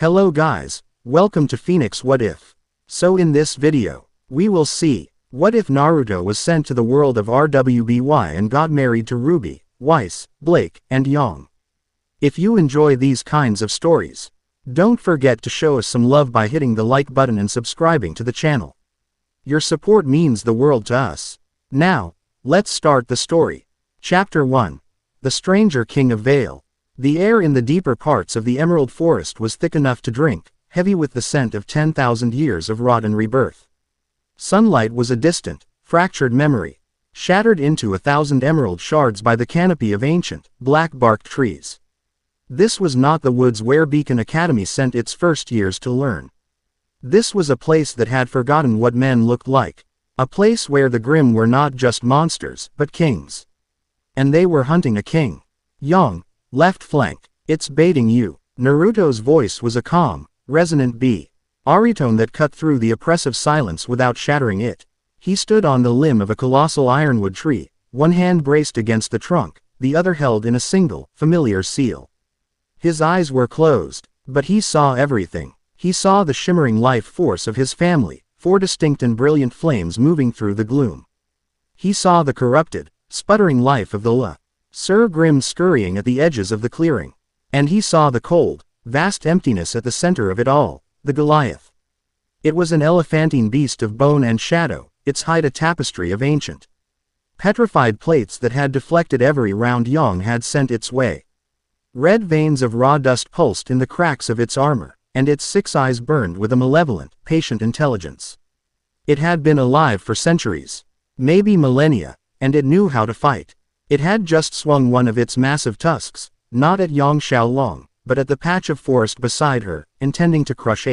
Hello guys, welcome to Phoenix What If. So in this video, we will see, what if Naruto was sent to the world of RWBY and got married to RWBY, Weiss, Blake, and Young. If you enjoy these kinds of stories, don't forget to show us some love by hitting the like button and subscribing to the channel. Your support means the world to us. Now, let's start the story. Chapter 1. The Stranger King of Vale. The air in the deeper parts of the Emerald Forest was thick enough to drink, heavy with the scent of 10,000 years of rot and rebirth. Sunlight was a distant, fractured memory, shattered into 1,000 emerald shards by the canopy of ancient, black-barked trees. This was not the woods where Beacon Academy sent its first years to learn. This was a place that had forgotten what men looked like, a place where the grim were not just monsters, but kings. And they were hunting a king. Young, left flank, it's baiting you. Naruto's voice was a calm, resonant baritone that cut through the oppressive silence without shattering it. He stood on the limb of a colossal ironwood tree, one hand braced against the trunk, the other held in a single, familiar seal. His eyes were closed, but he saw everything. He saw the shimmering life force of his family, 4 distinct and brilliant flames moving through the gloom. He saw the corrupted, sputtering life of the Sir Grim scurrying at the edges of the clearing. And he saw the cold, vast emptiness at the center of it all, the Goliath. It was an elephantine beast of bone and shadow, its hide a tapestry of ancient, petrified plates that had deflected every round Young had sent its way. Red veins of raw dust pulsed in the cracks of its armor, and its 6 eyes burned with a malevolent, patient intelligence. It had been alive for centuries, maybe millennia, and it knew how to fight. It had just swung one of its massive tusks, not at Yang Xiaolong, but at the patch of forest beside her, intending to crush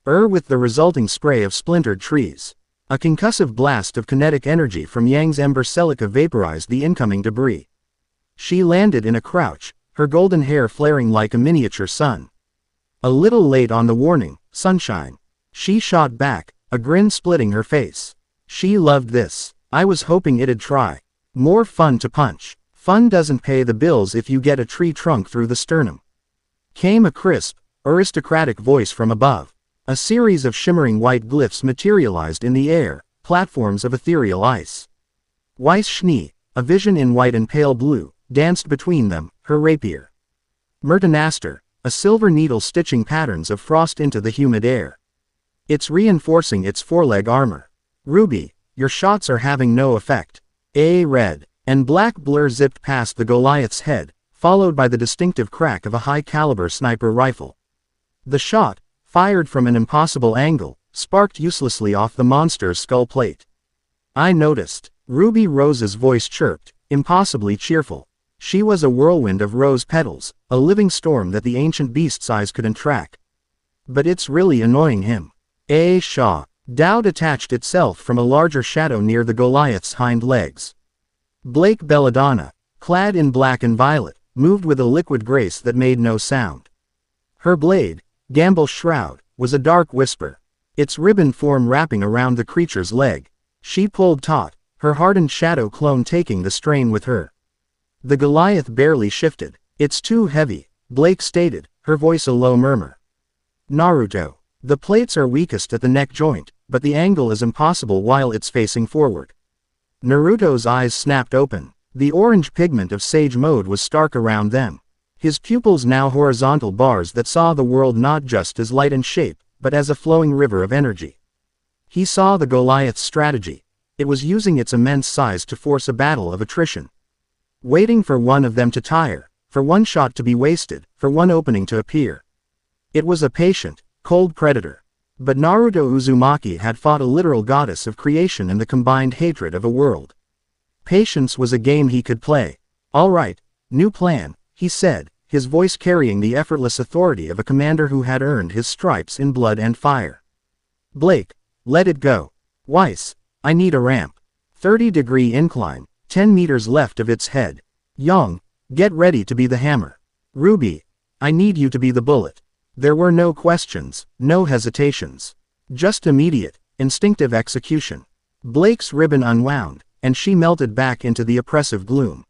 with the resulting spray of splintered trees. A concussive blast of kinetic energy from Yang's ember silica vaporized the incoming debris. She landed in a crouch, her golden hair flaring like a miniature sun. A little late on the warning, sunshine. She shot back, a grin splitting her face. She loved this. I was hoping it'd try. More fun to punch. Fun doesn't pay the bills if you get a tree trunk through the sternum. Came a crisp, aristocratic voice from above. A series of shimmering white glyphs materialized in the air, platforms of ethereal ice. Weiss Schnee, a vision in white and pale blue, danced between them, her rapier. Mertonaster, a silver needle stitching patterns of frost into the humid air. It's reinforcing its foreleg armor. RWBY, your shots are having no effect. A red and black blur zipped past the Goliath's head, followed by the distinctive crack of a high-caliber sniper rifle. The shot, fired from an impossible angle, sparked uselessly off the monster's skull plate. I noticed. Ruby Rose's voice chirped, impossibly cheerful. She was a whirlwind of rose petals, a living storm that the ancient beast's eyes couldn't track. But it's really annoying him. Shaw. Tao detached itself from a larger shadow near the Goliath's hind legs. Blake Belladonna, clad in black and violet, moved with a liquid grace that made no sound. Her blade, Gamble's shroud, was a dark whisper, its ribbon form wrapping around the creature's leg. She pulled taut, her hardened shadow clone taking the strain with her. The Goliath barely shifted. It's too heavy, Blake stated, her voice a low murmur. Naruto. The plates are weakest at the neck joint, but the angle is impossible while it's facing forward. Naruto's eyes snapped open. The orange pigment of Sage Mode was stark around them. His pupils now horizontal bars that saw the world not just as light and shape, but as a flowing river of energy. He saw the Goliath's strategy. It was using its immense size to force a battle of attrition. Waiting for one of them to tire, for one shot to be wasted, for one opening to appear. It was a patient, cold predator. But Naruto Uzumaki had fought a literal goddess of creation and the combined hatred of a world. Patience was a game he could play. All right, new plan, he said, his voice carrying the effortless authority of a commander who had earned his stripes in blood and fire. Blake, let it go. Weiss, I need a ramp. 30-degree incline, 10 meters left of its head. Young, get ready to be the hammer. RWBY, I need you to be the bullet. There were no questions, no hesitations. Just immediate, instinctive execution. Blake's ribbon unwound, and she melted back into the oppressive gloom.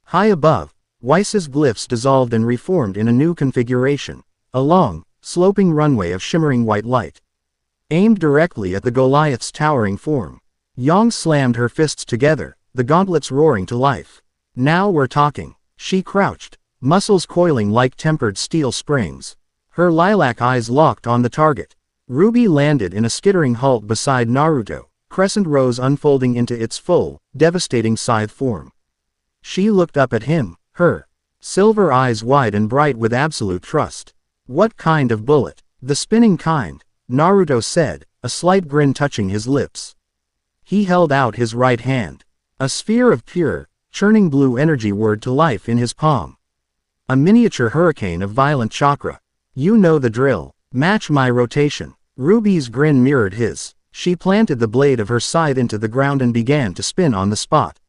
High above, Weiss's glyphs dissolved and reformed in a new configuration, a long, sloping runway of shimmering white light. Aimed directly at the Goliath's towering form. Yang slammed her fists together, the gauntlets roaring to life. Now we're talking. She crouched, muscles coiling like tempered steel springs. Her lilac eyes locked on the target. RWBY landed in a skittering halt beside Naruto, crescent rose unfolding into its full, devastating scythe form. She looked up at him, her silver eyes wide and bright with absolute trust. What kind of bullet? The spinning kind, Naruto said, a slight grin touching his lips. He held out his right hand. A sphere of pure, churning blue energy whirred to life in his palm. A miniature hurricane of violent chakra. You know the drill. Match my rotation. RWBY's grin mirrored his. She planted the blade of her scythe into the ground and began to spin on the spot.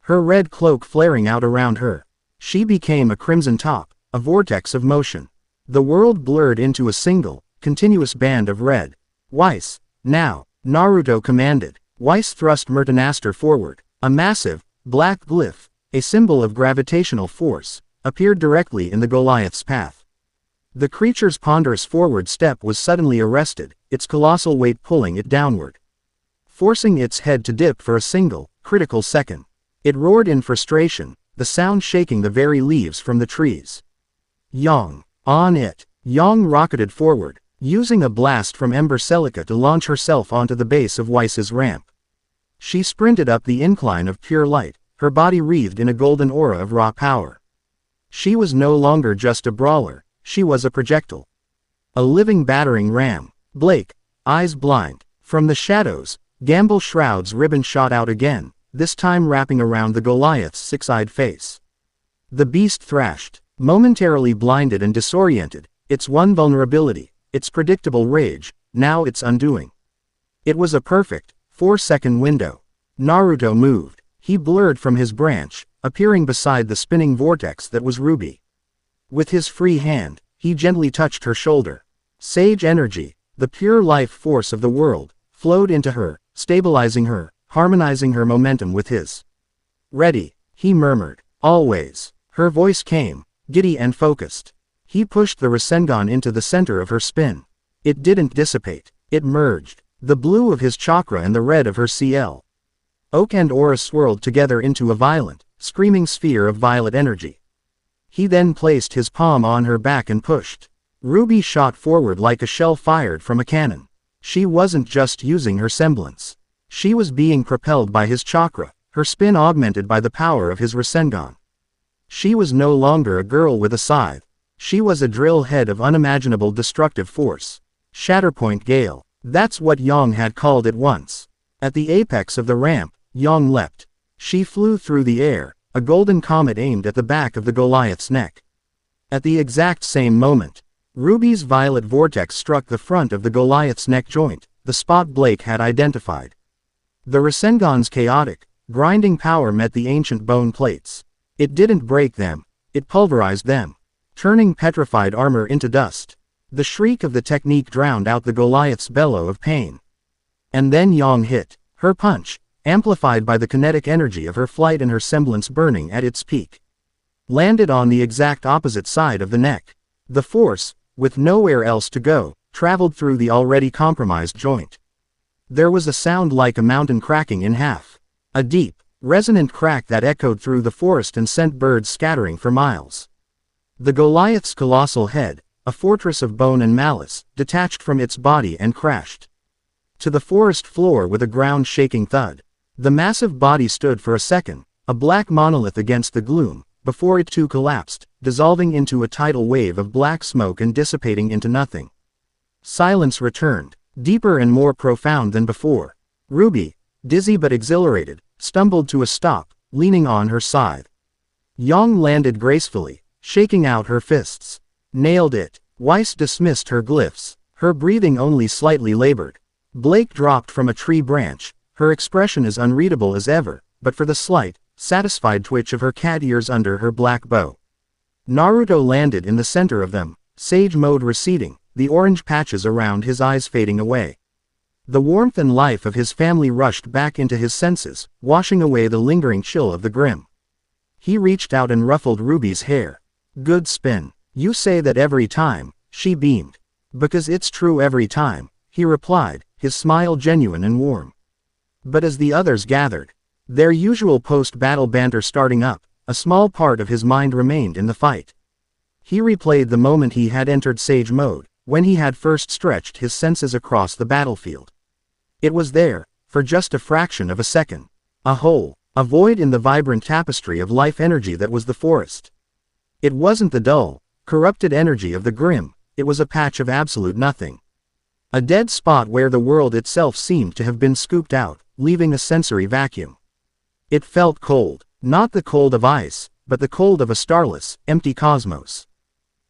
Her red cloak flaring out around her. She became a crimson top, a vortex of motion. The world blurred into a single, continuous band of red. Weiss, now, Naruto commanded. Weiss thrust Mertenaster forward. A massive, black glyph, a symbol of gravitational force, appeared directly in the Goliath's path. The creature's ponderous forward step was suddenly arrested, its colossal weight pulling it downward, forcing its head to dip for a single, critical second. It roared in frustration, the sound shaking the very leaves from the trees. Yang, on it. Yang rocketed forward, using a blast from Ember Celica to launch herself onto the base of Weiss's ramp. She sprinted up the incline of pure light, her body wreathed in a golden aura of raw power. She was no longer just a brawler. She was a projectile. A living battering ram. Blake, eyes blind. From the shadows, Gamble Shroud's ribbon shot out again, this time wrapping around the Goliath's six-eyed face. The beast thrashed, momentarily blinded and disoriented, its one vulnerability, its predictable rage, now its undoing. It was a perfect, 4-second window. Naruto moved. He blurred from his branch, appearing beside the spinning vortex that was RWBY. With his free hand, he gently touched her shoulder. Sage energy, the pure life force of the world, flowed into her, stabilizing her, harmonizing her momentum with his. Ready, he murmured. Always. Her voice came, giddy and focused. He pushed the Rasengan into the center of her spin. It didn't dissipate. It merged. The blue of his chakra and the red of her CL. Oak and aura swirled together into a violent, screaming sphere of violet energy. He then placed his palm on her back and pushed. RWBY shot forward like a shell fired from a cannon. She wasn't just using her semblance. She was being propelled by his chakra, her spin augmented by the power of his Rasengan. She was no longer a girl with a scythe. She was a drill head of unimaginable destructive force. Shatterpoint Gale. That's what Yang had called it once. At the apex of the ramp, Yang leapt. She flew through the air, a golden comet aimed at the back of the Goliath's neck. At the exact same moment, RWBY's violet vortex struck the front of the Goliath's neck joint, the spot Blake had identified. The Rasengan's chaotic, grinding power met the ancient bone plates. It didn't break them, it pulverized them, turning petrified armor into dust. The shriek of the technique drowned out the Goliath's bellow of pain. And then Yang hit. Her punch, amplified by the kinetic energy of her flight and her semblance burning at its peak, landed on the exact opposite side of the neck. The force, with nowhere else to go, traveled through the already compromised joint. There was a sound like a mountain cracking in half. A deep, resonant crack that echoed through the forest and sent birds scattering for miles. The Goliath's colossal head, a fortress of bone and malice, detached from its body and crashed to the forest floor with a ground-shaking thud. The massive body stood for a second, a black monolith against the gloom, before it too collapsed, dissolving into a tidal wave of black smoke and dissipating into nothing. Silence returned, deeper and more profound than before. RWBY, dizzy but exhilarated, stumbled to a stop, leaning on her scythe. Yang landed gracefully, shaking out her fists. Nailed it. Weiss dismissed her glyphs, her breathing only slightly labored. Blake dropped from a tree branch, her expression as unreadable as ever, but for the slight, satisfied twitch of her cat ears under her black bow. Naruto landed in the center of them, sage mode receding, the orange patches around his eyes fading away. The warmth and life of his family rushed back into his senses, washing away the lingering chill of the grim. He reached out and ruffled RWBY's hair. Good spin. You say that every time, she beamed. Because it's true every time, he replied, his smile genuine and warm. But as the others gathered, their usual post-battle banter starting up, a small part of his mind remained in the fight. He replayed the moment he had entered Sage mode, when he had first stretched his senses across the battlefield. It was there, for just a fraction of a second. A hole, a void in the vibrant tapestry of life energy that was the forest. It wasn't the dull, corrupted energy of the grim, it was a patch of absolute nothing. A dead spot where the world itself seemed to have been scooped out, leaving a sensory vacuum. It felt cold, not the cold of ice, but the cold of a starless, empty cosmos.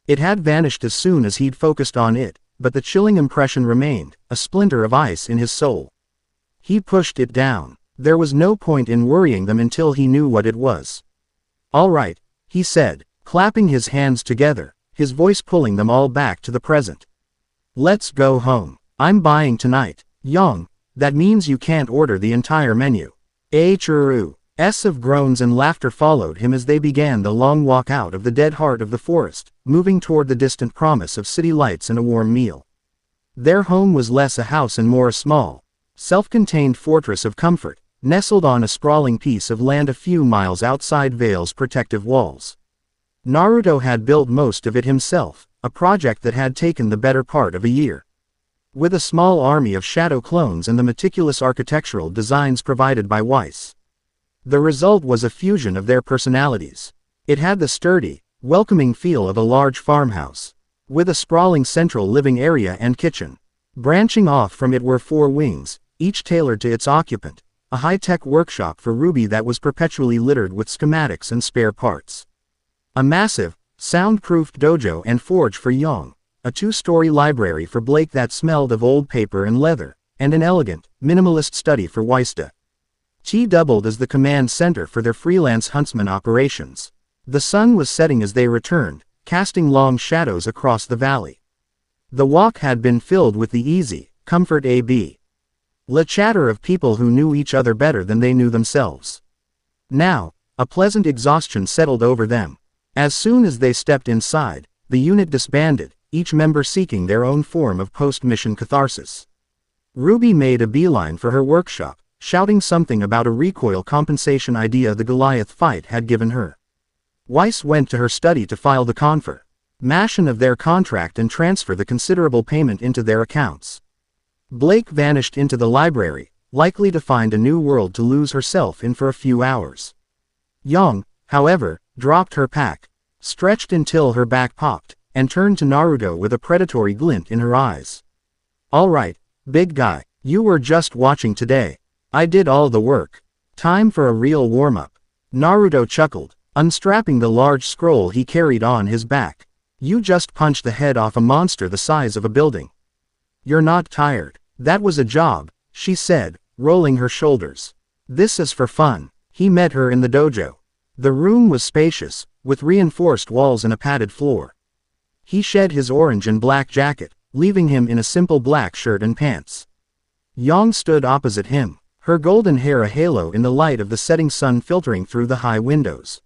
It had vanished as soon as he'd focused on it, but the chilling impression remained, a splinter of ice in his soul. He pushed it down. There was no point in worrying them until he knew what it was. "All right," he said, clapping his hands together, his voice pulling them all back to the present. "Let's go home. I'm buying tonight. Young, that means you can't order the entire menu." S of groans and laughter followed him as they began the long walk out of the dead heart of the forest, moving toward the distant promise of city lights and a warm meal. Their home was less a house and more a small, self-contained fortress of comfort, nestled on a sprawling piece of land a few miles outside Vale's protective walls. Naruto had built most of it himself, a project that had taken the better part of a year. With a small army of shadow clones and the meticulous architectural designs provided by Weiss. The result was a fusion of their personalities. It had the sturdy, welcoming feel of a large farmhouse, with a sprawling central living area and kitchen. Branching off from it were 4 wings, each tailored to its occupant, a high-tech workshop for RWBY that was perpetually littered with schematics and spare parts. A massive, soundproofed dojo and forge for Young, a 2-story library for Blake that smelled of old paper and leather, and an elegant, minimalist study for Weiss. T doubled as the command center for their freelance huntsman operations. The sun was setting as they returned, casting long shadows across the valley. The walk had been filled with the easy, comfort la chatter of people who knew each other better than they knew themselves. Now, a pleasant exhaustion settled over them. As soon as they stepped inside, the unit disbanded, each member seeking their own form of post-mission catharsis. RWBY made a beeline for her workshop, shouting something about a recoil compensation idea the Goliath fight had given her. Weiss went to her study to file the confirmation of their contract and transfer the considerable payment into their accounts. Blake vanished into the library, likely to find a new world to lose herself in for a few hours. Young, however, dropped her pack, stretched until her back popped, and turned to Naruto with a predatory glint in her eyes. "All right, big guy, you were just watching today. I did all the work. Time for a real warm-up." Naruto chuckled, unstrapping the large scroll he carried on his back. "You just punched the head off a monster the size of a building. You're not tired." "That was a job," she said, rolling her shoulders. "This is for fun." He met her in the dojo. The room was spacious, with reinforced walls and a padded floor. He shed his orange and black jacket, leaving him in a simple black shirt and pants. Yang stood opposite him, her golden hair a halo in the light of the setting sun filtering through the high windows.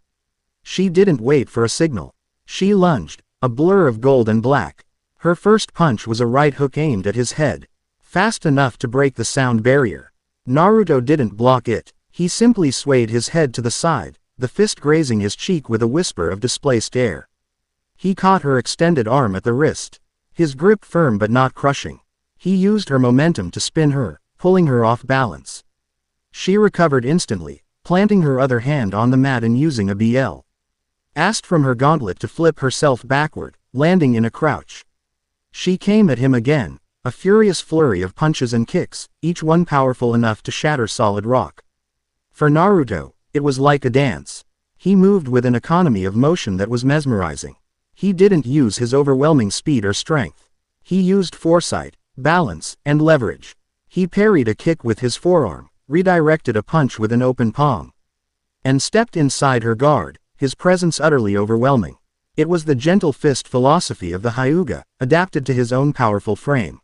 She didn't wait for a signal. She lunged, a blur of gold and black. Her first punch was a right hook aimed at his head, fast enough to break the sound barrier. Naruto didn't block it, he simply swayed his head to the side, the fist grazing his cheek with a whisper of displaced air. He caught her extended arm at the wrist, his grip firm but not crushing. He used her momentum to spin her, pulling her off balance. She recovered instantly, planting her other hand on the mat and using a BL. Asked from her gauntlet to flip herself backward, landing in a crouch. She came at him again, a furious flurry of punches and kicks, each one powerful enough to shatter solid rock. For Naruto, it was like a dance. He moved with an economy of motion that was mesmerizing. He didn't use his overwhelming speed or strength. He used foresight, balance, and leverage. He parried a kick with his forearm, redirected a punch with an open palm, and stepped inside her guard, his presence utterly overwhelming. It was the gentle fist philosophy of the Hyuga, adapted to his own powerful frame.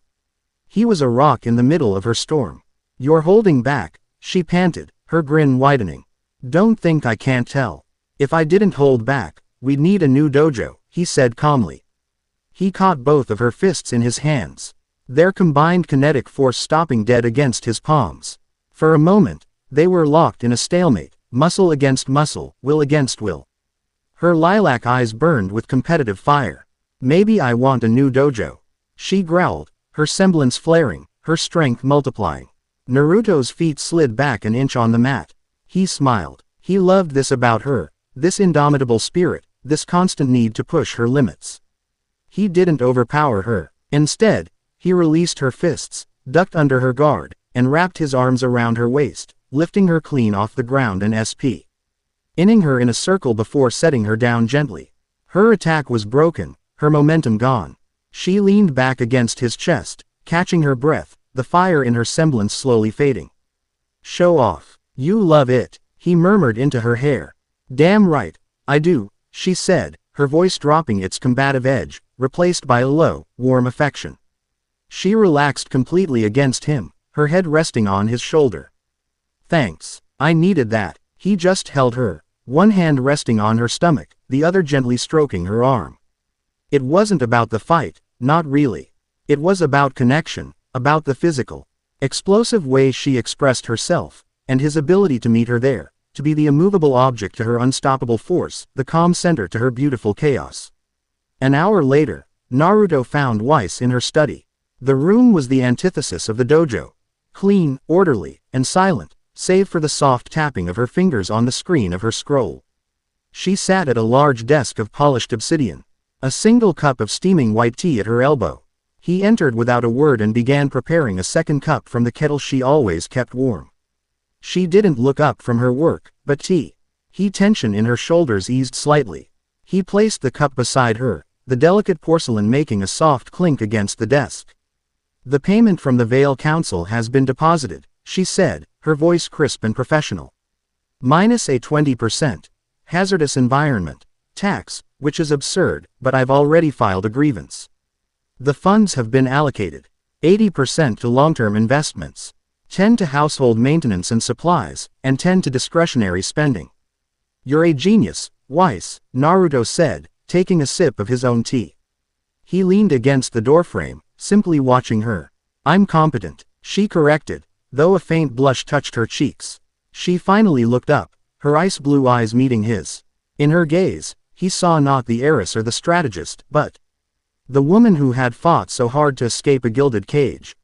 He was a rock in the middle of her storm. "You're holding back," she panted, her grin widening. "Don't think I can't tell. If I didn't hold back, we'd need a new dojo," he said calmly. He caught both of her fists in his hands, their combined kinetic force stopping dead against his palms. For a moment, they were locked in a stalemate, muscle against muscle, will against will. Her lilac eyes burned with competitive fire. "Maybe I want a new dojo," she growled, her semblance flaring, her strength multiplying. Naruto's feet slid back an inch on the mat. He smiled. He loved this about her, this indomitable spirit, this constant need to push her limits. He didn't overpower her. Instead, he released her fists, ducked under her guard, and wrapped his arms around her waist, lifting her clean off the ground and inning her in a circle before setting her down gently. Her attack was broken, her momentum gone. She leaned back against his chest, catching her breath, the fire in her semblance slowly fading. "Show off. You love it," he murmured into her hair. "Damn right, I do," she said, her voice dropping its combative edge, replaced by a low, warm affection. She relaxed completely against him, her head resting on his shoulder. "Thanks. I needed that." He just held her, one hand resting on her stomach, the other gently stroking her arm. It wasn't about the fight, not really. It was about connection, about the physical, explosive way she expressed herself, and his ability to meet her there, to be the immovable object to her unstoppable force, the calm center to her beautiful chaos. An hour later, Naruto found Weiss in her study. The room was the antithesis of the dojo. Clean, orderly, and silent, save for the soft tapping of her fingers on the screen of her scroll. She sat at a large desk of polished obsidian, a single cup of steaming white tea at her elbow. He entered without a word and began preparing a second cup from the kettle she always kept warm. She didn't look up from her work, but tension in her shoulders eased slightly. He placed the cup beside her, the delicate porcelain making a soft clink against the desk. "The payment from the Vale Council has been deposited," she said, her voice crisp and professional. "Minus a 20%. Hazardous environment. Tax, which is absurd, but I've already filed a grievance. The funds have been allocated. 80% to long-term investments. 10 to household maintenance and supplies, and 10 to discretionary spending." "You're a genius, Weiss," Naruto said, taking a sip of his own tea. He leaned against the doorframe, simply watching her. "I'm competent," she corrected, though a faint blush touched her cheeks. She finally looked up, her ice blue eyes meeting his. In her gaze, he saw not the heiress or the strategist, but the woman who had fought so hard to escape a gilded cage.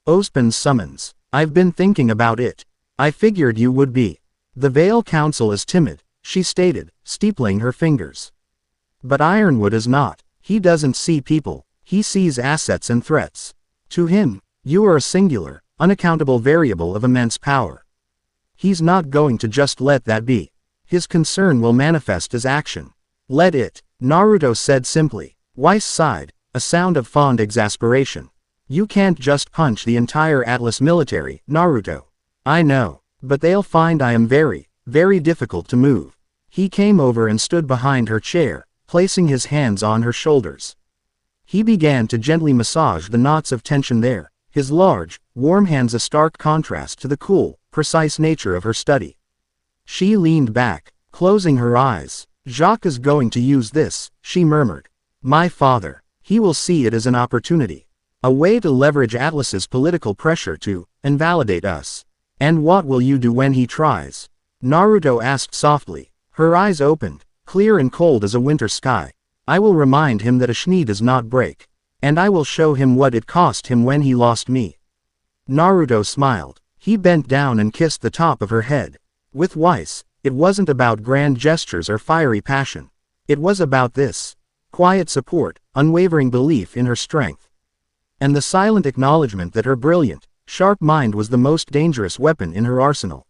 "Ospen's summons. I've been thinking about it. I figured you would be. The Vale Council is timid," she stated, steepling her fingers. "But Ironwood is not. He doesn't see people, he sees assets and threats. To him, you are a singular, unaccountable variable of immense power. He's not going to just let that be. His concern will manifest as action." "Let it," Naruto said simply. Weiss sighed, a sound of fond exasperation. "You can't just punch the entire Atlas military, Naruto. I know, but they'll find I am very, very difficult to move." He came over and stood behind her chair, placing his hands on her shoulders. He began to gently massage the knots of tension there, his large, warm hands a stark contrast to the cool, precise nature of her study. She leaned back, closing her eyes. "Jacques is going to use this," she murmured. "My father. He will see it as an opportunity. A way to leverage Atlas's political pressure to invalidate us." "And what will you do when he tries?" Naruto asked softly. Her eyes opened, clear and cold as a winter sky. "I will remind him that a Schnee does not break. And I will show him what it cost him when he lost me." Naruto smiled. He bent down and kissed the top of her head. With Weiss, it wasn't about grand gestures or fiery passion. It was about this. Quiet support, unwavering belief in her strength. And the silent acknowledgement that her brilliant, sharp mind was the most dangerous weapon in her arsenal.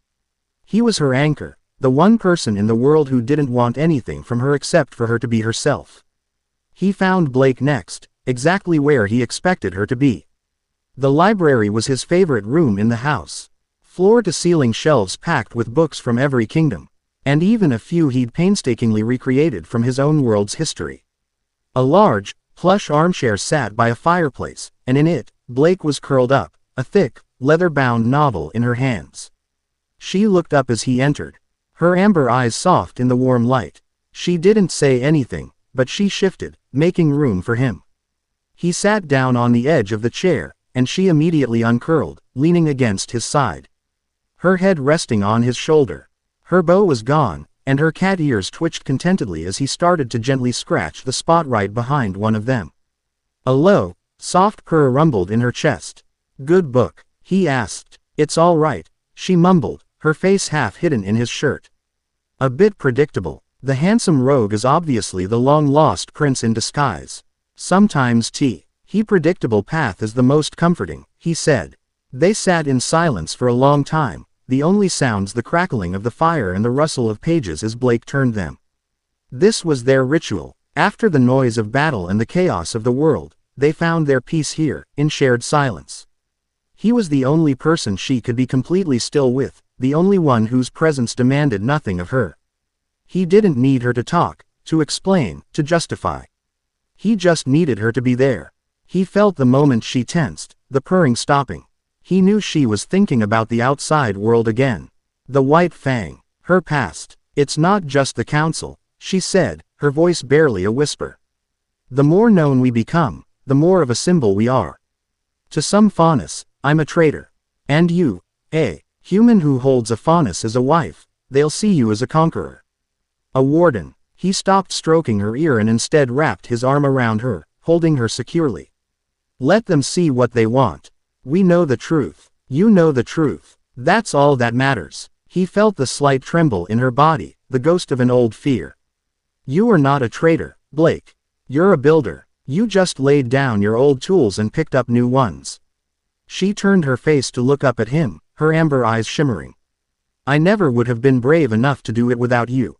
He was her anchor, the one person in the world who didn't want anything from her except for her to be herself. He found Blake next, exactly where he expected her to be. The library was his favorite room in the house. Floor-to-ceiling shelves packed with books from every kingdom, and even a few he'd painstakingly recreated from his own world's history. A large, plush armchair sat by a fireplace, and in it, Blake was curled up, a thick, leather-bound novel in her hands. She looked up as he entered, her amber eyes soft in the warm light. She didn't say anything, but she shifted, making room for him. He sat down on the edge of the chair, and she immediately uncurled, leaning against his side. Her head resting on his shoulder. Her bow was gone, and her cat ears twitched contentedly as he started to gently scratch the spot right behind one of them. A low, soft purr rumbled in her chest. "Good book?" he asked. "It's all right," she mumbled, her face half hidden in his shirt. "A bit predictable. The handsome rogue is obviously the long-lost prince in disguise. Sometimes he predictable path is the most comforting," he said. They sat in silence for a long time, the only sounds the crackling of the fire and the rustle of pages as Blake turned them. This was their ritual. After the noise of battle and the chaos of the world, they found their peace here, in shared silence. He was the only person she could be completely still with, the only one whose presence demanded nothing of her. He didn't need her to talk, to explain, to justify. He just needed her to be there. He felt the moment she tensed, the purring stopping. He knew she was thinking about the outside world again. The White Fang, her past. "It's not just the council," she said, her voice barely a whisper. "The more known we become, the more of a symbol we are. To some Faunus, I'm a traitor. And you, a human who holds a Faunus as a wife, they'll see you as a conqueror. A warden." He stopped stroking her ear and instead wrapped his arm around her, holding her securely. "Let them see what they want. We know the truth. You know the truth. That's all that matters." He felt the slight tremble in her body, the ghost of an old fear. "You are not a traitor, Blake. You're a builder. You just laid down your old tools and picked up new ones." She turned her face to look up at him, her amber eyes shimmering. "I never would have been brave enough to do it without you."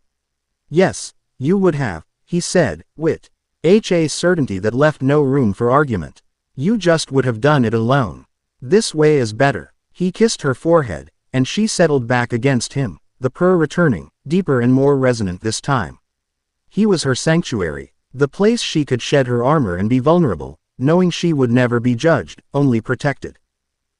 "Yes, you would have," he said, with a certainty that left no room for argument. "You just would have done it alone. This way is better." He kissed her forehead, and she settled back against him, the purr returning, deeper and more resonant this time. He was her sanctuary, the place she could shed her armor and be vulnerable, knowing she would never be judged, only protected.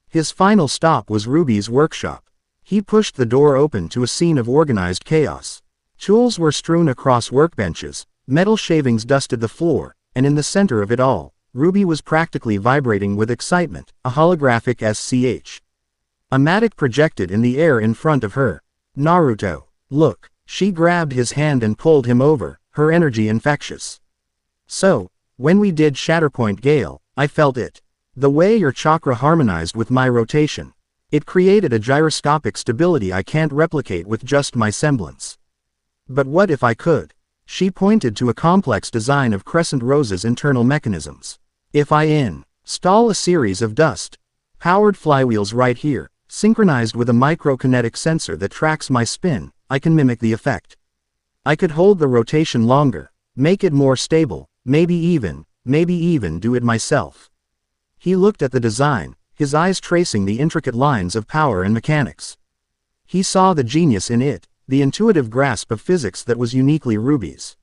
His final stop was RWBY's workshop. He pushed the door open to a scene of organized chaos. Tools were strewn across workbenches, metal shavings dusted the floor, and in the center of it all, RWBY was practically vibrating with excitement, a holographic SCH. A matic projected in the air in front of her. "Naruto, look." She grabbed his hand and pulled him over, her energy infectious. "So, when we did Shatterpoint Gale, I felt it. The way your chakra harmonized with my rotation. It created a gyroscopic stability I can't replicate with just my semblance. But what if I could?" She pointed to a complex design of crescent rose's internal mechanisms. "If I install a series of dust-powered flywheels right here, synchronized with a microkinetic sensor that tracks my spin, I can mimic the effect. I could hold the rotation longer, make it more stable, maybe even do it myself." He looked at the design, his eyes tracing the intricate lines of power and mechanics. He saw the genius in it, the intuitive grasp of physics that was uniquely RWBY's.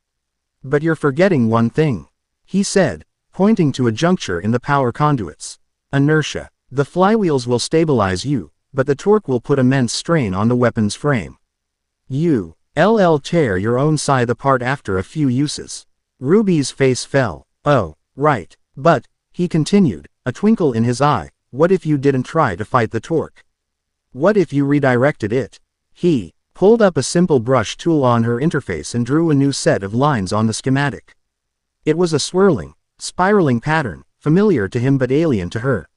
"But you're forgetting one thing," he said, pointing to a juncture in the power conduits. "Inertia. The flywheels will stabilize you, but the torque will put immense strain on the weapon's frame. You'll tear your own scythe apart after a few uses." RWBY's face fell. "Oh, right. But," he continued, a twinkle in his eye, "what if you didn't try to fight the torque? What if you redirected it?" He pulled up a simple brush tool on her interface and drew a new set of lines on the schematic. It was a swirling, spiraling pattern, familiar to him but alien to her.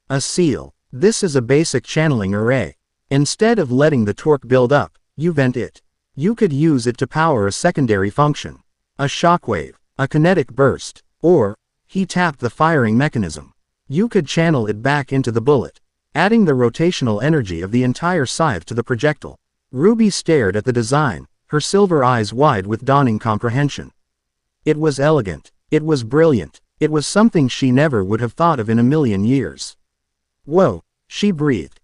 "A seal. This is a basic channeling array. Instead of letting the torque build up, you vent it. You could use it to power a secondary function. A shockwave, a kinetic burst, or," he tapped the firing mechanism, "you could channel it back into the bullet, adding the rotational energy of the entire scythe to the projectile." RWBY stared at the design, her silver eyes wide with dawning comprehension. It was elegant. It was brilliant. It was something she never would have thought of in a million years. "Whoa," she breathed.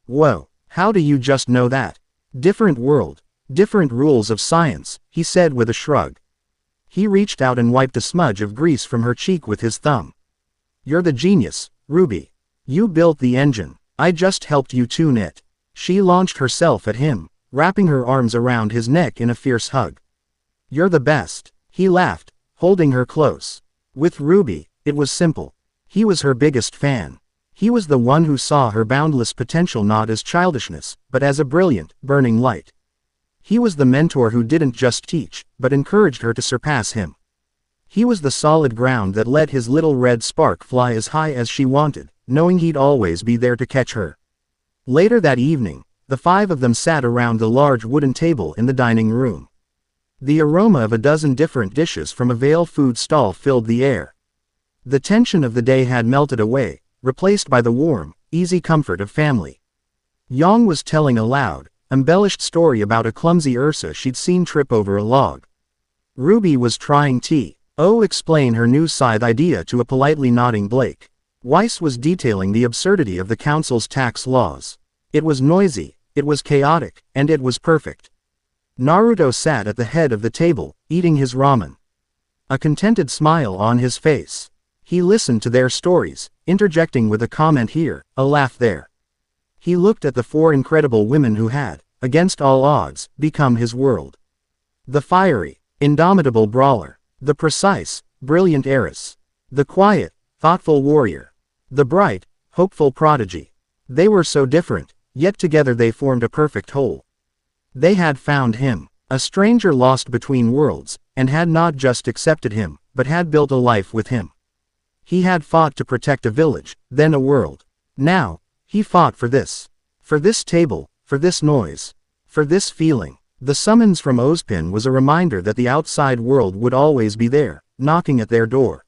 Whoa. How do you just know that?" "Different world. Different rules of science," he said with a shrug. He reached out and wiped a smudge of grease from her cheek with his thumb. "You're the genius, RWBY. You built the engine. I just helped you tune it." She launched herself at him, wrapping her arms around his neck in a fierce hug. "You're the best." He laughed, holding her close. With RWBY, It was simple. He was her biggest fan. He was the one who saw her boundless potential not as childishness, but as a brilliant, burning light. He was the mentor who didn't just teach, but encouraged her to surpass him. He was the solid ground that let his little red spark fly as high as she wanted, knowing he'd always be there to catch her. Later that evening, the five of them sat around the large wooden table in the dining room. The aroma of a dozen different dishes from a Vale food stall filled the air. The tension of the day had melted away, replaced by the warm, easy comfort of family. Yang was telling a loud, embellished story about a clumsy Ursa she'd seen trip over a log. Ruby was trying to explain her new scythe idea to a politely nodding Blake. Weiss was detailing the absurdity of the council's tax laws. It was noisy, it was chaotic, and it was perfect. Naruto sat at the head of the table, eating his ramen. A contented smile on his face. He listened to their stories, interjecting with a comment here, a laugh there. He looked at the four incredible women who had, against all odds, become his world. The fiery, indomitable brawler. The precise, brilliant heiress. The quiet, thoughtful warrior. The bright, hopeful prodigy. They were so different, yet together they formed a perfect whole. They had found him, a stranger lost between worlds, and had not just accepted him, but had built a life with him. He had fought to protect a village, then a world. Now, he fought for this. For this table, for this noise. For this feeling. The summons from Ozpin was a reminder that the outside world would always be there, knocking at their door.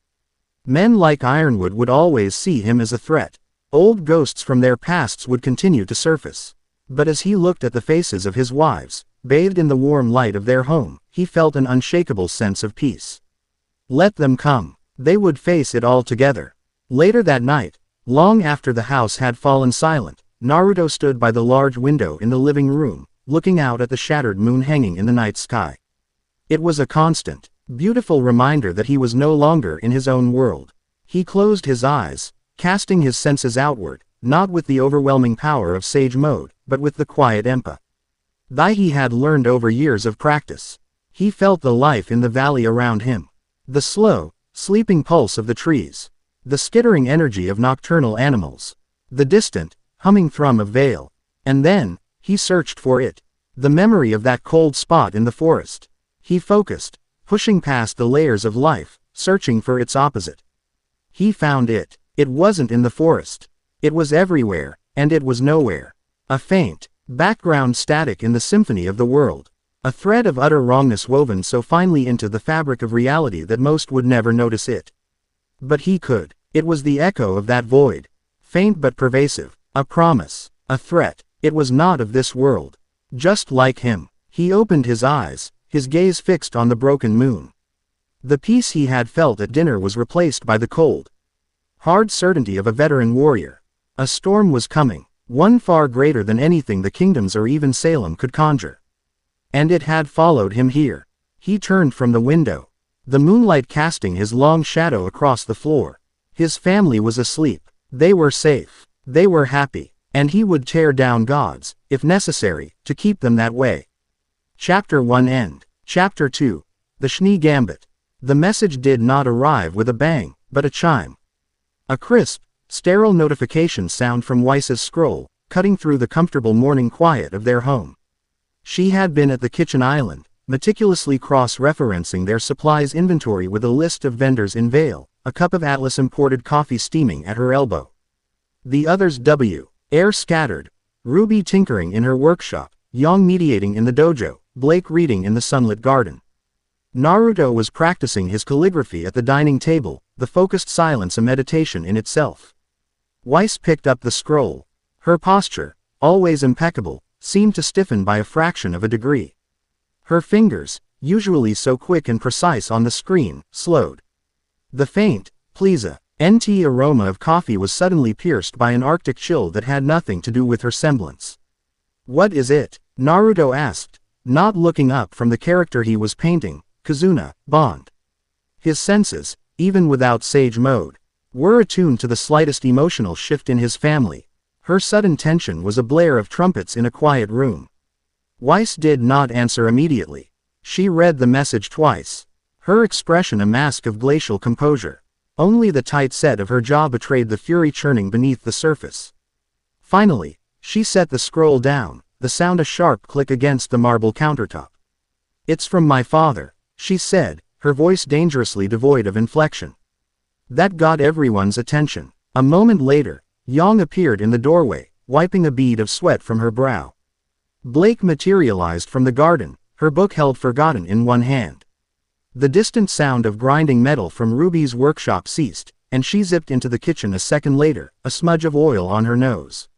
Men like Ironwood would always see him as a threat. Old ghosts from their pasts would continue to surface. But as he looked at the faces of his wives, bathed in the warm light of their home, he felt an unshakable sense of peace. Let them come. They would face it all together. Later that night, long after the house had fallen silent, Naruto stood by the large window in the living room, looking out at the shattered moon hanging in the night sky. It was a constant, beautiful reminder that he was no longer in his own world. He closed his eyes, casting his senses outward, not with the overwhelming power of sage mode, but with the quiet empathy he had learned over years of practice. He felt the life in the valley around him. The slow, sleeping pulse of the trees. The skittering energy of nocturnal animals. The distant, humming thrum of Vale. And then, he searched for it. The memory of that cold spot in the forest. He focused, pushing past the layers of life, searching for its opposite. He found it. It wasn't in the forest. It was everywhere, and it was nowhere. A faint, background static in the symphony of the world. A thread of utter wrongness woven so finely into the fabric of reality that most would never notice it. But he could. It was the echo of that void. Faint but pervasive. A promise. A threat. It was not of this world. Just like him. He opened his eyes, his gaze fixed on the broken moon. The peace he had felt at dinner was replaced by the cold, hard certainty of a veteran warrior. A storm was coming, one far greater than anything the kingdoms or even Salem could conjure. And it had followed him here. He turned from the window, the moonlight casting his long shadow across the floor. His family was asleep. They were safe. They were happy. And he would tear down gods, if necessary, to keep them that way. Chapter 1 End. Chapter 2. The Schnee Gambit. The message did not arrive with a bang, but a chime. A crisp, sterile notification sound from Weiss's scroll, cutting through the comfortable morning quiet of their home. She had been at the kitchen island, meticulously cross-referencing their supplies inventory with a list of vendors in Vale, a cup of Atlas imported coffee steaming at her elbow. The others air scattered, Ruby tinkering in her workshop, Yang mediating in the dojo, Blake reading in the sunlit garden. Naruto was practicing his calligraphy at the dining table, the focused silence a meditation in itself. Weiss picked up the scroll. Her posture, always impeccable, seemed to stiffen by a fraction of a degree. Her fingers, usually so quick and precise on the screen, slowed. The faint, pleasant aroma of coffee was suddenly pierced by an arctic chill that had nothing to do with her semblance. What is it? Naruto asked, not looking up from the character he was painting, Kazuna, Bond. His senses, even without sage mode, were attuned to the slightest emotional shift in his family. Her sudden tension was a blare of trumpets in a quiet room. Weiss did not answer immediately. She read the message twice. Her expression a mask of glacial composure. Only the tight set of her jaw betrayed the fury churning beneath the surface. Finally, she set the scroll down, the sound a sharp click against the marble countertop. "It's from my father," she said, her voice dangerously devoid of inflection. That got everyone's attention. A moment later, Yang appeared in the doorway, wiping a bead of sweat from her brow. Blake materialized from the garden, her book held forgotten in one hand. The distant sound of grinding metal from Ruby's workshop ceased, and she zipped into the kitchen a second later, a smudge of oil on her nose.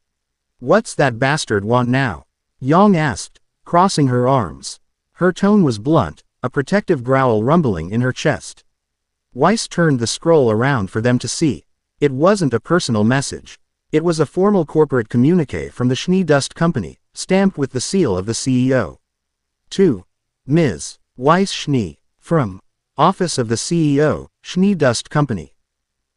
"What's that bastard want now?" Yang asked, crossing her arms. Her tone was blunt, a protective growl rumbling in her chest. Weiss turned the scroll around for them to see. It wasn't a personal message. It was a formal corporate communiqué from the Schnee Dust Company, stamped with the seal of the CEO. To Ms. Weiss Schnee, from Office of the CEO, Schnee Dust Company.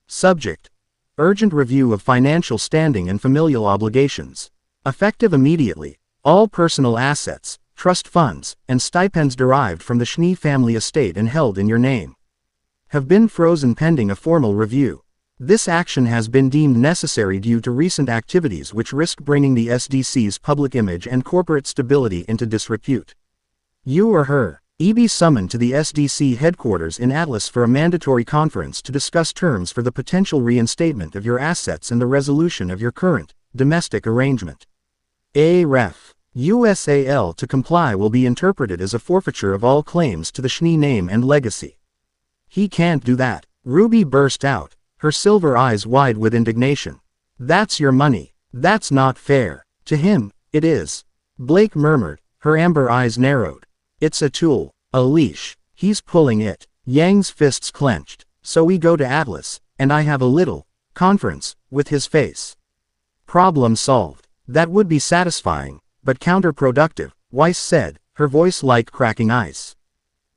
Subject: Urgent review of financial standing and familial obligations. Effective immediately. All personal assets, trust funds, and stipends derived from the Schnee family estate and held in your name have been frozen pending a formal review. This action has been deemed necessary due to recent activities which risk bringing the SDC's public image and corporate stability into disrepute. You or her, be summoned to the SDC headquarters in Atlas for a mandatory conference to discuss terms for the potential reinstatement of your assets and the resolution of your current, domestic arrangement. Ref. USAL to comply will be interpreted as a forfeiture of all claims to the Schnee name and legacy. He can't do that. Ruby burst out, her silver eyes wide with indignation. That's your money. That's not fair. To him, it is. Blake murmured, her amber eyes narrowed. It's a tool, a leash. He's pulling it. Yang's fists clenched. So we go to Atlas, and I have a little conference with his face. Problem solved. That would be satisfying, but counterproductive, Weiss said, her voice like cracking ice.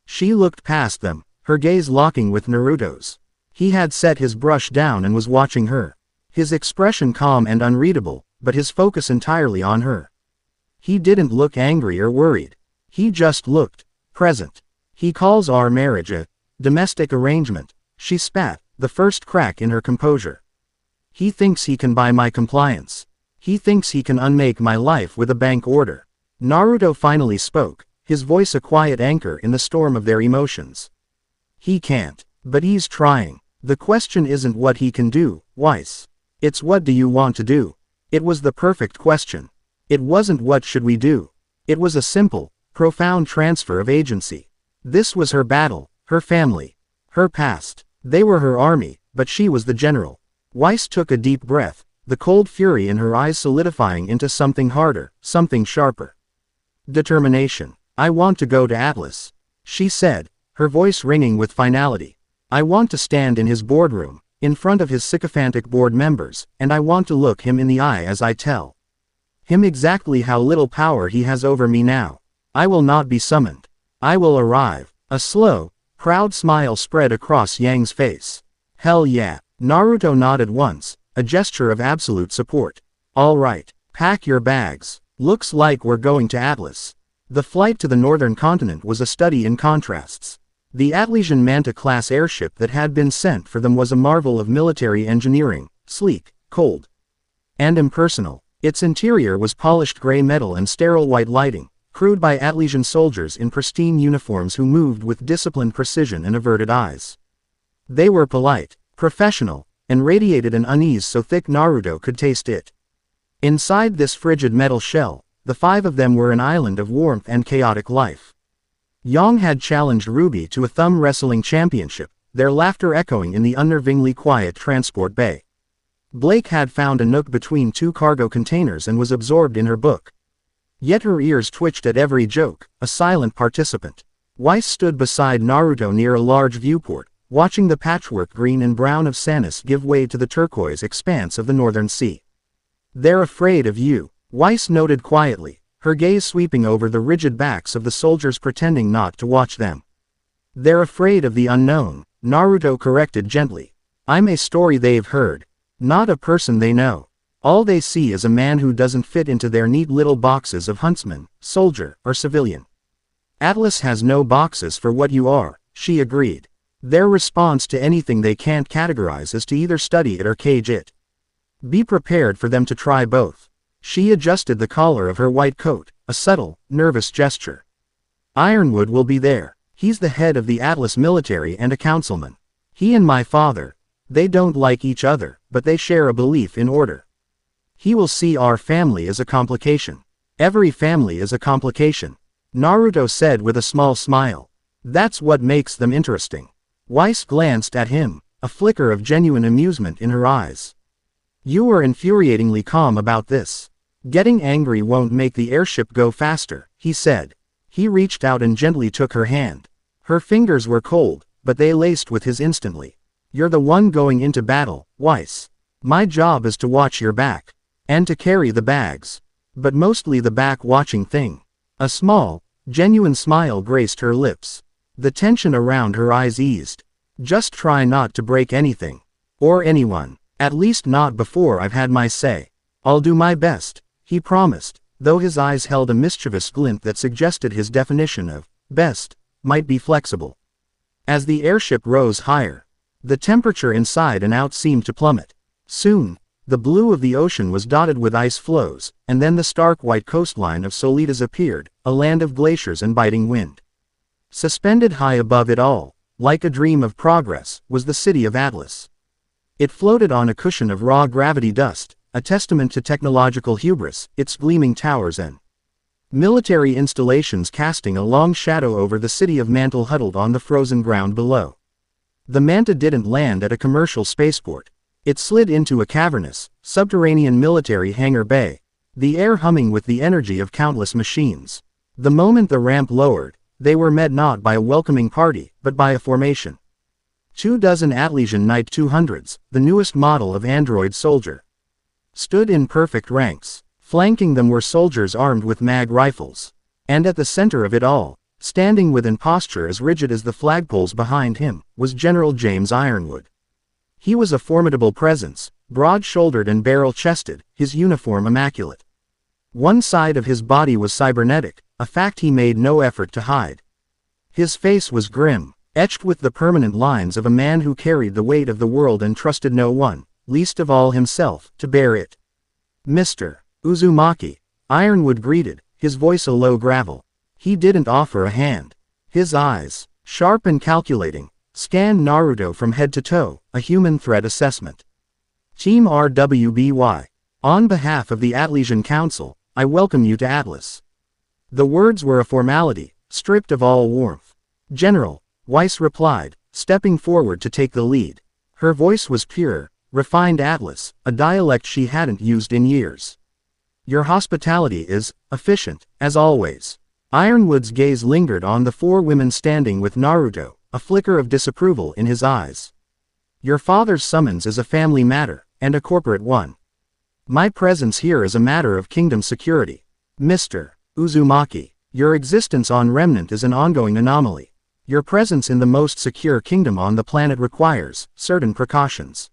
She looked past them, her gaze locking with Naruto's. He had set his brush down and was watching her. His expression calm and unreadable, but his focus entirely on her. He didn't look angry or worried. He just looked present. He calls our marriage a domestic arrangement, she spat, the first crack in her composure. He thinks he can buy my compliance. He thinks he can unmake my life with a bank order. Naruto finally spoke, his voice a quiet anchor in the storm of their emotions. He can't, but he's trying. The question isn't what he can do, Weiss. It's what do you want to do? It was the perfect question. It wasn't what should we do. It was a simple, profound transfer of agency. This was her battle, her family, her past. They were her army, but she was the general. Weiss took a deep breath, the cold fury in her eyes solidifying into something harder, something sharper. Determination. I want to go to Atlas, she said, her voice ringing with finality. I want to stand in his boardroom, in front of his sycophantic board members, and I want to look him in the eye as I tell him exactly how little power he has over me now. I will not be summoned. I will arrive. A slow, proud smile spread across Yang's face. Hell yeah. Naruto nodded once, a gesture of absolute support. All right, pack your bags. Looks like we're going to Atlas. The flight to the northern continent was a study in contrasts. The Atlesian Manta-class airship that had been sent for them was a marvel of military engineering, sleek, cold, and impersonal. Its interior was polished gray metal and sterile white lighting, crewed by Atlesian soldiers in pristine uniforms who moved with disciplined precision and averted eyes. They were polite, professional, and radiated an unease so thick Naruto could taste it. Inside this frigid metal shell, the five of them were an island of warmth and chaotic life. Yang had challenged RWBY to a thumb wrestling championship, their laughter echoing in the unnervingly quiet transport bay. Blake had found a nook between two cargo containers and was absorbed in her book. Yet her ears twitched at every joke, a silent participant. Weiss stood beside Naruto near a large viewport, watching the patchwork green and brown of Sanus give way to the turquoise expanse of the northern sea. They're afraid of you, Weiss noted quietly, her gaze sweeping over the rigid backs of the soldiers pretending not to watch them. They're afraid of the unknown, Naruto corrected gently. I'm a story they've heard, not a person they know. All they see is a man who doesn't fit into their neat little boxes of huntsman, soldier, or civilian. Atlas has no boxes for what you are, she agreed. Their response to anything they can't categorize is to either study it or cage it. Be prepared for them to try both. She adjusted the collar of her white coat, a subtle, nervous gesture. Ironwood will be there. He's the head of the Atlas military and a councilman. He and my father, they don't like each other, but they share a belief in order. He will see our family as a complication. Every family is a complication, Naruto said with a small smile. That's what makes them interesting. Weiss glanced at him, a flicker of genuine amusement in her eyes. You were infuriatingly calm about this. Getting angry won't make the airship go faster, he said. He reached out and gently took her hand. Her fingers were cold, but they laced with his instantly. You're the one going into battle, Weiss. My job is to watch your back. And to carry the bags. But mostly the back-watching thing. A small, genuine smile graced her lips. The tension around her eyes eased. Just try not to break anything. Or anyone. At least not before I've had my say. I'll do my best, he promised, though his eyes held a mischievous glint that suggested his definition of best might be flexible. As the airship rose higher, the temperature inside and out seemed to plummet. Soon, the blue of the ocean was dotted with ice floes, and then the stark white coastline of Solitas appeared, a land of glaciers and biting wind. Suspended high above it all, like a dream of progress, was the city of Atlas. It floated on a cushion of raw gravity dust, a testament to technological hubris, its gleaming towers and military installations casting a long shadow over the city of Mantle huddled on the frozen ground below. The Manta didn't land at a commercial spaceport. It slid into a cavernous, subterranean military hangar bay, the air humming with the energy of countless machines. The moment the ramp lowered, they were met not by a welcoming party, but by a formation. 24 Atlesian Knight 200s, the newest model of android soldier, stood in perfect ranks. Flanking them were soldiers armed with mag rifles. And at the center of it all, standing with an posture as rigid as the flagpoles behind him, was General James Ironwood. He was a formidable presence, broad-shouldered and barrel-chested, his uniform immaculate. One side of his body was cybernetic, a fact he made no effort to hide. His face was grim, etched with the permanent lines of a man who carried the weight of the world and trusted no one, least of all himself, to bear it. Mr. Uzumaki, Ironwood greeted, his voice a low gravel. He didn't offer a hand. His eyes, sharp and calculating, scanned Naruto from head to toe, a human threat assessment. Team RWBY. On behalf of the Atlesian Council, I welcome you to Atlas. The words were a formality, stripped of all warmth. General, Weiss replied, stepping forward to take the lead. Her voice was pure, refined Atlas, a dialect she hadn't used in years. Your hospitality is efficient, as always. Ironwood's gaze lingered on the four women standing with Naruto, a flicker of disapproval in his eyes. Your father's summons is a family matter, and a corporate one. My presence here is a matter of kingdom security. Mr. Uzumaki, your existence on Remnant is an ongoing anomaly. Your presence in the most secure kingdom on the planet requires certain precautions.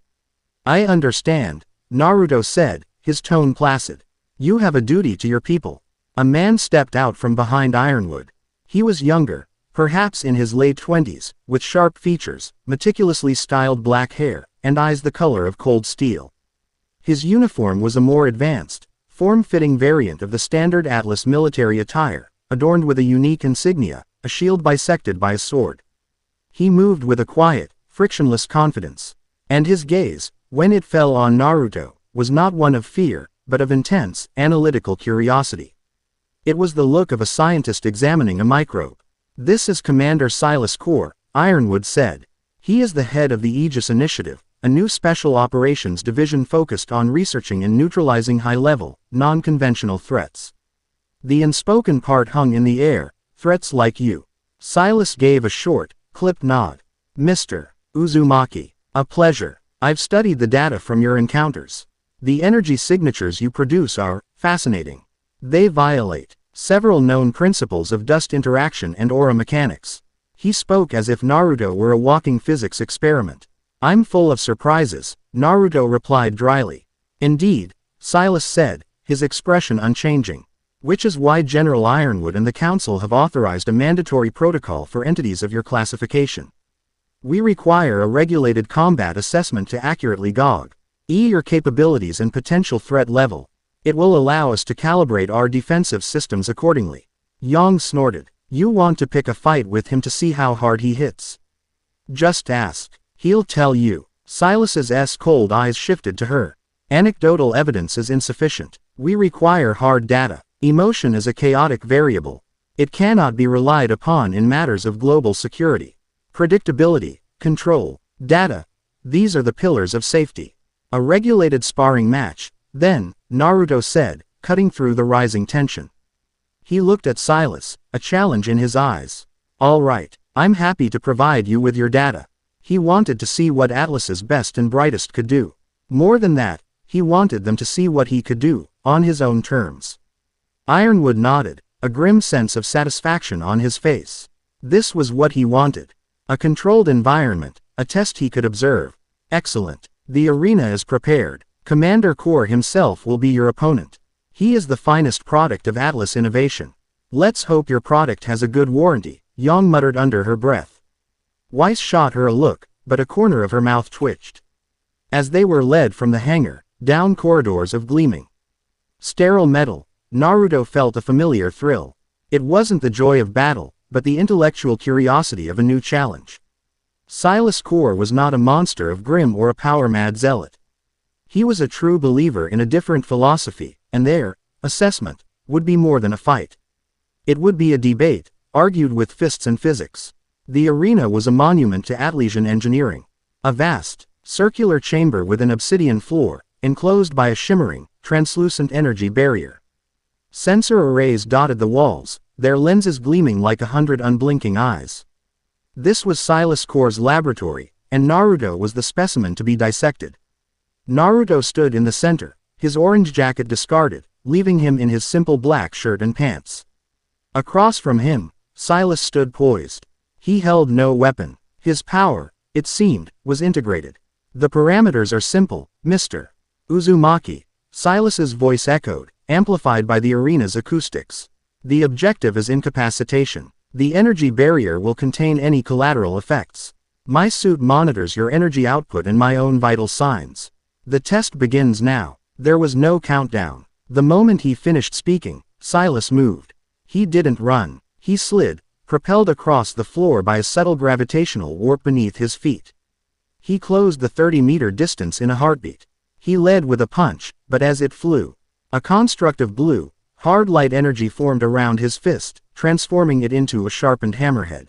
I understand, Naruto said, his tone placid. You have a duty to your people. A man stepped out from behind Ironwood. He was younger, perhaps in his late 20s, with sharp features, meticulously styled black hair, and eyes the color of cold steel. His uniform was a more advanced, form-fitting variant of the standard Atlas military attire, adorned with a unique insignia, a shield bisected by a sword. He moved with a quiet, frictionless confidence. And his gaze, when it fell on Naruto, was not one of fear, but of intense, analytical curiosity. It was the look of a scientist examining a microbe. This is Commander Silas Core, Ironwood said. He is the head of the Aegis Initiative, a new special operations division focused on researching and neutralizing high-level, non-conventional threats. The unspoken part hung in the air, threats like you. Silas gave a short, clipped nod. Mr. Uzumaki, a pleasure. I've studied the data from your encounters. The energy signatures you produce are fascinating. They violate several known principles of dust interaction and aura mechanics. He spoke as if Naruto were a walking physics experiment. I'm full of surprises, Naruto replied dryly. Indeed, Silas said, his expression unchanging. Which is why General Ironwood and the Council have authorized a mandatory protocol for entities of your classification. We require a regulated combat assessment to accurately gauge your capabilities and potential threat level. It will allow us to calibrate our defensive systems accordingly. Yang snorted. You want to pick a fight with him to see how hard he hits? Just ask. He'll tell you. Silas's cold eyes shifted to her. Anecdotal evidence is insufficient. We require hard data. Emotion is a chaotic variable. It cannot be relied upon in matters of global security. Predictability, control, data. These are the pillars of safety. A regulated sparring match, then, Naruto said, cutting through the rising tension. He looked at Silas, a challenge in his eyes. All right, I'm happy to provide you with your data. He wanted to see what Atlas's best and brightest could do. More than that, he wanted them to see what he could do, on his own terms. Ironwood nodded, a grim sense of satisfaction on his face. This was what he wanted. A controlled environment, a test he could observe. Excellent. The arena is prepared. Commander Core himself will be your opponent. He is the finest product of Atlas innovation. Let's hope your product has a good warranty, Yang muttered under her breath. Weiss shot her a look, but a corner of her mouth twitched. As they were led from the hangar, down corridors of gleaming sterile metal, Naruto felt a familiar thrill. It wasn't the joy of battle, but the intellectual curiosity of a new challenge. Silas Core was not a monster of grim or a power-mad zealot. He was a true believer in a different philosophy, and their assessment would be more than a fight. It would be a debate, argued with fists and physics. The arena was a monument to Atlesian engineering. A vast, circular chamber with an obsidian floor, enclosed by a shimmering, translucent energy barrier. Sensor arrays dotted the walls, their lenses gleaming like 100 unblinking eyes. This was Silas Core's laboratory, and Naruto was the specimen to be dissected. Naruto stood in the center, his orange jacket discarded, leaving him in his simple black shirt and pants. Across from him, Silas stood poised. He held no weapon. His power, it seemed, was integrated. The parameters are simple, Mr. Uzumaki. Silas's voice echoed, amplified by the arena's acoustics. The objective is incapacitation. The energy barrier will contain any collateral effects. My suit monitors your energy output and my own vital signs. The test begins now. There was no countdown. The moment he finished speaking, Silas moved. He didn't run. He slid, propelled across the floor by a subtle gravitational warp beneath his feet. He closed the 30-meter distance in a heartbeat. He led with a punch, but as it flew, a construct of blue, hard light energy formed around his fist, transforming it into a sharpened hammerhead.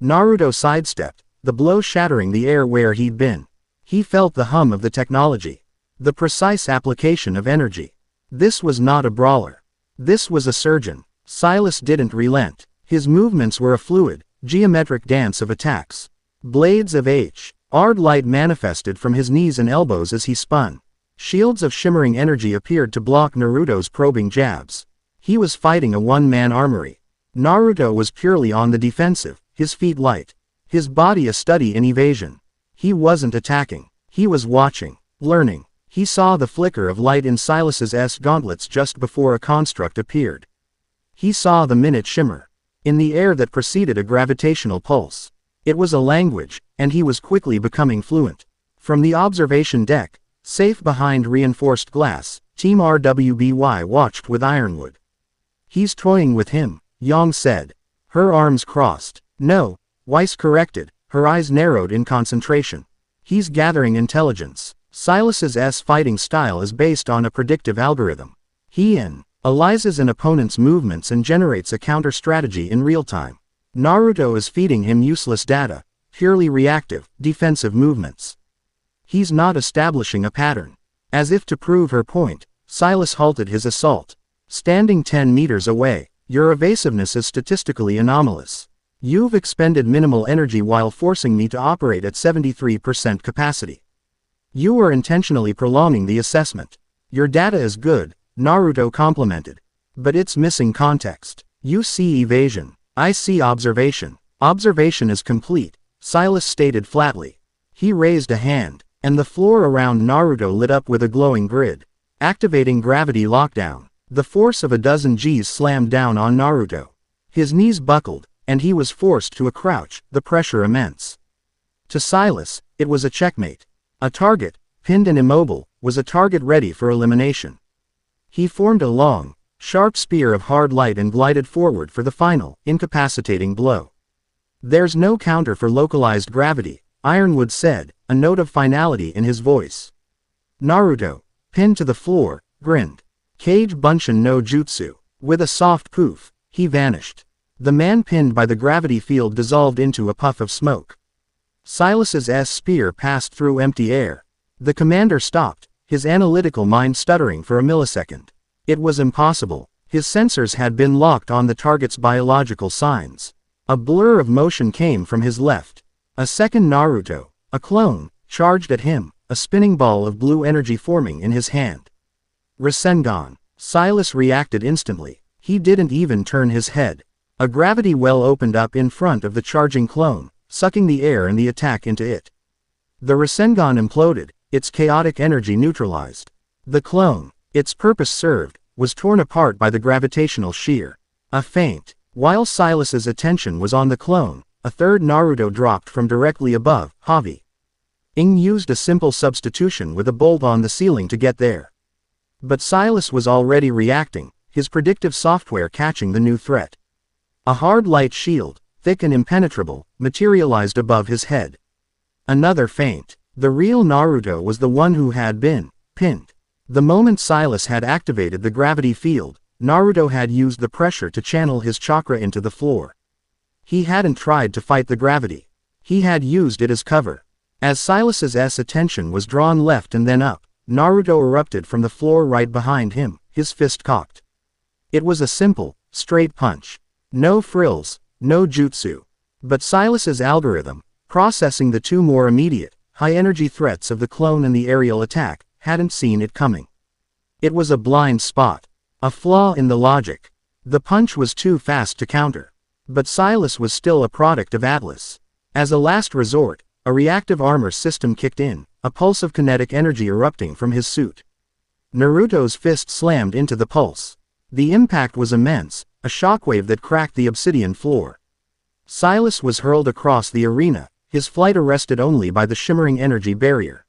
Naruto sidestepped, the blow shattering the air where he'd been. He felt the hum of the technology. The precise application of energy. This was not a brawler. This was a surgeon. Silas didn't relent. His movements were a fluid, geometric dance of attacks. Blades of hard light manifested from his knees and elbows as he spun. Shields of shimmering energy appeared to block Naruto's probing jabs. He was fighting a one-man armory. Naruto was purely on the defensive, his feet light. His body a study in evasion. He wasn't attacking. He was watching, learning. He saw the flicker of light in Silas's gauntlets just before a construct appeared. He saw the minute shimmer in the air that preceded a gravitational pulse. It was a language, and he was quickly becoming fluent. From the observation deck, safe behind reinforced glass, Team RWBY watched with Ironwood. He's toying with him, Yang said. Her arms crossed. No, Weiss corrected, her eyes narrowed in concentration. He's gathering intelligence. Silas's fighting style is based on a predictive algorithm. He analyzes an opponent's movements and generates a counter-strategy in real time. Naruto is feeding him useless data, purely reactive, defensive movements. He's not establishing a pattern. As if to prove her point, Silas halted his assault. Standing 10 meters away, your evasiveness is statistically anomalous. You've expended minimal energy while forcing me to operate at 73% capacity. You are intentionally prolonging the assessment. Your data is good, Naruto complimented. But it's missing context. You see evasion. I see observation. Observation is complete, Silas stated flatly. He raised a hand, and the floor around Naruto lit up with a glowing grid. Activating gravity lockdown. The force of a dozen Gs slammed down on Naruto. His knees buckled, and he was forced to a crouch, the pressure immense. To Silas, it was a checkmate. A target, pinned and immobile, was a target ready for elimination. He formed a long, sharp spear of hard light and glided forward for the final, incapacitating blow. "There's no counter for localized gravity," Ironwood said, a note of finality in his voice. Naruto, pinned to the floor, grinned. "Kage Bunshin no Jutsu." With a soft poof, he vanished. The man pinned by the gravity field dissolved into a puff of smoke. Silas's spear passed through empty air. The commander stopped, his analytical mind stuttering for a millisecond. It was impossible. His sensors had been locked on the target's biological signs. A blur of motion came from his left. A second Naruto, a clone, charged at him, a spinning ball of blue energy forming in his hand. Rasengan. Silas reacted instantly. He didn't even turn his head. A gravity well opened up in front of the charging clone, sucking the air and the attack into it. The Rasengan imploded, its chaotic energy neutralized. The clone, its purpose served, was torn apart by the gravitational shear. A feint. While Silas's attention was on the clone, a third Naruto dropped from directly above, Javi. Ing used a simple substitution with a bolt on the ceiling to get there. But Silas was already reacting, his predictive software catching the new threat. A hard light shield, thick and impenetrable, materialized above his head. Another feint. The real Naruto was the one who had been pinned. The moment Silas had activated the gravity field, Naruto had used the pressure to channel his chakra into the floor. He hadn't tried to fight the gravity. He had used it as cover. As Silas's attention was drawn left and then up, Naruto erupted from the floor right behind him, his fist cocked. It was a simple, straight punch. No frills, no jutsu. But Silas's algorithm, processing the two more immediate, high-energy threats of the clone and the aerial attack, hadn't seen it coming. It was a blind spot. A flaw in the logic. The punch was too fast to counter. But Silas was still a product of Atlas. As a last resort, a reactive armor system kicked in, a pulse of kinetic energy erupting from his suit. Naruto's fist slammed into the pulse. The impact was immense, a shockwave that cracked the obsidian floor. Silas was hurled across the arena, his flight arrested only by the shimmering energy barrier.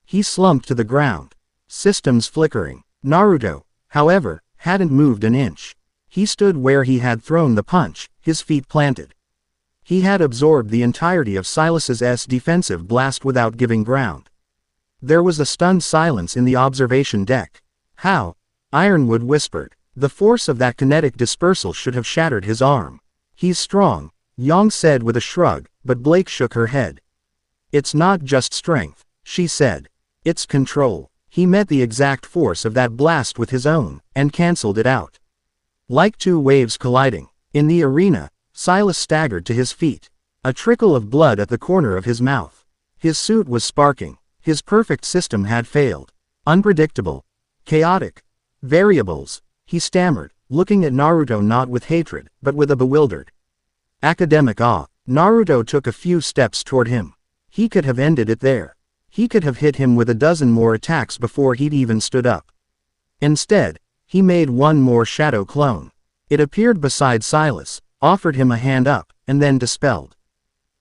He slumped to the ground. Systems flickering. Naruto, however, hadn't moved an inch. He stood where he had thrown the punch, his feet planted. He had absorbed the entirety of Silas's defensive blast without giving ground. There was a stunned silence in the observation deck. "How?" Ironwood whispered. "The force of that kinetic dispersal should have shattered his arm." "He's strong," Yang said with a shrug, but Blake shook her head. "It's not just strength," she said. "It's control." He met the exact force of that blast with his own, and cancelled it out. Like two waves colliding. In the arena, Silas staggered to his feet. A trickle of blood at the corner of his mouth. His suit was sparking. His perfect system had failed. Unpredictable. Chaotic. Variables. He stammered, looking at Naruto not with hatred, but with a bewildered, academic awe. Naruto took a few steps toward him. He could have ended it there. He could have hit him with a dozen more attacks before he'd even stood up. Instead, he made one more shadow clone. It appeared beside Silas, offered him a hand up, and then dispelled.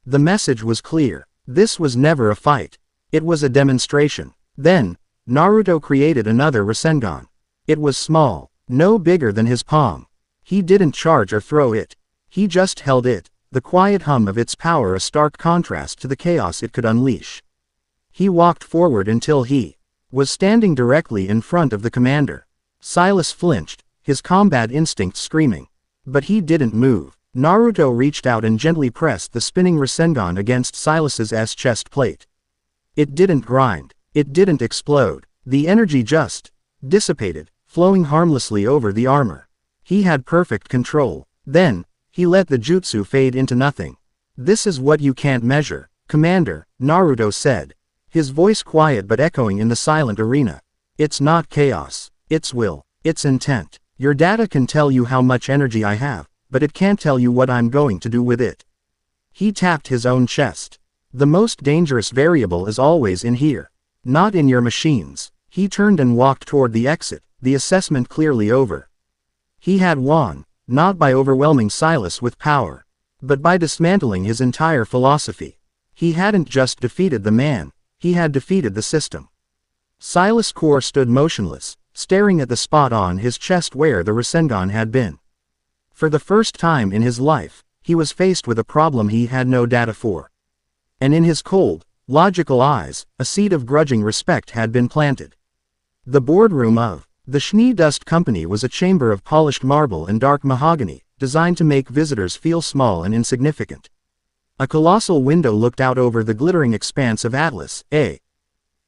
The message was clear. This was never a fight. It was a demonstration. Then, Naruto created another Rasengan. It was small, no bigger than his palm. He didn't charge or throw it. He just held it, the quiet hum of its power a stark contrast to the chaos it could unleash. He walked forward until he was standing directly in front of the commander. Silas flinched, his combat instinct screaming. But he didn't move. Naruto reached out and gently pressed the spinning Rasengan against Silas's chest plate. It didn't grind. It didn't explode. The energy just dissipated, flowing harmlessly over the armor. He had perfect control. Then, he let the jutsu fade into nothing. "This is what you can't measure, Commander," Naruto said. His voice quiet but echoing in the silent arena. "It's not chaos. It's will. It's intent. Your data can tell you how much energy I have, but it can't tell you what I'm going to do with it." He tapped his own chest. "The most dangerous variable is always in here. Not in your machines." He turned and walked toward the exit, the assessment clearly over. He had won, not by overwhelming Silas with power, but by dismantling his entire philosophy. He hadn't just defeated the man, he had defeated the system. Silas Core stood motionless, staring at the spot on his chest where the Rasengan had been. For the first time in his life, he was faced with a problem he had no data for. And in his cold, logical eyes, a seed of grudging respect had been planted. The boardroom of the Schnee Dust Company was a chamber of polished marble and dark mahogany, designed to make visitors feel small and insignificant. A colossal window looked out over the glittering expanse of Atlas, a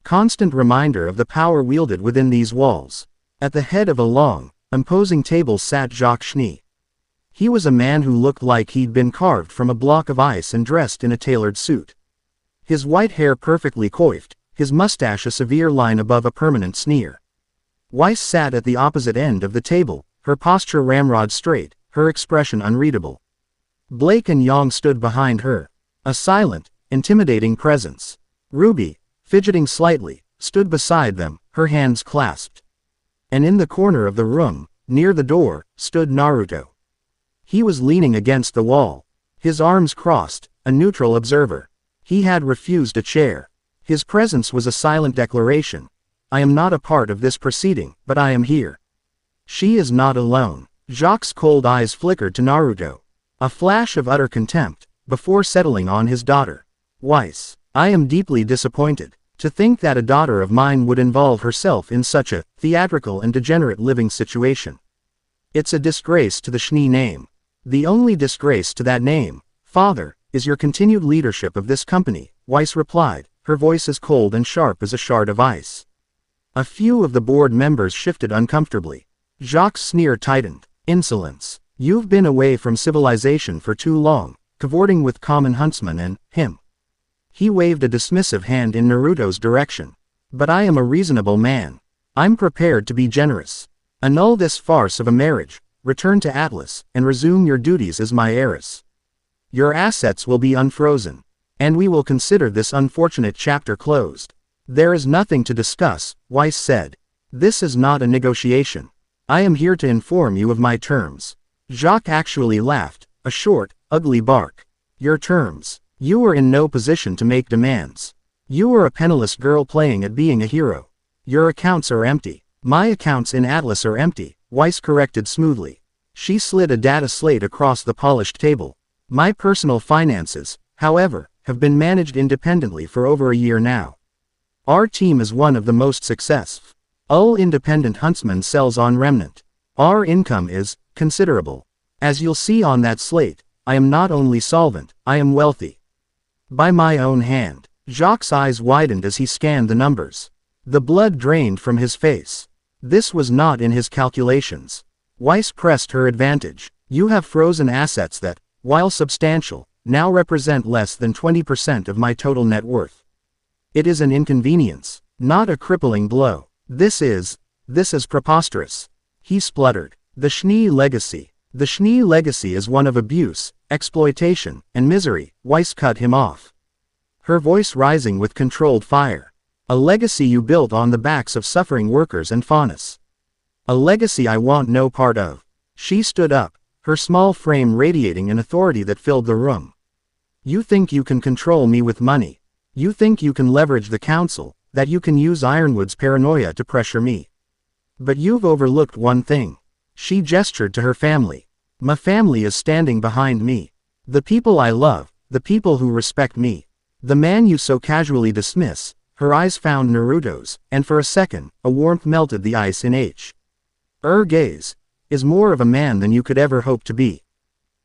constant reminder of the power wielded within these walls. At the head of a long, imposing table sat Jacques Schnee. He was a man who looked like he'd been carved from a block of ice and dressed in a tailored suit. His white hair perfectly coiffed, his mustache a severe line above a permanent sneer. Weiss sat at the opposite end of the table, her posture ramrod straight, her expression unreadable. Blake and Yang stood behind her, a silent, intimidating presence. Ruby, fidgeting slightly, stood beside them, her hands clasped. And in the corner of the room, near the door, stood Naruto. He was leaning against the wall, his arms crossed, a neutral observer. He had refused a chair. His presence was a silent declaration. I am not a part of this proceeding, but I am here. She is not alone. Jacques' cold eyes flickered to Naruto. A flash of utter contempt, before settling on his daughter. Weiss, I am deeply disappointed. To think that a daughter of mine would involve herself in such a theatrical and degenerate living situation. It's a disgrace to the Schnee name. The only disgrace to that name, father, is your continued leadership of this company, Weiss replied, her voice as cold and sharp as a shard of ice. A few of the board members shifted uncomfortably. Jacques' sneer tightened. Insolence. You've been away from civilization for too long, cavorting with common huntsmen and him. He waved a dismissive hand in Naruto's direction. But I am a reasonable man. I'm prepared to be generous. Annul this farce of a marriage, return to Atlas, and resume your duties as my heiress. Your assets will be unfrozen. And we will consider this unfortunate chapter closed. There is nothing to discuss, Weiss said. This is not a negotiation. I am here to inform you of my terms. Jacques actually laughed, a short, ugly bark. Your terms. You were in no position to make demands. You were a penniless girl playing at being a hero. Your accounts are empty. My accounts in Atlas are empty, Weiss corrected smoothly. She slid a data slate across the polished table. My personal finances, however, have been managed independently for over a year now. Our team is one of the most successful. All independent huntsman sells on Remnant. Our income is considerable. As you'll see on that slate, I am not only solvent, I am wealthy. By my own hand. Jacques' eyes widened as he scanned the numbers. The blood drained from his face. This was not in his calculations. Weiss pressed her advantage. You have frozen assets that, while substantial, now represent less than 20% of my total net worth. It is an inconvenience, not a crippling blow. This is preposterous. He spluttered. The Schnee legacy. The Schnee legacy is one of abuse, exploitation, and misery, Weiss cut him off. Her voice rising with controlled fire. A legacy you built on the backs of suffering workers and faunus. A legacy I want no part of. She stood up, her small frame radiating an authority that filled the room. You think you can control me with money. You think you can leverage the council, that you can use Ironwood's paranoia to pressure me. But you've overlooked one thing. She gestured to her family. My family is standing behind me. The people I love, the people who respect me. The man you so casually dismiss. Her eyes found Naruto's, and for a second, a warmth melted the ice in gaze. Is more of a man than you could ever hope to be.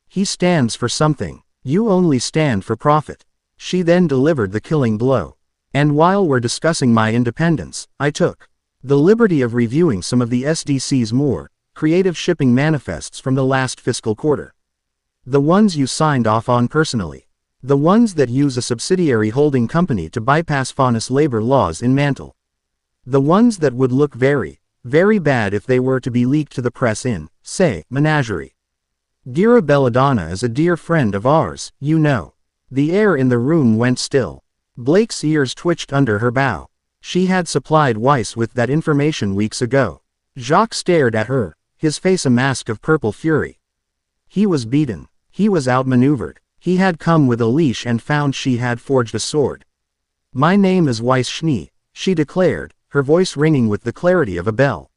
He stands for something. You only stand for profit. She then delivered the killing blow. And while we're discussing my independence, I took the liberty of reviewing some of the SDC's more creative shipping manifests from the last fiscal quarter. The ones you signed off on personally. The ones that use a subsidiary holding company to bypass faunus labor laws in Mantle. The ones that would look very, very bad if they were to be leaked to the press in, say, Menagerie. Gira Belladonna is a dear friend of ours, you know. The air in the room went still. Blake's ears twitched under her bow. She had supplied Weiss with that information weeks ago. Jacques stared at her, his face a mask of purple fury. He was beaten. He was outmaneuvered. He had come with a leash and found she had forged a sword. "My name is Weiss," she declared, her voice ringing with the clarity of a bell.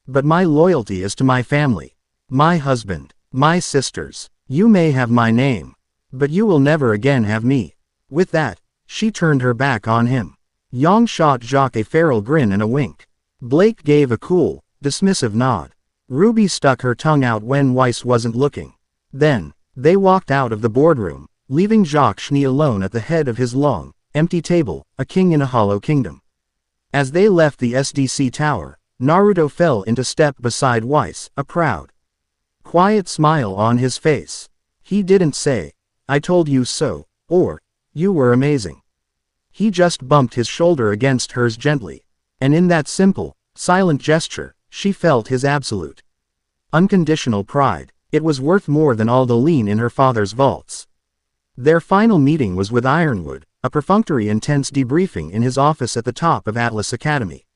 "But my loyalty is to my family. My husband. My sisters. You may have my name. But you will never again have me." With that, she turned her back on him. Yang shot Jacques a feral grin and a wink. Blake gave a cool, dismissive nod. Ruby stuck her tongue out when Weiss wasn't looking. Then, they walked out of the boardroom, leaving Jacques alone at the head of his long, empty table, a king in a hollow kingdom. As they left the SDC tower, Naruto fell into step beside Weiss, a proud, quiet smile on his face. He didn't say, "I told you so," or, "You were amazing." He just bumped his shoulder against hers gently. And in that simple, silent gesture, she felt his absolute, unconditional pride. It was worth more than all the lean in her father's vaults. Their final meeting was with Ironwood, a perfunctory intense debriefing in his office at the top of Atlas Academy.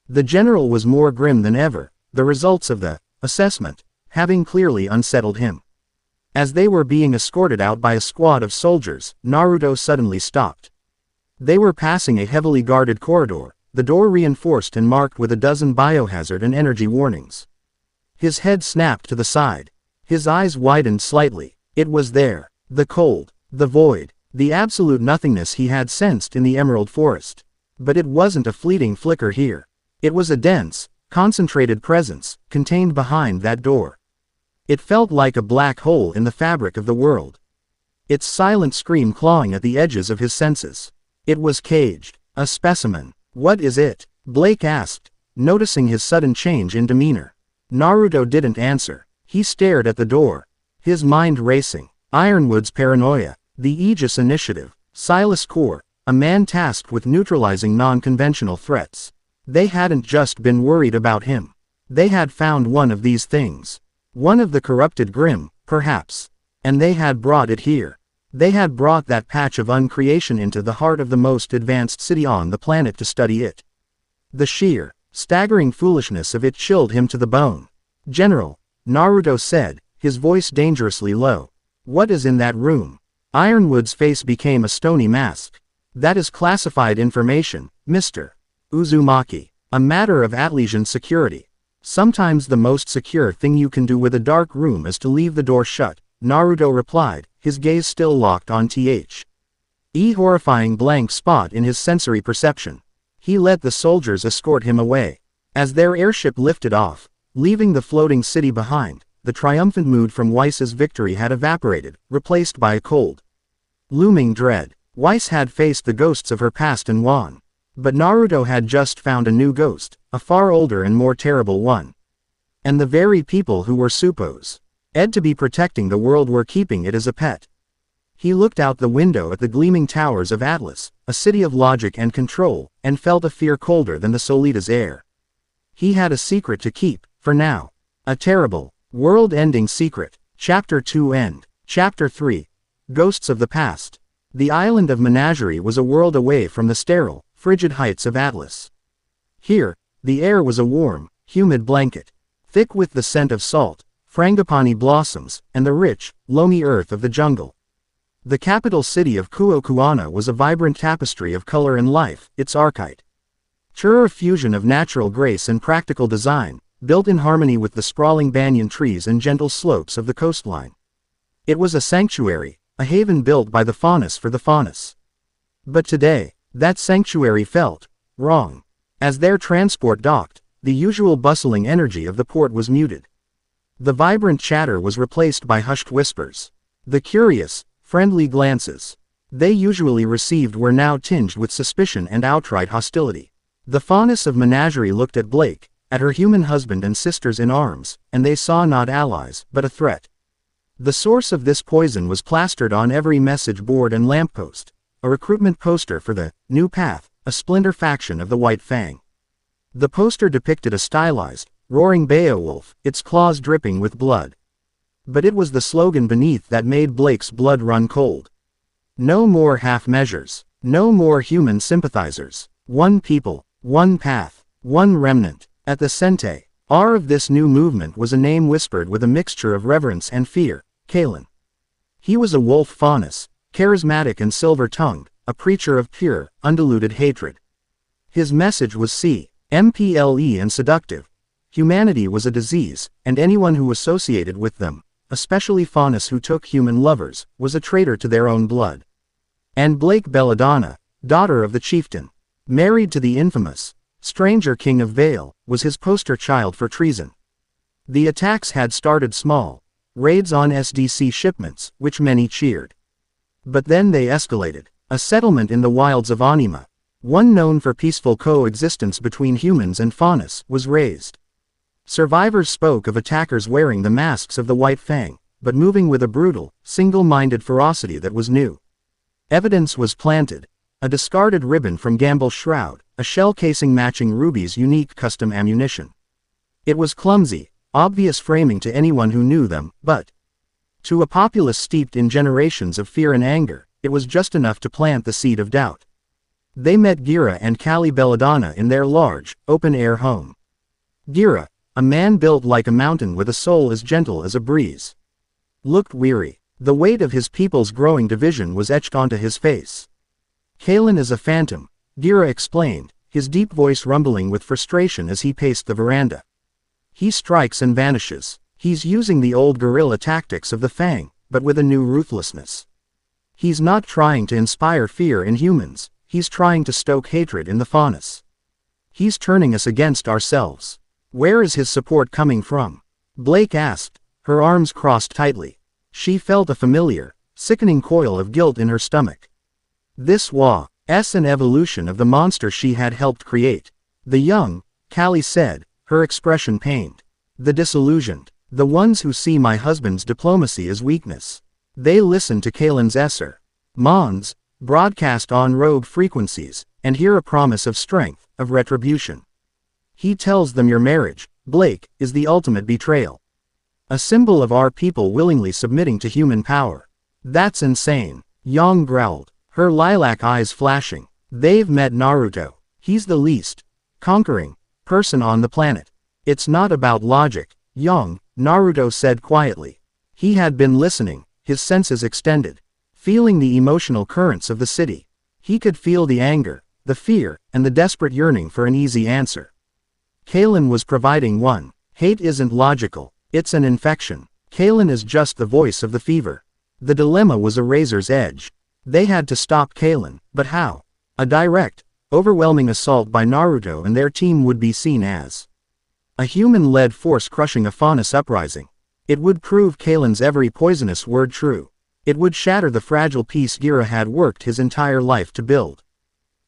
The general was more grim than ever, the results of the assessment having clearly unsettled him. As they were being escorted out by a squad of soldiers, Naruto suddenly stopped. They were passing a heavily guarded corridor, the door reinforced and marked with a dozen biohazard and energy warnings. His head snapped to the side. His eyes widened slightly. It was there. The cold. The void. The absolute nothingness he had sensed in the Emerald Forest. But it wasn't a fleeting flicker here. It was a dense, concentrated presence, contained behind that door. It felt like a black hole in the fabric of the world. Its silent scream clawing at the edges of his senses. It was caged. A specimen. "What is it?" Blake asked, noticing his sudden change in demeanor. Naruto didn't answer. He stared at the door, his mind racing. Ironwood's paranoia, the Aegis Initiative, Silas Core, a man tasked with neutralizing non-conventional threats. They hadn't just been worried about him. They had found one of these things. One of the corrupted Grimm, perhaps. And they had brought it here. They had brought that patch of uncreation into the heart of the most advanced city on the planet to study it. The sheer, staggering foolishness of it chilled him to the bone. "General," Naruto said, his voice dangerously low. "What is in that room?" Ironwood's face became a stony mask. "That is classified information, Mr. Uzumaki. A matter of Atlesian security. Sometimes the most secure thing you can do with a dark room is to leave the door shut," Naruto replied, his gaze still locked on a horrifying blank spot in his sensory perception. He let the soldiers escort him away. As their airship lifted off, leaving the floating city behind, the triumphant mood from Weiss's victory had evaporated, replaced by a cold, looming dread. Weiss had faced the ghosts of her past and won. But Naruto had just found a new ghost, a far older and more terrible one. And the very people who were supposed to be protecting the world were keeping it as a pet. He looked out the window at the gleaming towers of Atlas, a city of logic and control, and felt a fear colder than the Solita's air. He had a secret to keep, for now. A terrible, world-ending secret. Chapter 2 End. Chapter 3. Ghosts of the Past. The island of Menagerie was a world away from the sterile, frigid heights of Atlas. Here, the air was a warm, humid blanket, thick with the scent of salt, frangipani blossoms, and the rich, loamy earth of the jungle. The capital city of Kuokuana was a vibrant tapestry of color and life, its archetype. A fusion of natural grace and practical design, built in harmony with the sprawling banyan trees and gentle slopes of the coastline. It was a sanctuary, a haven built by the faunus for the faunus. But today, that sanctuary felt wrong. As their transport docked, the usual bustling energy of the port was muted. The vibrant chatter was replaced by hushed whispers. The curious, friendly glances they usually received were now tinged with suspicion and outright hostility. The faunus of Menagerie looked at Blake, at her human husband and sisters in arms, and they saw not allies, but a threat. The source of this poison was plastered on every message board and lamppost, a recruitment poster for the New Path, a splinter faction of the White Fang. The poster depicted a stylized, roaring Beowulf, its claws dripping with blood. But it was the slogan beneath that made Blake's blood run cold. No more half measures. No more human sympathizers. One people, one path, one remnant. At the center of this new movement was a name whispered with a mixture of reverence and fear, Kalen. He was a wolf faunus, charismatic and silver-tongued, a preacher of pure, undiluted hatred. His message was CMPLE and seductive. Humanity was a disease, and anyone who associated with them, especially faunus who took human lovers, was a traitor to their own blood. And Blake Belladonna, daughter of the chieftain, married to the infamous Stranger King of Vale, was his poster child for treason. The attacks had started small, raids on SDC shipments, which many cheered. But then they escalated. A settlement in the wilds of Anima, one known for peaceful coexistence between humans and faunus, was raised. Survivors spoke of attackers wearing the masks of the White Fang, but moving with a brutal, single-minded ferocity that was new. Evidence was planted. A discarded ribbon from Gamble's shroud, a shell casing matching RWBY's unique custom ammunition. It was clumsy, obvious framing to anyone who knew them, but to a populace steeped in generations of fear and anger, it was just enough to plant the seed of doubt. They met Gira and Callie Belladonna in their large, open-air home. Gira, a man built like a mountain with a soul as gentle as a breeze, looked weary. The weight of his people's growing division was etched onto his face. Kalen is a phantom, Gira explained, his deep voice rumbling with frustration as he paced the veranda. He strikes and vanishes. He's using the old guerrilla tactics of the Fang, but with a new ruthlessness. He's not trying to inspire fear in humans, he's trying to stoke hatred in the faunus. He's turning us against ourselves. Where is his support coming from? Blake asked, her arms crossed tightly. She felt a familiar, sickening coil of guilt in her stomach. This was an evolution of the monster she had helped create. The young, Callie said, her expression pained. The disillusioned. The ones who see my husband's diplomacy as weakness. They listen to Kalen's Mons, broadcast on rogue frequencies, and hear a promise of strength, of retribution. He tells them your marriage, Blake, is the ultimate betrayal. A symbol of our people willingly submitting to human power. That's insane, Yang growled, her lilac eyes flashing. They've met Naruto. He's the least conquering person on the planet. It's not about logic, Yang, Naruto said quietly. He had been listening, his senses extended, feeling the emotional currents of the city. He could feel the anger, the fear, and the desperate yearning for an easy answer. Kalen was providing one. Hate isn't logical, it's an infection. Kalen is just the voice of the fever. The dilemma was a razor's edge. They had to stop Kalen, but how? A direct, overwhelming assault by Naruto and their team would be seen as a human-led force crushing a faunus uprising. It would prove Kalen's every poisonous word true. It would shatter the fragile peace Gira had worked his entire life to build.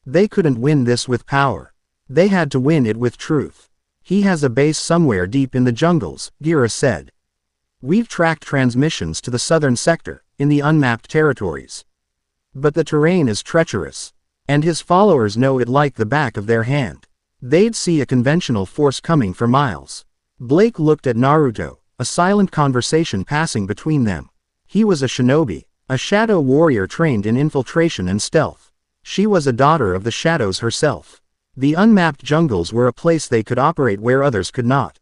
They couldn't win this with power. They had to win it with truth. He has a base somewhere deep in the jungles, Gira said. We've tracked transmissions to the southern sector, in the unmapped territories. But the terrain is treacherous. And his followers know it like the back of their hand. They'd see a conventional force coming for miles. Blake looked at Naruto, a silent conversation passing between them. He was a shinobi, a shadow warrior trained in infiltration and stealth. She was a daughter of the shadows herself. The unmapped jungles were a place they could operate where others could not.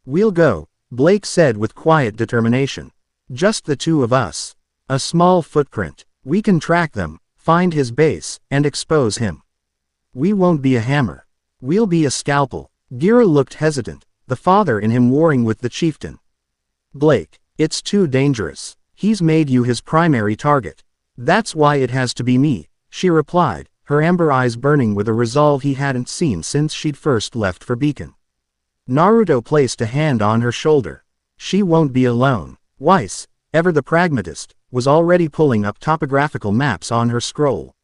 We'll go, Blake said with quiet determination. Just the two of us. A small footprint. We can track them, find his base, and expose him. We won't be a hammer. We'll be a scalpel. Gira looked hesitant, the father in him warring with the chieftain. Blake, it's too dangerous. He's made you his primary target. That's why it has to be me, she replied, her amber eyes burning with a resolve he hadn't seen since she'd first left for Beacon. Naruto placed a hand on her shoulder. She won't be alone. Weiss, ever the pragmatist, was already pulling up topographical maps on her scroll.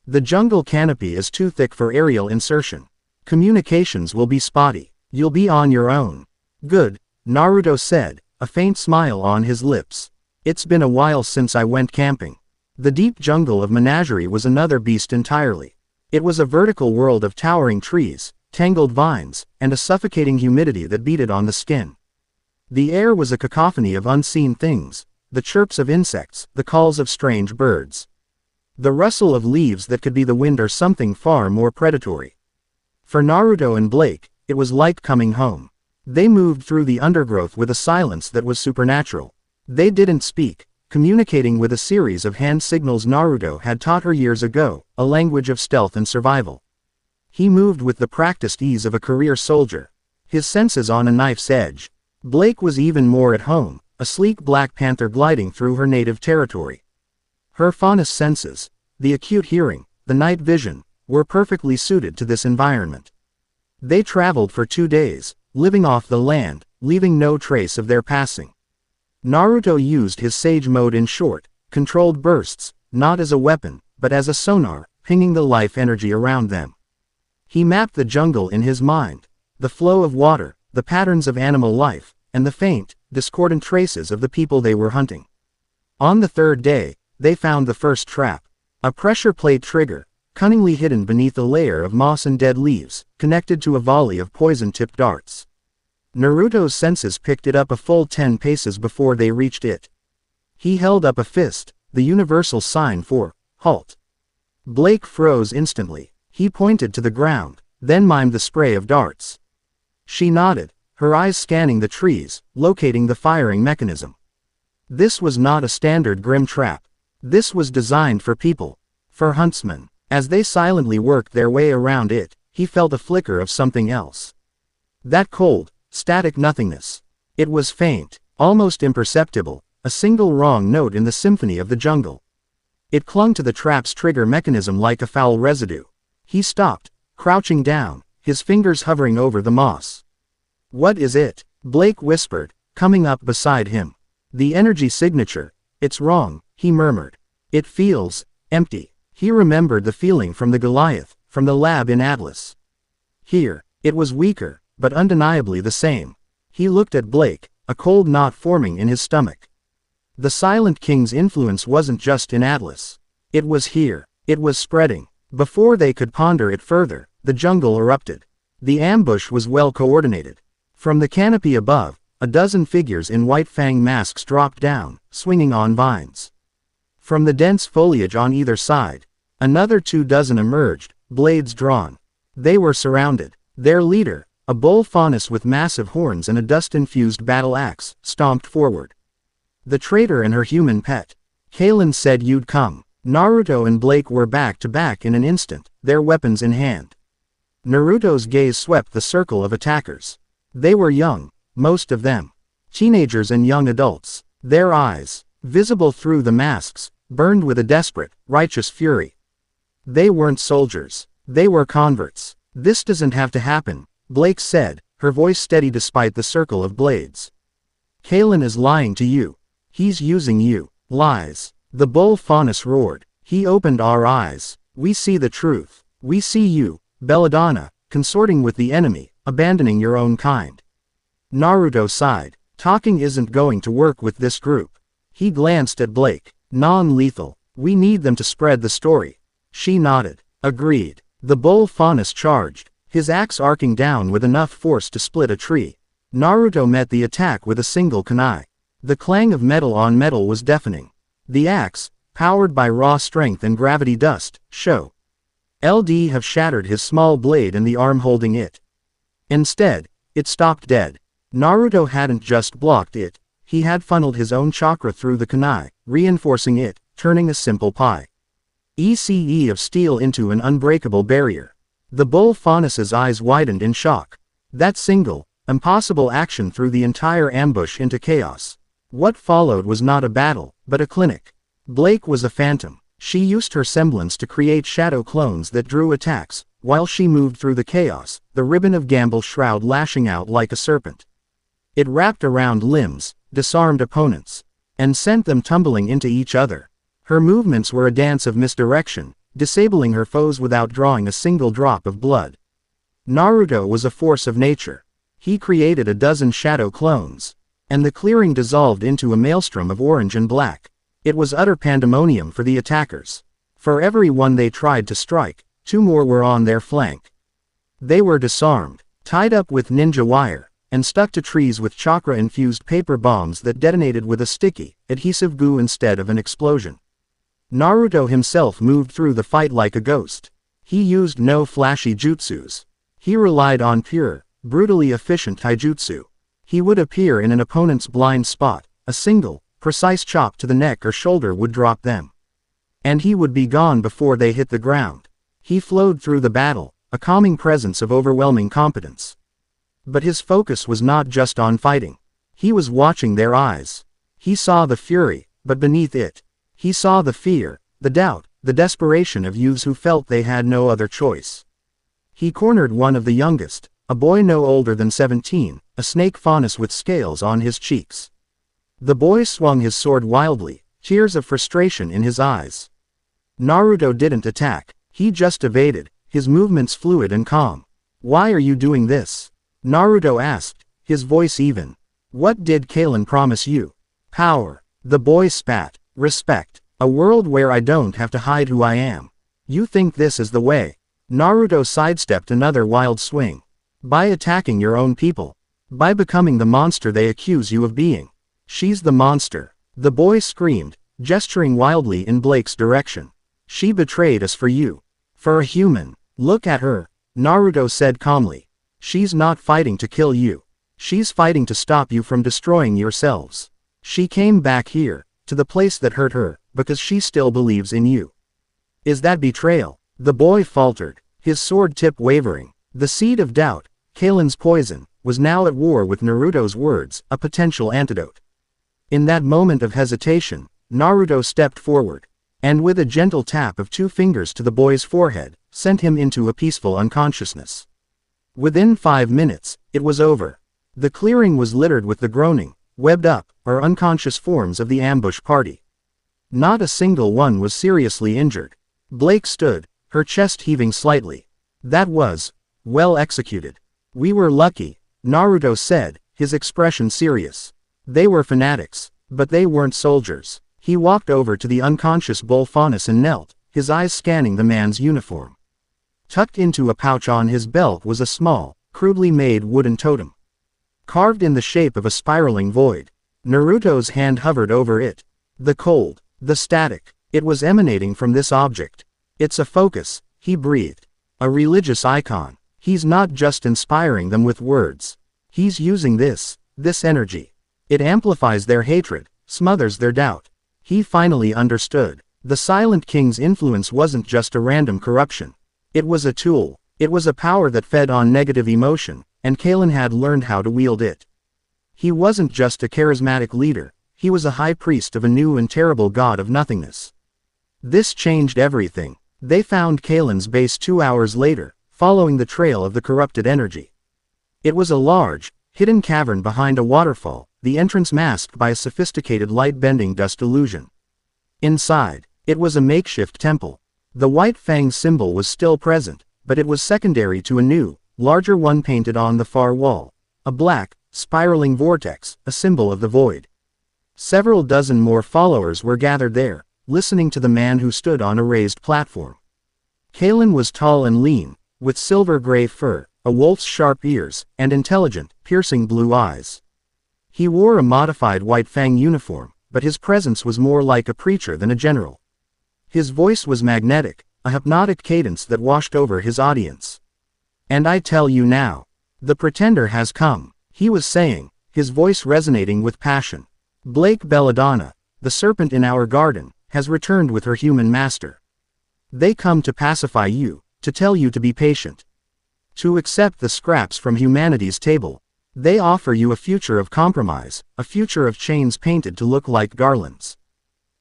The jungle canopy is too thick for aerial insertion. Communications will be spotty. You'll be on your own. Good, Naruto said, a faint smile on his lips. It's been a while since I went camping. The deep jungle of Menagerie was another beast entirely. It was a vertical world of towering trees, tangled vines, and a suffocating humidity that beat on the skin. The air was a cacophony of unseen things, the chirps of insects, the calls of strange birds. The rustle of leaves that could be the wind or something far more predatory. For Naruto and Blake, it was like coming home. They moved through the undergrowth with a silence that was supernatural. They didn't speak, communicating with a series of hand signals Naruto had taught her years ago, a language of stealth and survival. He moved with the practiced ease of a career soldier, his senses on a knife's edge. Blake was even more at home, a sleek black panther gliding through her native territory. Her faunus senses, the acute hearing, the night vision, were perfectly suited to this environment. They traveled for 2 days, living off the land, leaving no trace of their passing. Naruto used his sage mode in short, controlled bursts, not as a weapon, but as a sonar, pinging the life energy around them. He mapped the jungle in his mind, the flow of water, the patterns of animal life, and the faint, discordant traces of the people they were hunting. On the 3rd day, they found the first trap, a pressure plate trigger, cunningly hidden beneath a layer of moss and dead leaves, connected to a volley of poison-tipped darts. Naruto's senses picked it up a full 10 paces before they reached it. He held up a fist, the universal sign for halt. Blake froze instantly. He pointed to the ground, then mimed the spray of darts. She nodded, her eyes scanning the trees, locating the firing mechanism. This was not a standard grim trap. This was designed for people, for huntsmen. As they silently worked their way around it, he felt a flicker of something else. That cold, static nothingness. It was faint, almost imperceptible, a single wrong note in the symphony of the jungle. It clung to the trap's trigger mechanism like a foul residue. He stopped, crouching down, his fingers hovering over the moss. "What is it?" Blake whispered, coming up beside him. "The energy signature. It's wrong," he murmured. "It feels empty." He remembered the feeling from the Goliath, from the lab in Atlas. Here, it was weaker, but undeniably the same. He looked at Blake, a cold knot forming in his stomach. The Silent King's influence wasn't just in Atlas. It was here. It was spreading. Before they could ponder it further, the jungle erupted. The ambush was well coordinated. From the canopy above, a dozen figures in white fang masks dropped down, swinging on vines. From the dense foliage on either side, another 24 emerged, blades drawn. They were surrounded. Their leader, a bull faunus with massive horns and a dust-infused battle axe, stomped forward. The traitor and her human pet. "Kalen said you'd come." Naruto and Blake were back to back in an instant, their weapons in hand. Naruto's gaze swept the circle of attackers. They were young, most of them. Teenagers and young adults. Their eyes, visible through the masks, burned with a desperate, righteous fury. They weren't soldiers. They were converts. "This doesn't have to happen," Blake said, her voice steady despite the circle of blades. "Kalen is lying to you. He's using you." "Lies." The bull faunus roared. "He opened our eyes. We see the truth. We see you, Belladonna, consorting with the enemy, abandoning your own kind." Naruto sighed. "Talking isn't going to work with this group." He glanced at Blake. "Non-lethal. We need them to spread the story." She nodded. "Agreed." The bull faunus charged, his axe arcing down with enough force to split a tree. Naruto met the attack with a single kunai. The clang of metal on metal was deafening. The axe, powered by raw strength and gravity dust, LD have shattered his small blade and the arm holding it. Instead, it stopped dead. Naruto hadn't just blocked it, he had funneled his own chakra through the kunai, reinforcing it, turning a simple ECE of steel into an unbreakable barrier. The bull faunus's eyes widened in shock. That single, impossible action threw the entire ambush into chaos. What followed was not a battle, but a clinic. Blake was a phantom. She used her semblance to create shadow clones that drew attacks, while she moved through the chaos, the ribbon of Gamble shroud lashing out like a serpent. It wrapped around limbs, disarmed opponents, and sent them tumbling into each other. Her movements were a dance of misdirection, disabling her foes without drawing a single drop of blood. Naruto was a force of nature. He created a dozen shadow clones, and the clearing dissolved into a maelstrom of orange and black. It was utter pandemonium for the attackers. For every one they tried to strike, 2 more were on their flank. They were disarmed, tied up with ninja wire, and stuck to trees with chakra-infused paper bombs that detonated with a sticky, adhesive goo instead of an explosion. Naruto himself moved through the fight like a ghost. He used no flashy jutsus. He relied on pure, brutally efficient taijutsu. He would appear in an opponent's blind spot, a single, precise chop to the neck or shoulder would drop them. And he would be gone before they hit the ground. He flowed through the battle, a calming presence of overwhelming competence. But his focus was not just on fighting. He was watching their eyes. He saw the fury, but beneath it, he saw the fear, the doubt, the desperation of youths who felt they had no other choice. He cornered one of the youngest, a boy no older than 17, a snake faunus with scales on his cheeks. The boy swung his sword wildly, tears of frustration in his eyes. Naruto didn't attack, he just evaded, his movements fluid and calm. "Why are you doing this?" Naruto asked, his voice even. "What did Kalen promise you?" "Power." The boy spat. "Respect. A world where I don't have to hide who I am. You think this is the way?" Naruto sidestepped another wild swing. "By attacking your own people. By becoming the monster they accuse you of being." "She's the monster." The boy screamed, gesturing wildly in Blake's direction. "She betrayed us for you. For a human. Look at her," Naruto said calmly. "She's not fighting to kill you. She's fighting to stop you from destroying yourselves. She came back here, to the place that hurt her, because she still believes in you. Is that betrayal?" The boy faltered, his sword tip wavering. The seed of doubt, Kalen's poison, was now at war with Naruto's words, a potential antidote. In that moment of hesitation, Naruto stepped forward, and with a gentle tap of 2 fingers to the boy's forehead, sent him into a peaceful unconsciousness. Within 5 minutes, it was over. The clearing was littered with the groaning, webbed up, or unconscious forms of the ambush party. Not a single one was seriously injured. Blake stood, her chest heaving slightly. "That was well executed. We were lucky," Naruto said, his expression serious. "They were fanatics, but they weren't soldiers." He walked over to the unconscious bull faunus and knelt, his eyes scanning the man's uniform. Tucked into a pouch on his belt was a small, crudely made wooden totem. Carved in the shape of a spiraling void. Naruto's hand hovered over it. The cold, the static, it was emanating from this object. "It's a focus," he breathed. "A religious icon. He's not just inspiring them with words. He's using this energy. It amplifies their hatred, smothers their doubt." He finally understood. The Silent King's influence wasn't just a random corruption. It was a tool. It was a power that fed on negative emotion, and Kalen had learned how to wield it. He wasn't just a charismatic leader, he was a high priest of a new and terrible god of nothingness. This changed everything. They found Kalen's base 2 hours later, following the trail of the corrupted energy. It was a large, hidden cavern behind a waterfall, the entrance masked by a sophisticated light-bending dust illusion. Inside, it was a makeshift temple. The white fang symbol was still present, but it was secondary to a new, larger one painted on the far wall. A black, spiraling vortex, a symbol of the void. Several dozen more followers were gathered there, listening to the man who stood on a raised platform. Kalen was tall and lean, with silver-gray fur, a wolf's sharp ears, and intelligent, piercing blue eyes. He wore a modified white fang uniform, but his presence was more like a preacher than a general. His voice was magnetic, a hypnotic cadence that washed over his audience. "And I tell you now, the pretender has come," he was saying, his voice resonating with passion. "Blake Belladonna, the serpent in our garden, has returned with her human master. They come to pacify you, to tell you to be patient. To accept the scraps from humanity's table. They offer you a future of compromise, a future of chains painted to look like garlands."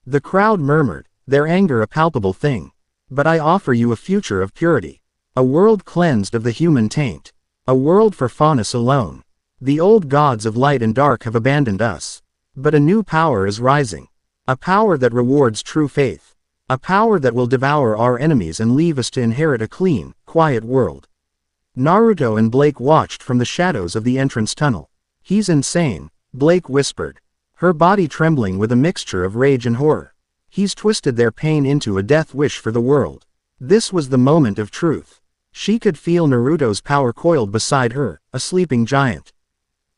The crowd murmured, their anger a palpable thing. "But I offer you a future of purity. A world cleansed of the human taint. A world for faunus alone. The old gods of light and dark have abandoned us. But a new power is rising. A power that rewards true faith. A power that will devour our enemies and leave us to inherit a clean, quiet world." Naruto and Blake watched from the shadows of the entrance tunnel. "He's insane," Blake whispered, her body trembling with a mixture of rage and horror. "He's twisted their pain into a death wish for the world." This was the moment of truth. She could feel Naruto's power coiled beside her, a sleeping giant.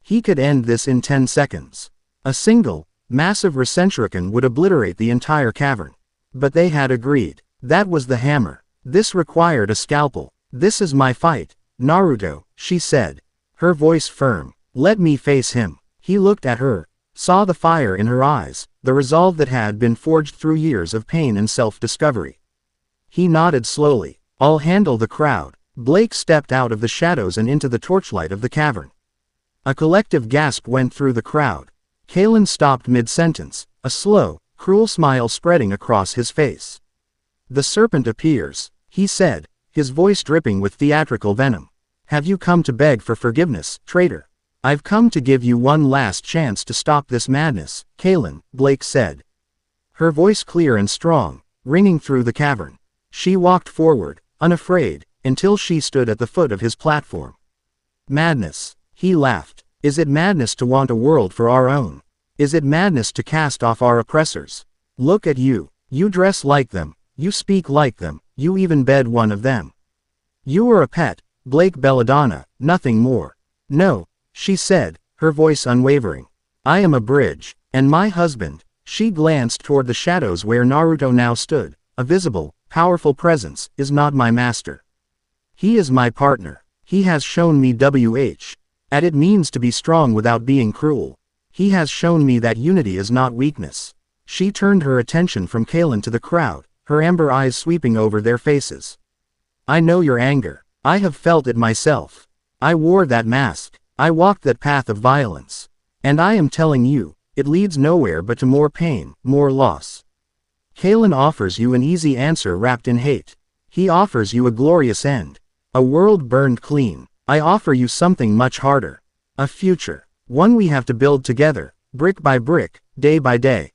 He could end this in 10 seconds. A single, massive Rasenshuriken would obliterate the entire cavern. But they had agreed. That was the hammer. This required a scalpel. "This is my fight, Naruto," she said, her voice firm. "Let me face him." He looked at her, saw the fire in her eyes, the resolve that had been forged through years of pain and self-discovery. He nodded slowly. "I'll handle the crowd." Blake stepped out of the shadows and into the torchlight of the cavern. A collective gasp went through the crowd. Kalen stopped mid-sentence, a slow, cruel smile spreading across his face. "The serpent appears," he said, his voice dripping with theatrical venom. "Have you come to beg for forgiveness, traitor?" "I've come to give you one last chance to stop this madness, Kalen," Blake said. Her voice clear and strong, ringing through the cavern. She walked forward, unafraid, until she stood at the foot of his platform. "Madness," he laughed. "Is it madness to want a world for our own? Is it madness to cast off our oppressors? Look at you. You dress like them, you speak like them, you even bed one of them. You are a pet, Blake Belladonna, nothing more." "No," she said, her voice unwavering. "I am a bridge, and my husband." She glanced toward the shadows where Naruto now stood. "A visible, powerful presence, is not my master. He is my partner. He has shown me what it means to be strong without being cruel. He has shown me that unity is not weakness." She turned her attention from Kalen to the crowd, her amber eyes sweeping over their faces. "I know your anger. I have felt it myself. I wore that mask. I walked that path of violence. And I am telling you, it leads nowhere but to more pain, more loss. Kalen offers you an easy answer wrapped in hate. He offers you a glorious end. A world burned clean. I offer you something much harder. A future. One we have to build together, brick by brick, day by day."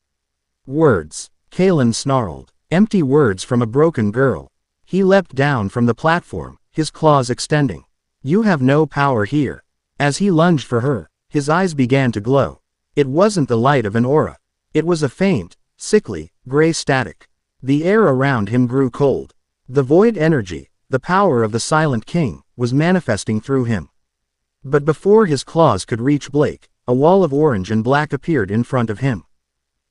"Words," Kalen snarled. "Empty words from a broken girl." He leapt down from the platform, his claws extending. "You have no power here." As he lunged for her, his eyes began to glow. It wasn't the light of an aura. It was a faint, sickly, gray static. The air around him grew cold. The void energy, the power of the Silent King, was manifesting through him. But before his claws could reach Blake, a wall of orange and black appeared in front of him.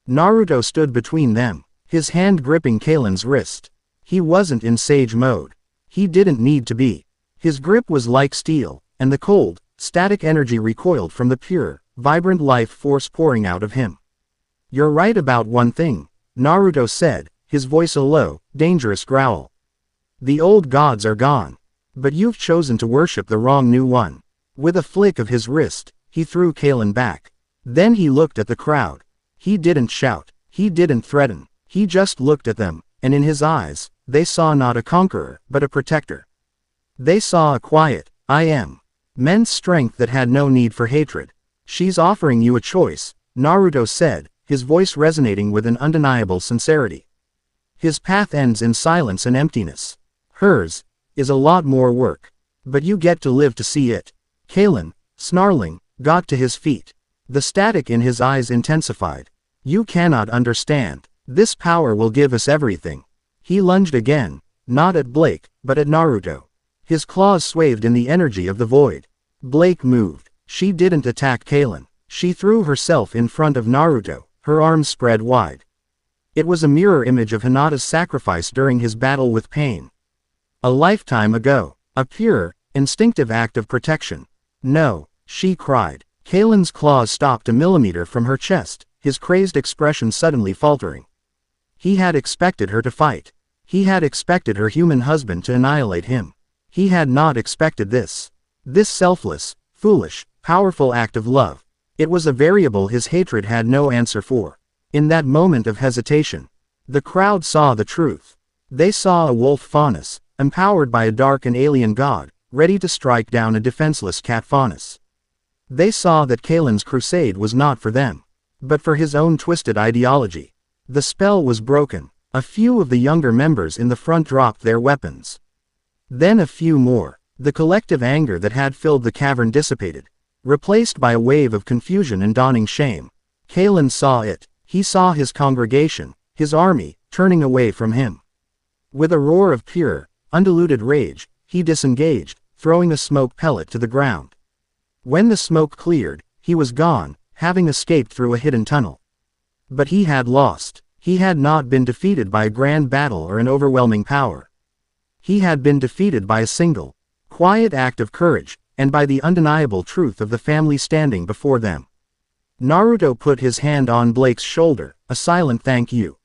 Naruto stood between them, his hand gripping Kalen's wrist. He wasn't in sage mode. He didn't need to be. His grip was like steel, and the cold, static energy recoiled from the pure, vibrant life force pouring out of him. "You're right about one thing," Naruto said, his voice a low, dangerous growl. "The old gods are gone. But you've chosen to worship the wrong new one." With a flick of his wrist, he threw Kalen back. Then he looked at the crowd. He didn't shout. He didn't threaten. He just looked at them, and in his eyes, they saw not a conqueror, but a protector. They saw a quiet, "I am." Men's strength that had no need for hatred. "She's offering you a choice," Naruto said, his voice resonating with an undeniable sincerity. "His path ends in silence and emptiness. Hers is a lot more work. But you get to live to see it." Kalen, snarling, got to his feet. The static in his eyes intensified. "You cannot understand. This power will give us everything." He lunged again, not at Blake, but at Naruto. His claws swayed in the energy of the void. Blake moved. She didn't attack Kalen. She threw herself in front of Naruto, her arms spread wide. It was a mirror image of Hinata's sacrifice during his battle with pain. A lifetime ago. A pure, instinctive act of protection. "No," she cried. Kalen's claws stopped a millimeter from her chest, his crazed expression suddenly faltering. He had expected her to fight. He had expected her human husband to annihilate him. He had not expected this. This selfless, foolish, powerful act of love. It was a variable his hatred had no answer for. In that moment of hesitation, the crowd saw the truth. They saw a wolf Faunus, empowered by a dark and alien god, ready to strike down a defenseless cat Faunus. They saw that Kalen's crusade was not for them, but for his own twisted ideology. The spell was broken. A few of the younger members in the front dropped their weapons. Then a few more. The collective anger that had filled the cavern dissipated, replaced by a wave of confusion and dawning shame. Kalen saw it. He saw his congregation, his army, turning away from him. With a roar of pure, undiluted rage, he disengaged, throwing a smoke pellet to the ground. When the smoke cleared, he was gone, having escaped through a hidden tunnel. But he had lost. He had not been defeated by a grand battle or an overwhelming power. He had been defeated by a single, quiet act of courage, and by the undeniable truth of the family standing before them. Naruto put his hand on Blake's shoulder, a silent thank you.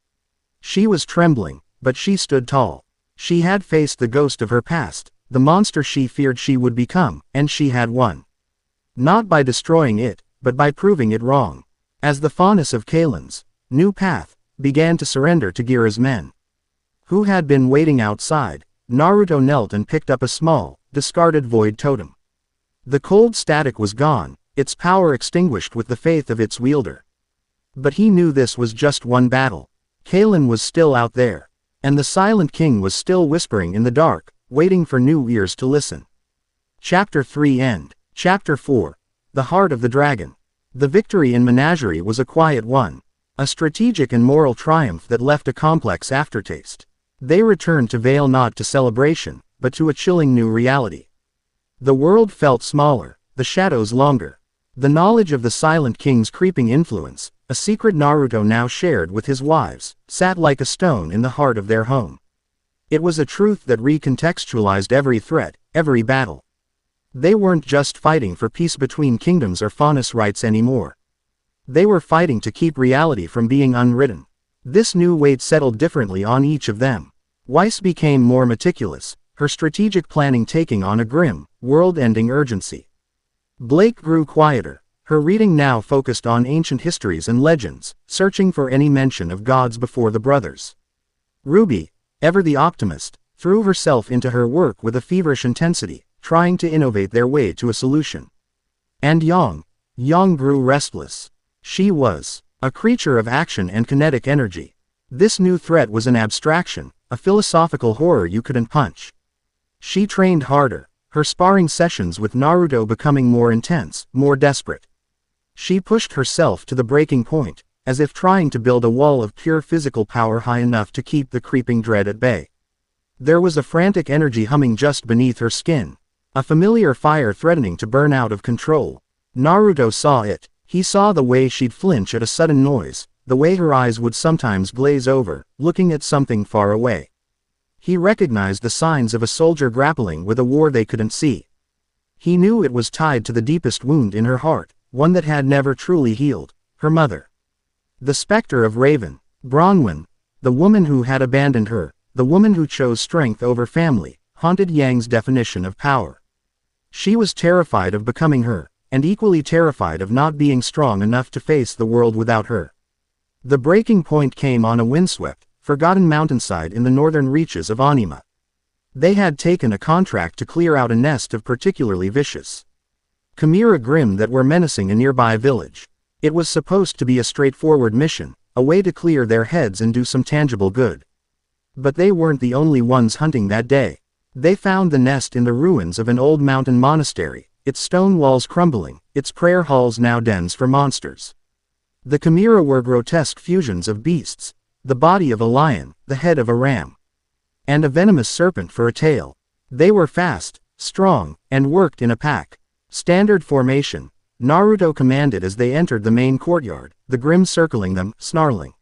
She was trembling, but she stood tall. She had faced the ghost of her past, the monster she feared she would become, and she had won. Not by destroying it, but by proving it wrong. As the faunus of Kalen's new path began to surrender to Gira's men, who had been waiting outside, Naruto knelt and picked up a small, discarded void totem. The cold static was gone, its power extinguished with the faith of its wielder. But he knew this was just one battle. Kalen was still out there, and the Silent King was still whispering in the dark, waiting for new ears to listen. Chapter 3 End. Chapter 4. The Heart of the Dragon. The victory in Menagerie was a quiet one, a strategic and moral triumph that left a complex aftertaste. They returned to Vale not to celebration, but to a chilling new reality. The world felt smaller, the shadows longer. The knowledge of the Silent King's creeping influence, a secret Naruto now shared with his wives, sat like a stone in the heart of their home. It was a truth that recontextualized every threat, every battle. They weren't just fighting for peace between kingdoms or faunus rights anymore. They were fighting to keep reality from being unwritten. This new weight settled differently on each of them. Weiss became more meticulous, her strategic planning taking on a grim, world-ending urgency. Blake grew quieter, her reading now focused on ancient histories and legends, searching for any mention of gods before the brothers. RWBY, ever the optimist, threw herself into her work with a feverish intensity, trying to innovate their way to a solution. And Yang grew restless. She was a creature of action and kinetic energy. This new threat was an abstraction, a philosophical horror you couldn't punch. She trained harder, her sparring sessions with Naruto becoming more intense, more desperate. She pushed herself to the breaking point, as if trying to build a wall of pure physical power high enough to keep the creeping dread at bay. There was a frantic energy humming just beneath her skin, a familiar fire threatening to burn out of control. Naruto saw it. He saw the way she'd flinch at a sudden noise, the way her eyes would sometimes glaze over, looking at something far away. He recognized the signs of a soldier grappling with a war they couldn't see. He knew it was tied to the deepest wound in her heart, one that had never truly healed, her mother. The specter of Raven, Bronwyn, the woman who had abandoned her, the woman who chose strength over family, haunted Yang's definition of power. She was terrified of becoming her, and equally terrified of not being strong enough to face the world without her. The breaking point came on a windswept, forgotten mountainside in the northern reaches of Anima. They had taken a contract to clear out a nest of particularly vicious Chimera Grimm that were menacing a nearby village. It was supposed to be a straightforward mission, a way to clear their heads and do some tangible good. But they weren't the only ones hunting that day. They found the nest in the ruins of an old mountain monastery, its stone walls crumbling, its prayer halls now dens for monsters. The Chimera were grotesque fusions of beasts, the body of a lion, the head of a ram, and a venomous serpent for a tail. They were fast, strong, and worked in a pack. Standard formation, Naruto commanded as they entered the main courtyard, the Grimm circling them, snarling.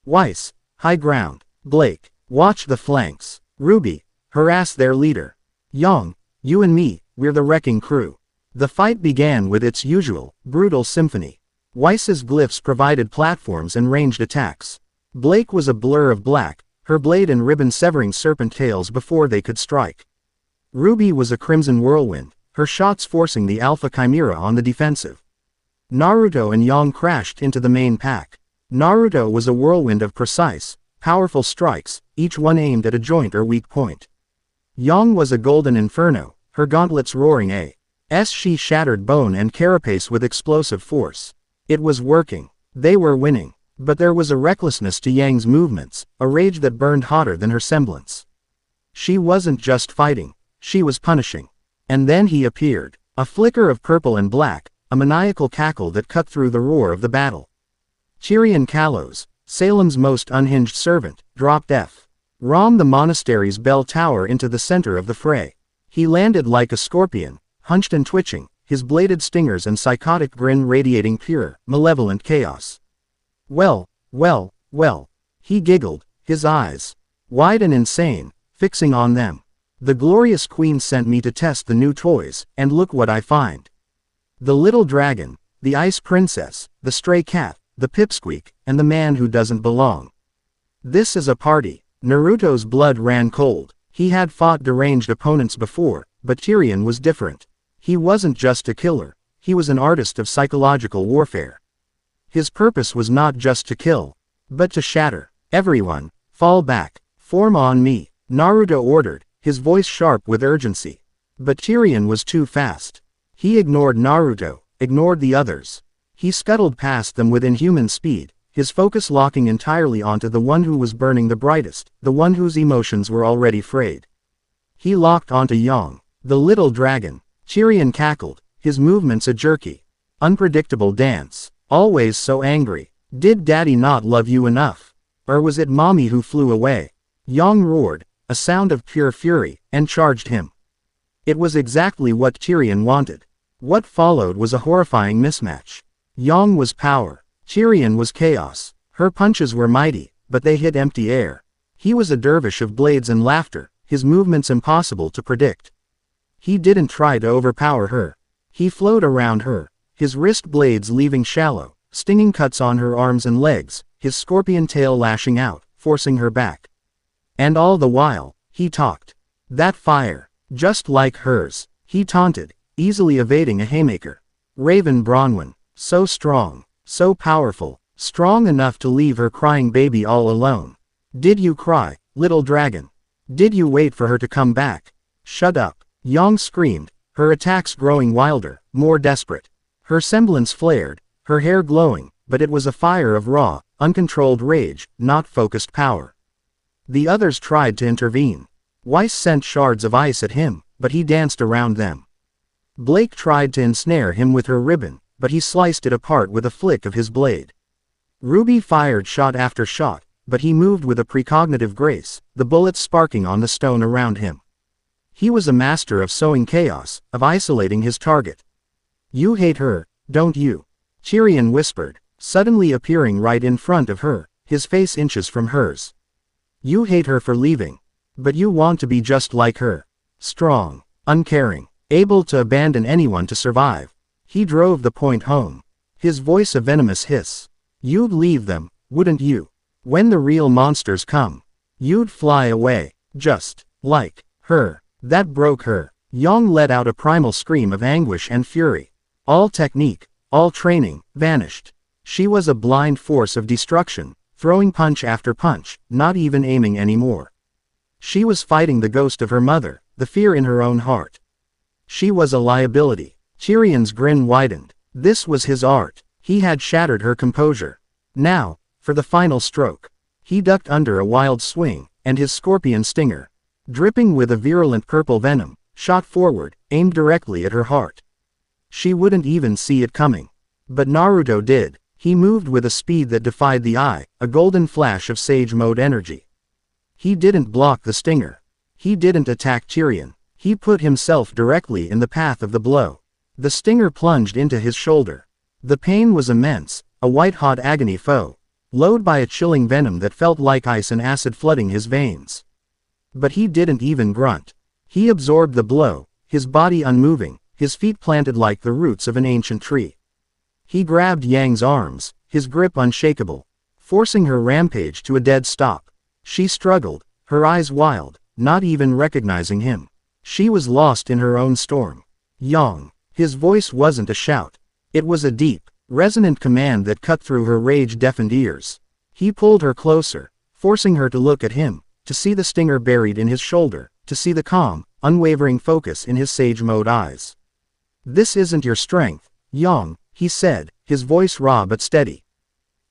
Weiss, high ground. Blake, watch the flanks. RWBY, harass their leader. Yang, you and me, we're the wrecking crew. The fight began with its usual, brutal symphony. Weiss's glyphs provided platforms and ranged attacks. Blake was a blur of black, her blade and ribbon severing serpent tails before they could strike. RWBY was a crimson whirlwind, her shots forcing the Alpha Chimera on the defensive. Naruto and Yang crashed into the main pack. Naruto was a whirlwind of precise, powerful strikes, each one aimed at a joint or weak point. Yang was a golden inferno, her gauntlets roaring as she shattered bone and carapace with explosive force. It was working. They were winning. But there was a recklessness to Yang's movements, a rage that burned hotter than her semblance. She wasn't just fighting, she was punishing. And then he appeared, a flicker of purple and black, a maniacal cackle that cut through the roar of the battle. Tyrion Kalos, Salem's most unhinged servant, dropped Rom the monastery's bell tower into the center of the fray. He landed like a scorpion, hunched and twitching, his bladed stingers and psychotic grin radiating pure, malevolent chaos. Well, he giggled, his eyes, wide and insane, fixing on them. The glorious queen sent me to test the new toys, and look what I find. The little dragon, the Ice Princess, the Stray Cat, the Pipsqueak, and the Man Who Doesn't Belong. This is a party. Naruto's blood ran cold. He had fought deranged opponents before, but Tyrion was different. He wasn't just a killer, he was an artist of psychological warfare. His purpose was not just to kill, but to shatter. Everyone, fall back, form on me, Naruto ordered, his voice sharp with urgency. But Tyrion was too fast. He ignored Naruto, ignored the others. He scuttled past them with inhuman speed, his focus locking entirely onto the one who was burning the brightest, the one whose emotions were already frayed. He locked onto Yang, the little dragon. Tyrion cackled, his movements a jerky, unpredictable dance. Always so angry. Did daddy not love you enough? Or was it mommy who flew away? Yang roared, a sound of pure fury, and charged him. It was exactly what Tyrion wanted. What followed was a horrifying mismatch. Yang was power. Tyrion was chaos. Her punches were mighty, but they hit empty air. He was a dervish of blades and laughter, his movements impossible to predict. He didn't try to overpower her. He flowed around her, his wrist blades leaving shallow, stinging cuts on her arms and legs, his scorpion tail lashing out, forcing her back. And all the while, he talked. That fire, just like hers, he taunted, easily evading a haymaker. Raven Bronwyn, so strong, so powerful, strong enough to leave her crying baby all alone. Did you cry, little dragon? Did you wait for her to come back? Shut up, Yang screamed, her attacks growing wilder, more desperate. Her semblance flared, her hair glowing, but it was a fire of raw, uncontrolled rage, not focused power. The others tried to intervene. Weiss sent shards of ice at him, but he danced around them. Blake tried to ensnare him with her ribbon, but he sliced it apart with a flick of his blade. RWBY fired shot after shot, but he moved with a precognitive grace, the bullets sparking on the stone around him. He was a master of sowing chaos, of isolating his target. You hate her, don't you? Tyrion whispered, suddenly appearing right in front of her, his face inches from hers. You hate her for leaving. But you want to be just like her. Strong, uncaring, able to abandon anyone to survive. He drove the point home. His voice a venomous hiss. You'd leave them, wouldn't you? When the real monsters come, you'd fly away, just like her. That broke her. Yang let out a primal scream of anguish and fury. All technique, all training, vanished. She was a blind force of destruction, throwing punch after punch, not even aiming anymore. She was fighting the ghost of her mother, the fear in her own heart. She was a liability. Tyrion's grin widened. This was his art. He had shattered her composure. Now, for the final stroke. He ducked under a wild swing, and his scorpion stinger, dripping with a virulent purple venom, shot forward, aimed directly at her heart. She wouldn't even see it coming. But Naruto did. He moved with a speed that defied the eye, a golden flash of Sage Mode energy. He didn't block the stinger. He didn't attack Tyrion. He put himself directly in the path of the blow. The stinger plunged into his shoulder. The pain was immense, a white-hot agony foe, loaded by a chilling venom that felt like ice and acid flooding his veins. But he didn't even grunt. He absorbed the blow, his body unmoving, his feet planted like the roots of an ancient tree. He grabbed Yang's arms, his grip unshakable, forcing her rampage to a dead stop. She struggled, her eyes wild, not even recognizing him. She was lost in her own storm. Yang. His voice wasn't a shout. It was a deep, resonant command that cut through her rage-deafened ears. He pulled her closer, forcing her to look at him, to see the stinger buried in his shoulder, to see the calm, unwavering focus in his Sage Mode eyes. This isn't your strength, Yang, he said, his voice raw but steady.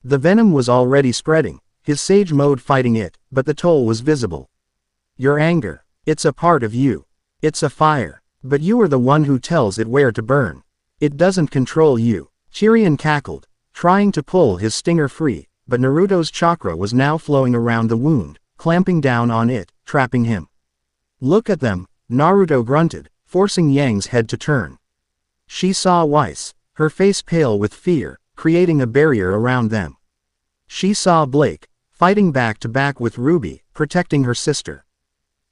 The venom was already spreading, his Sage Mode fighting it, but the toll was visible. Your anger, it's a part of you. It's a fire, but you are the one who tells it where to burn. It doesn't control you. Tyrion cackled, trying to pull his stinger free, but Naruto's chakra was now flowing around the wound, clamping down on it, trapping him. Look at them, Naruto grunted, forcing Yang's head to turn. She saw Weiss, her face pale with fear, creating a barrier around them. She saw Blake, fighting back to back with RWBY, protecting her sister.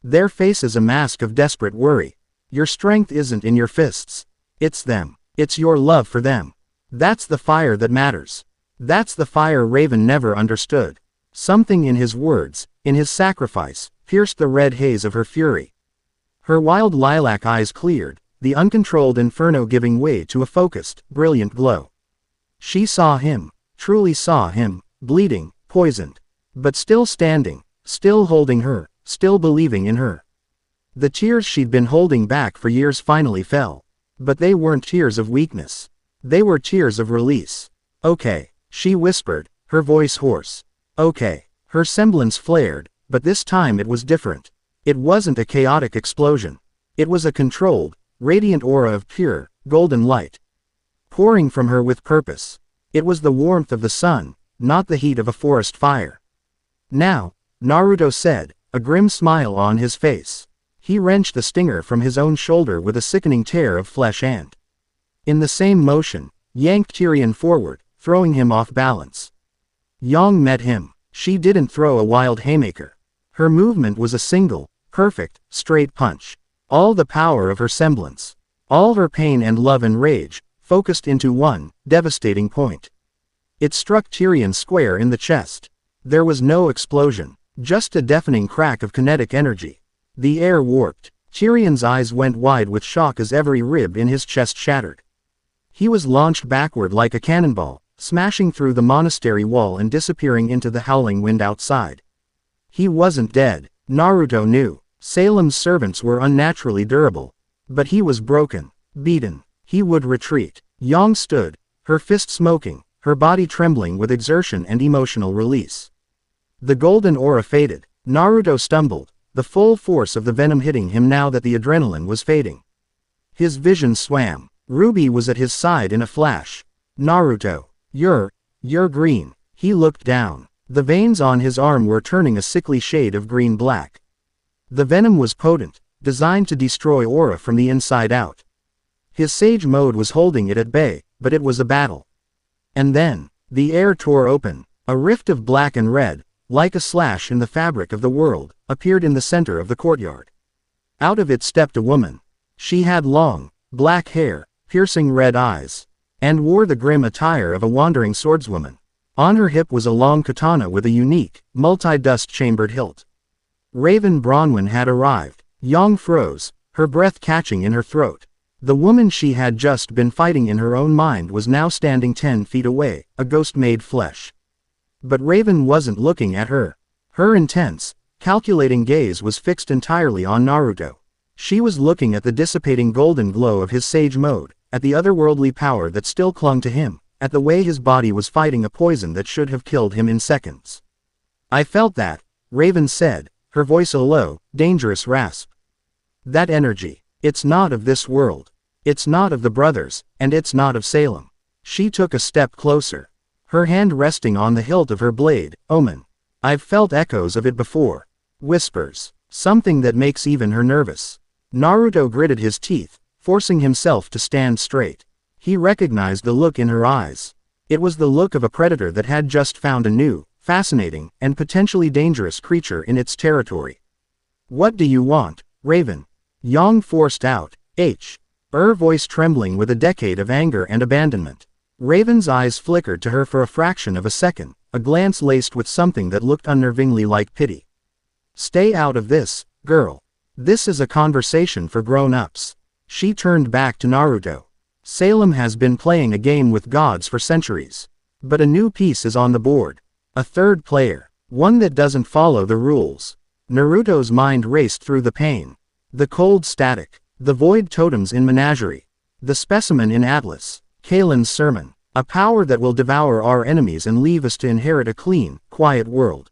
Their faces a mask of desperate worry. Your strength isn't in your fists. It's them. It's your love for them. That's the fire that matters. That's the fire Raven never understood. Something in his words, in his sacrifice, pierced the red haze of her fury. Her wild lilac eyes cleared, the uncontrolled inferno giving way to a focused, brilliant glow. She saw him, truly saw him, bleeding, poisoned, but still standing, still holding her, still believing in her. The tears she'd been holding back for years finally fell. But they weren't tears of weakness. They were tears of release. Okay, she whispered, her voice hoarse. Okay. Her semblance flared, but this time it was different. It wasn't a chaotic explosion. It was a controlled, radiant aura of pure, golden light. Pouring from her with purpose. It was the warmth of the sun, not the heat of a forest fire. Now, Naruto said, a grim smile on his face. He wrenched the stinger from his own shoulder with a sickening tear of flesh and, in the same motion, yanked Tyrion forward, throwing him off balance. Yang met him. She didn't throw a wild haymaker. Her movement was a single, perfect, straight punch. All the power of her semblance, all her pain and love and rage, focused into one, devastating point. It struck Tyrion square in the chest. There was no explosion, just a deafening crack of kinetic energy. The air warped. Tyrion's eyes went wide with shock as every rib in his chest shattered. He was launched backward like a cannonball, smashing through the monastery wall and disappearing into the howling wind outside. He wasn't dead, Naruto knew. Salem's servants were unnaturally durable. But he was broken, beaten. He would retreat. Yang stood, her fist smoking, her body trembling with exertion and emotional release. The golden aura faded. Naruto stumbled, the full force of the venom hitting him now that the adrenaline was fading. His vision swam. RWBY was at his side in a flash. Naruto, you're green. He looked down. The veins on his arm were turning a sickly shade of green-black. The venom was potent, designed to destroy aura from the inside out. His sage mode was holding it at bay, but it was a battle. And then, the air tore open. A rift of black and red, like a slash in the fabric of the world, appeared in the center of the courtyard. Out of it stepped a woman. She had long, black hair, piercing red eyes, and wore the grim attire of a wandering swordswoman. On her hip was a long katana with a unique, multi-dust chambered hilt. Raven Bronwyn had arrived. Yang froze, her breath catching in her throat. The woman she had just been fighting in her own mind was now standing 10 feet away, a ghost made flesh. But Raven wasn't looking at her. Her intense, calculating gaze was fixed entirely on Naruto. She was looking at the dissipating golden glow of his sage mode, at the otherworldly power that still clung to him, at the way his body was fighting a poison that should have killed him in seconds. I felt that, Raven said, her voice a low, dangerous rasp. That energy, it's not of this world. It's not of the brothers, and it's not of Salem. She took a step closer. Her hand resting on the hilt of her blade. Omen. I've felt echoes of it before. Whispers. Something that makes even her nervous. Naruto gritted his teeth, forcing himself to stand straight. He recognized the look in her eyes. It was the look of a predator that had just found a new, fascinating, and potentially dangerous creature in its territory. What do you want, Raven? Yang forced out, her voice trembling with a decade of anger and abandonment. Raven's eyes flickered to her for a fraction of a second, a glance laced with something that looked unnervingly like pity. Stay out of this, girl. This is a conversation for grown-ups. She turned back to Naruto. Salem has been playing a game with gods for centuries. But a new piece is on the board. A third player. One that doesn't follow the rules. Naruto's mind raced through the pain. The cold static. The void totems in Menagerie. The specimen in Atlas. Kalen's sermon. A power that will devour our enemies and leave us to inherit a clean, quiet world.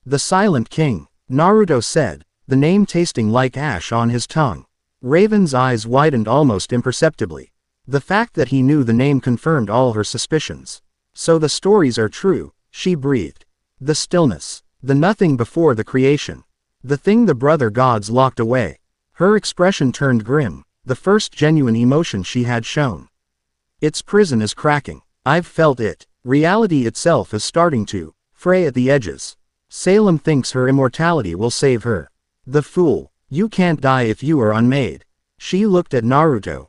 The Silent King, Naruto said, the name tasting like ash on his tongue. Raven's eyes widened almost imperceptibly. The fact that he knew the name confirmed all her suspicions. So the stories are true, she breathed. The stillness. The nothing before the creation. The thing the brother gods locked away. Her expression turned grim, the first genuine emotion she had shown. Its prison is cracking. I've felt it. Reality itself is starting to fray at the edges. Salem thinks her immortality will save her. The fool. You can't die if you are unmade. She looked at Naruto,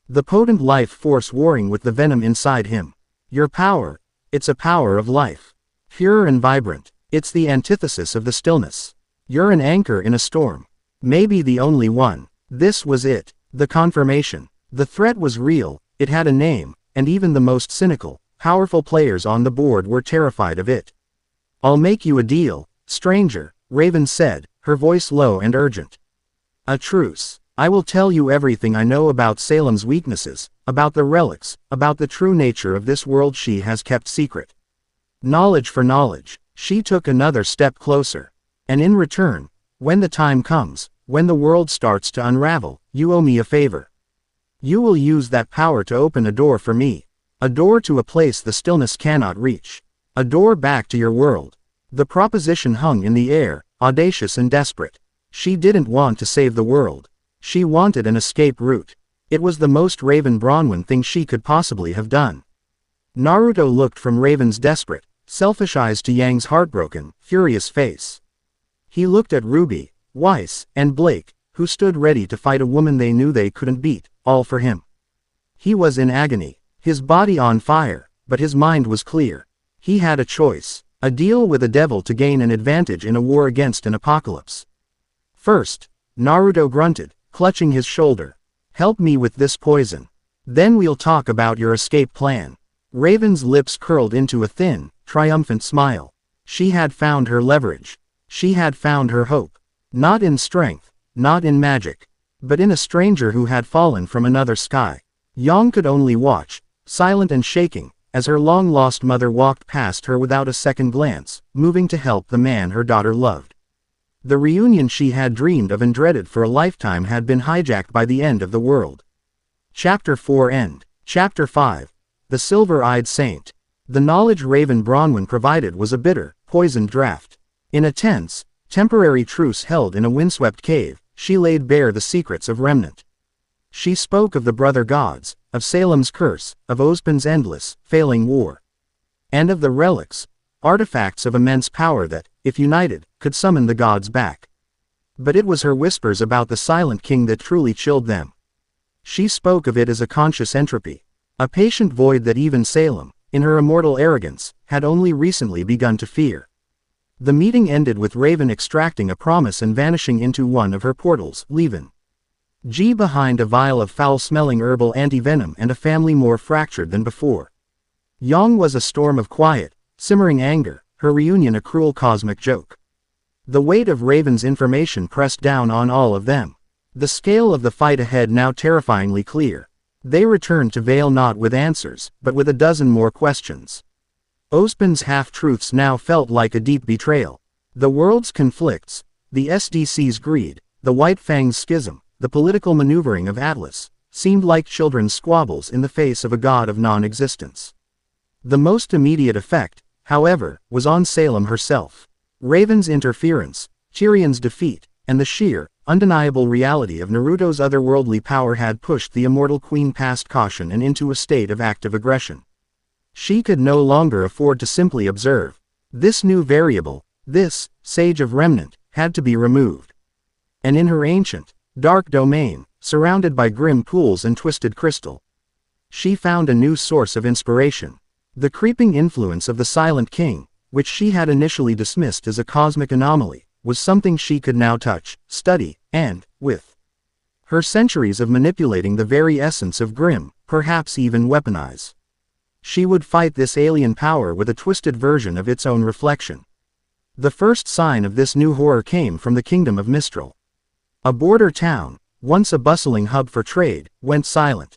The potent life force warring with the venom inside him. Your power. It's a power of life. Pure and vibrant. It's the antithesis of the stillness. You're an anchor in a storm. Maybe the only one. This was it. The confirmation. The threat was real, it had a name, and even the most cynical, powerful players on the board were terrified of it. I'll make you a deal, stranger, Raven said, her voice low and urgent. A truce. I will tell you everything I know about Salem's weaknesses, about the relics, about the true nature of this world she has kept secret. Knowledge for knowledge. She took another step closer. And in return, when the time comes, when the world starts to unravel, you owe me a favor. You will use that power to open a door for me. A door to a place the stillness cannot reach. A door back to your world. The proposition hung in the air, audacious and desperate. She didn't want to save the world. She wanted an escape route. It was the most Raven Bronwyn thing she could possibly have done. Naruto looked from Raven's desperate, selfish eyes to Yang's heartbroken, furious face. He looked at RWBY, Weiss, and Blake, who stood ready to fight a woman they knew they couldn't beat, all for him. He was in agony, his body on fire, but his mind was clear. He had a choice, a deal with a devil to gain an advantage in a war against an apocalypse. First, Naruto grunted, clutching his shoulder. Help me with this poison. Then we'll talk about your escape plan. Raven's lips curled into a thin, triumphant smile. She had found her leverage. She had found her hope. Not in strength, not in magic, but in a stranger who had fallen from another sky. Yang could only watch, silent and shaking, as her long-lost mother walked past her without a second glance, moving to help the man her daughter loved. The reunion she had dreamed of and dreaded for a lifetime had been hijacked by the end of the world. Chapter 4 End. Chapter 5. The Silver-Eyed Saint. The knowledge Raven Bronwyn provided was a bitter, poisoned draught. In a tense, temporary truce held in a windswept cave, she laid bare the secrets of Remnant. She spoke of the brother gods, of Salem's curse, of Ozpin's endless, failing war. And of the relics, artifacts of immense power that, if united, could summon the gods back. But it was her whispers about the Silent King that truly chilled them. She spoke of it as a conscious entropy, a patient void that even Salem, in her immortal arrogance, had only recently begun to fear. The meeting ended with Raven extracting a promise and vanishing into one of her portals, leaving G behind a vial of foul-smelling herbal anti-venom and a family more fractured than before. Yang was a storm of quiet, simmering anger, her reunion a cruel cosmic joke. The weight of Raven's information pressed down on all of them. The scale of the fight ahead now terrifyingly clear. They returned to Vale not with answers, but with a dozen more questions. Ozpin's half-truths now felt like a deep betrayal. The world's conflicts, the SDC's greed, the White Fang's schism, the political maneuvering of Atlas, seemed like children's squabbles in the face of a god of non-existence. The most immediate effect, however, was on Salem herself. Raven's interference, Tyrion's defeat, and the sheer, undeniable reality of Naruto's otherworldly power had pushed the immortal queen past caution and into a state of active aggression. She could no longer afford to simply observe. This new variable, this sage of Remnant, had to be removed. And in her ancient, dark domain, surrounded by grim pools and twisted crystal, she found a new source of inspiration. The creeping influence of the Silent King, which she had initially dismissed as a cosmic anomaly, was something she could now touch, study, and, with her centuries of manipulating the very essence of Grimm, perhaps even weaponize. She would fight this alien power with a twisted version of its own reflection. The first sign of this new horror came from the kingdom of Mistral. A border town, once a bustling hub for trade, went silent.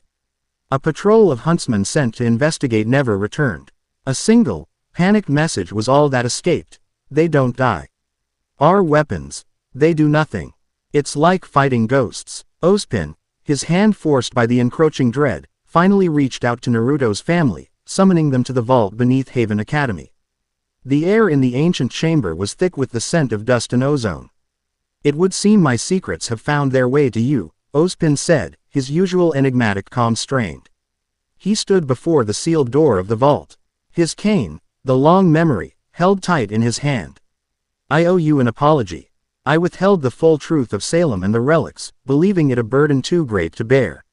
A patrol of huntsmen sent to investigate never returned. A single, panicked message was all that escaped: they don't die. Our weapons, they do nothing. It's like fighting ghosts. Ozpin, his hand forced by the encroaching dread, finally reached out to Naruto's family, summoning them to the vault beneath Haven Academy. The air in the ancient chamber was thick with the scent of dust and ozone. It would seem my secrets have found their way to you, Ozpin said, his usual enigmatic calm strained. He stood before the sealed door of the vault. His cane, the long memory, held tight in his hand. I owe you an apology. I withheld the full truth of Salem and the relics, believing it a burden too great to bear.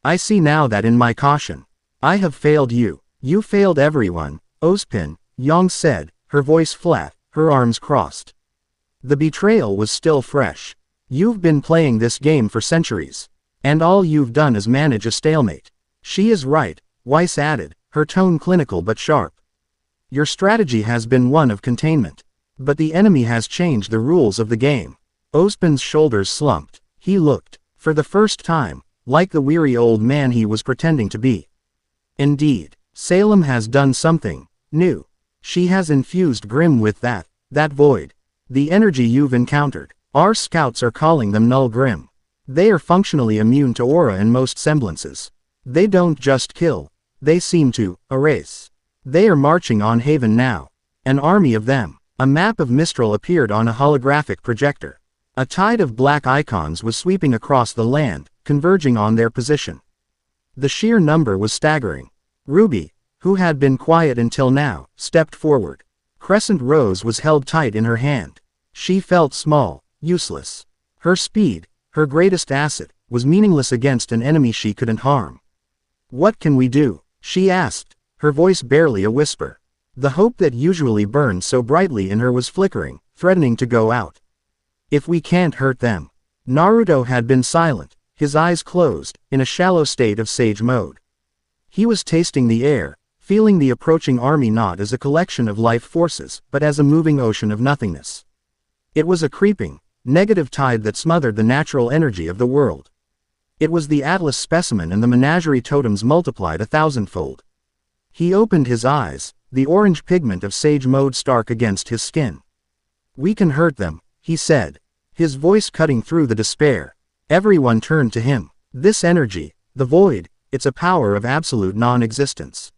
I see now that in my caution, I have failed you. You failed everyone, Ozpin, Yang said, her voice flat, her arms crossed. The betrayal was still fresh. You've been playing this game for centuries. And all you've done is manage a stalemate. She is right, Weiss added, her tone clinical but sharp. Your strategy has been one of containment. But the enemy has changed the rules of the game. Ozpin's shoulders slumped. He looked, for the first time, like the weary old man he was pretending to be. Indeed, Salem has done something new. She has infused Grim with that void. The energy you've encountered. Our scouts are calling them Null Grim. They are functionally immune to aura in most semblances. They don't just kill. They seem to erase. They are marching on Haven now. An army of them. A map of Mistral appeared on a holographic projector. A tide of black icons was sweeping across the land, converging on their position. The sheer number was staggering. RWBY, who had been quiet until now, stepped forward. Crescent Rose was held tight in her hand. She felt small, useless. Her speed, her greatest asset, was meaningless against an enemy she couldn't harm. What can we do? She asked, her voice barely a whisper. The hope that usually burned so brightly in her was flickering, threatening to go out. If we can't hurt them. Naruto had been silent, his eyes closed, in a shallow state of sage mode. He was tasting the air, feeling the approaching army not as a collection of life forces, but as a moving ocean of nothingness. It was a creeping, negative tide that smothered the natural energy of the world. It was the Atlas specimen and the menagerie totems multiplied 1,000-fold. He opened his eyes, the orange pigment of sage mode stark against his skin. We can hurt them, he said, his voice cutting through the despair. Everyone turned to him. This energy, the void, it's a power of absolute non-existence.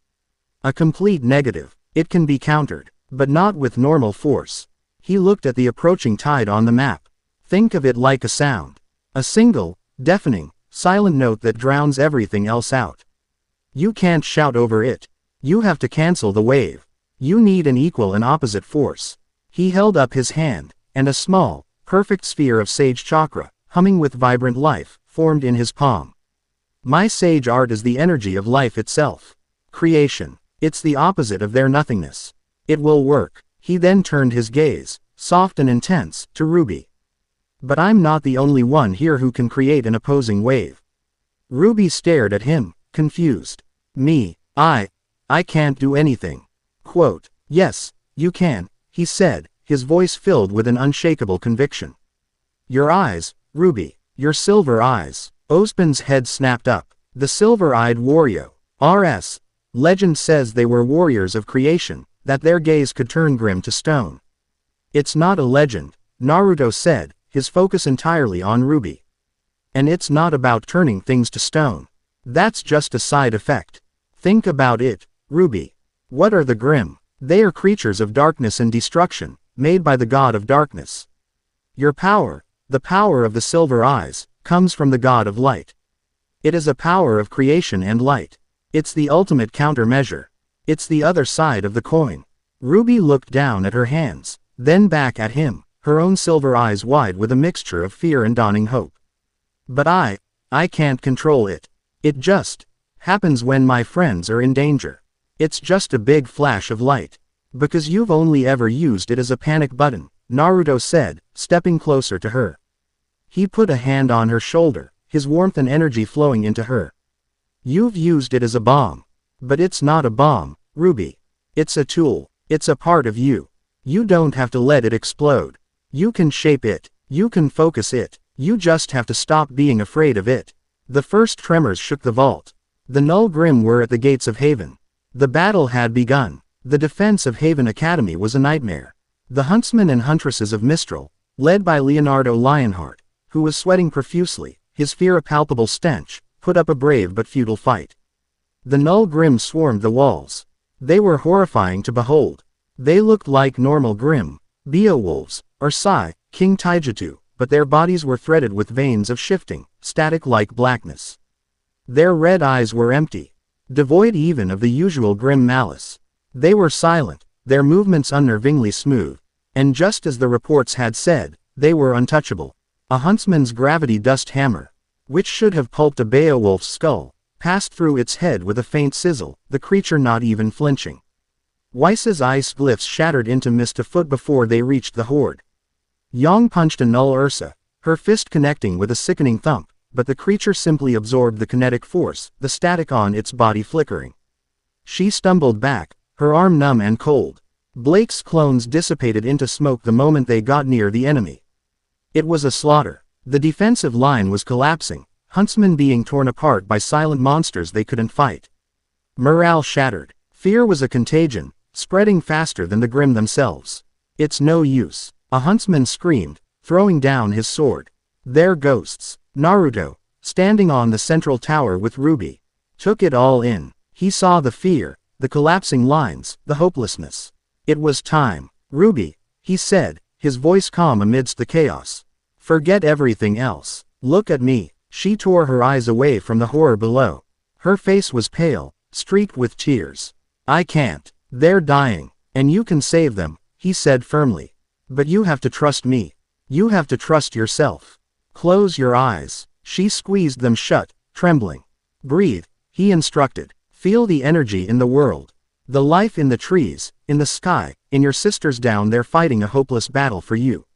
A complete negative. It can be countered, but not with normal force. He looked at the approaching tide on the map. Think of it like a sound. A single, deafening, silent note that drowns everything else out. You can't shout over it. You have to cancel the wave. You need an equal and opposite force. He held up his hand, and a small, perfect sphere of sage chakra, humming with vibrant life, formed in his palm. My sage art is the energy of life itself. Creation. It's the opposite of their nothingness. It will work. He then turned his gaze, soft and intense, to RWBY. But I'm not the only one here who can create an opposing wave. RWBY stared at him, confused. Me, I can't do anything. Quote, yes, you can, he said, his voice filled with an unshakable conviction. Your eyes, RWBY, your silver eyes. Ozpin's head snapped up. The silver-eyed Wario, RS. Legend says they were warriors of creation, that their gaze could turn Grim to stone. It's not a legend, Naruto said, his focus entirely on RWBY. And it's not about turning things to stone. That's just a side effect. Think about it, RWBY. What are the Grim? They are creatures of darkness and destruction, made by the god of darkness. Your power, the power of the silver eyes, comes from the god of light. It is a power of creation and light. It's the ultimate countermeasure. It's the other side of the coin. RWBY looked down at her hands, then back at him, her own silver eyes wide with a mixture of fear and dawning hope. But I can't control it. It just happens when my friends are in danger. It's just a big flash of light. Because you've only ever used it as a panic button, Naruto said, stepping closer to her. He put a hand on her shoulder, his warmth and energy flowing into her. You've used it as a bomb. But it's not a bomb, RWBY. It's a tool. It's a part of you. You don't have to let it explode. You can shape it. You can focus it. You just have to stop being afraid of it. The first tremors shook the vault. The Null Grim were at the gates of Haven. The battle had begun. The defense of Haven Academy was a nightmare. The huntsmen and huntresses of Mistral, led by Leonardo Lionheart, who was sweating profusely, his fear a palpable stench, put up a brave but futile fight. The Null Grim swarmed the walls. They were horrifying to behold. They looked like normal Grim, Beowulfs, or Sai, King Taijutsu, but their bodies were threaded with veins of shifting, static-like blackness. Their red eyes were empty, devoid even of the usual grim malice. They were silent, their movements unnervingly smooth, and just as the reports had said, they were untouchable. A huntsman's gravity dust hammer. which should have pulped a Beowulf's skull, passed through its head with a faint sizzle, the creature not even flinching. Weiss's ice glyphs shattered into mist a foot before they reached the horde. Yang punched a null Ursa, her fist connecting with a sickening thump, but the creature simply absorbed the kinetic force, the static on its body flickering. She stumbled back, her arm numb and cold. Blake's clones dissipated into smoke the moment they got near the enemy. It was a slaughter. The defensive line was collapsing, huntsmen being torn apart by silent monsters they couldn't fight. Morale shattered. Fear was a contagion, spreading faster than the Grimm themselves. It's no use. A huntsman screamed, throwing down his sword. They're ghosts. Naruto, standing on the central tower with RWBY, took it all in. He saw the fear, the collapsing lines, the hopelessness. It was time. RWBY, he said, his voice calm amidst the chaos. Forget everything else. Look at me. She tore her eyes away from the horror below. Her face was pale, streaked with tears. I can't. They're dying. And you can save them, he said firmly. But you have to trust me. You have to trust yourself. Close your eyes. She squeezed them shut, trembling. Breathe, he instructed. Feel the energy in the world. The life in the trees, in the sky, in your sisters down there fighting a hopeless battle for you.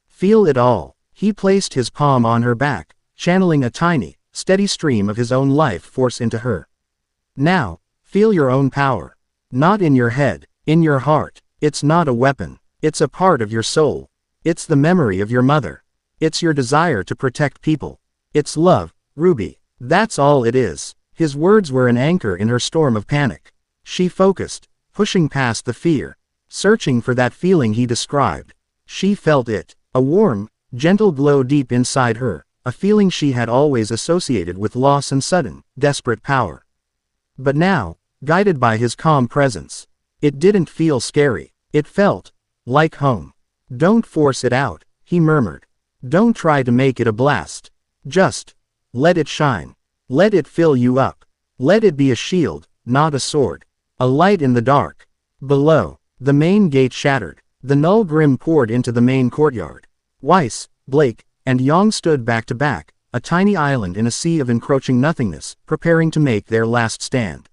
Feel it all. He placed his palm on her back, channeling a tiny, steady stream of his own life force into her. Now, feel your own power. Not in your head, in your heart. It's not a weapon. It's a part of your soul. It's the memory of your mother. It's your desire to protect people. It's love, RWBY. That's all it is. His words were an anchor in her storm of panic. She focused, pushing past the fear, searching for that feeling he described. She felt it, a warm, gentle glow deep inside her, a feeling she had always associated with loss and sudden, desperate power. But now, guided by his calm presence, it didn't feel scary. It felt like home. Don't force it out, he murmured. Don't try to make it a blast. Just let it shine. Let it fill you up. Let it be a shield, not a sword. A light in the dark. Below, the main gate shattered. The null Grimm poured into the main courtyard. Weiss, Blake, and Yang stood back to back, a tiny island in a sea of encroaching nothingness, preparing to make their last stand.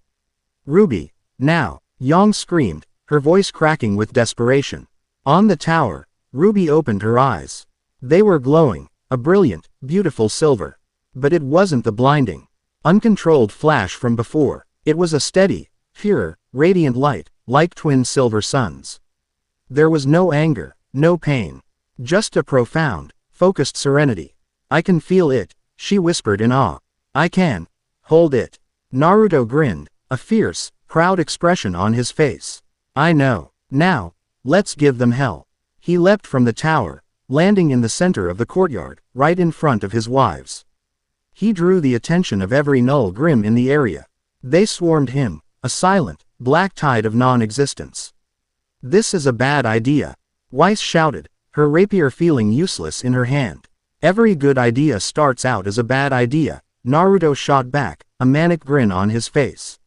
RWBY, now, Yang screamed, her voice cracking with desperation. On the tower, RWBY opened her eyes. They were glowing, a brilliant, beautiful silver. But it wasn't the blinding, uncontrolled flash from before. It was a steady, pure, radiant light, like twin silver suns. There was no anger, no pain. Just a profound, focused serenity. I can feel it, she whispered in awe. I can. Hold it. Naruto grinned, a fierce, proud expression on his face. I know. Now, let's give them hell. He leapt from the tower, landing in the center of the courtyard, right in front of his wives. He drew the attention of every null Grimm in the area. They swarmed him, a silent, black tide of non-existence. This is a bad idea. Weiss shouted, her rapier feeling useless in her hand. Every good idea starts out as a bad idea, Naruto shot back, a manic grin on his face.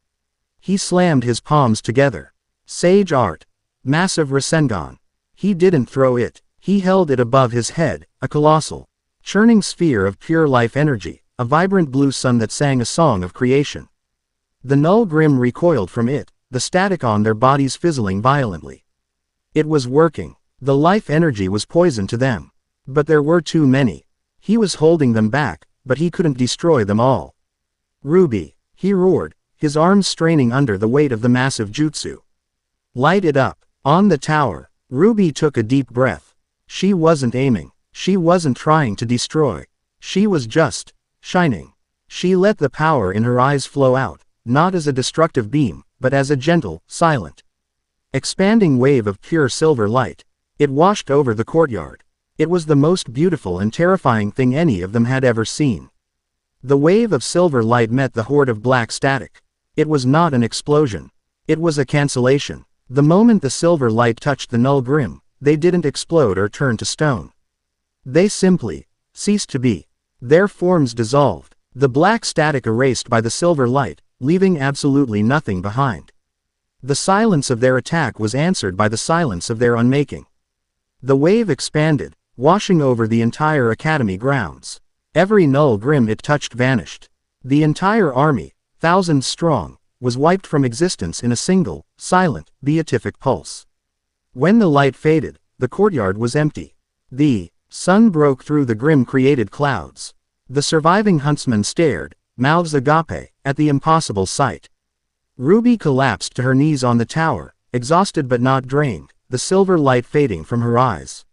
He slammed his palms together. Sage art. Massive Rasengan. He didn't throw it, he held it above his head, a colossal, churning sphere of pure life energy, a vibrant blue sun that sang a song of creation. The null Grimm recoiled from it, the static on their bodies fizzling violently. It was working. The life energy was poison to them. But there were too many. He was holding them back, but he couldn't destroy them all. RWBY, he roared, his arms straining under the weight of the massive jutsu. Light it up. On the tower, RWBY took a deep breath. She wasn't aiming. She wasn't trying to destroy. She was just shining. She let the power in her eyes flow out, not as a destructive beam, but as a gentle, silent, expanding wave of pure silver light. It washed over the courtyard. It was the most beautiful and terrifying thing any of them had ever seen. The wave of silver light met the horde of black static. It was not an explosion. It was a cancellation. The moment the silver light touched the null Grimm, they didn't explode or turn to stone. They simply ceased to be. Their forms dissolved, the black static erased by the silver light, leaving absolutely nothing behind. The silence of their attack was answered by the silence of their unmaking. The wave expanded, washing over the entire academy grounds. Every null grim it touched vanished. The entire army, thousands strong, was wiped from existence in a single, silent, beatific pulse. When the light faded, the courtyard was empty. The sun broke through the grim-created clouds. The surviving huntsmen stared, mouths agape, at the impossible sight. RWBY collapsed to her knees on the tower, exhausted but not drained, the silver light fading from her eyes.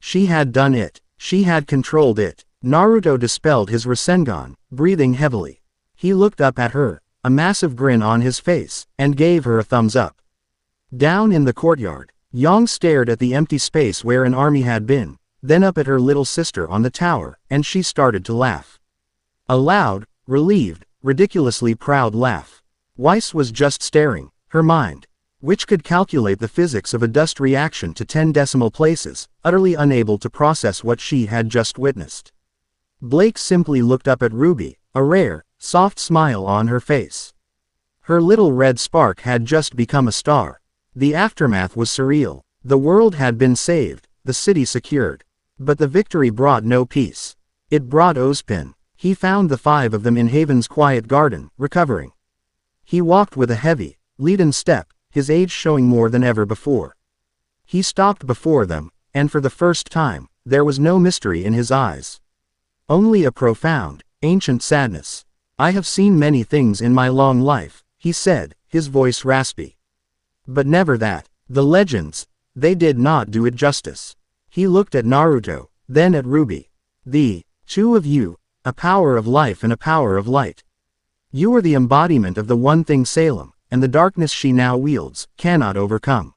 She had done it. She had controlled it. Naruto dispelled his Rasengan, breathing heavily. He looked up at her, a massive grin on his face, and gave her a thumbs up. Down in the courtyard, Yang stared at the empty space where an army had been, then up at her little sister on the tower, and she started to laugh. A loud, relieved, ridiculously proud laugh. Weiss was just staring, her mind, which could calculate the physics of a dust reaction to 10 decimal places, utterly unable to process what she had just witnessed. Blake simply looked up at RWBY, a rare, soft smile on her face. Her little red spark had just become a star. The aftermath was surreal. The world had been saved, the city secured. But the victory brought no peace. It brought Ozpin. He found the 5 of them in Haven's quiet garden, recovering. He walked with a heavy, leaden step, his age showing more than ever before. He stopped before them, and for the first time, there was no mystery in his eyes. Only a profound, ancient sadness. I have seen many things in my long life, he said, his voice raspy. But never that. The legends, they did not do it justice. He looked at Naruto, then at RWBY. The two of you, a power of life and a power of light. You are the embodiment of the one thing Salem, and the darkness she now wields, cannot overcome.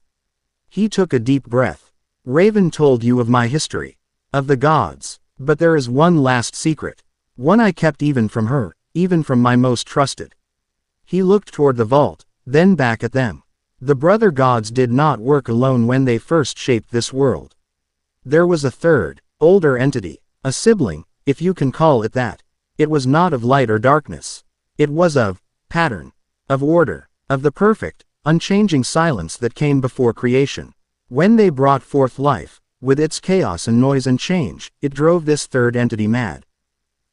He took a deep breath. Raven told you of my history. Of the gods. But there is one last secret. One I kept even from her, even from my most trusted. He looked toward the vault, then back at them. The brother gods did not work alone when they first shaped this world. There was a third, older entity, a sibling, if you can call it that. It was not of light or darkness. It was of pattern, of order, of the perfect, unchanging silence that came before creation. When they brought forth life, with its chaos and noise and change, it drove this third entity mad.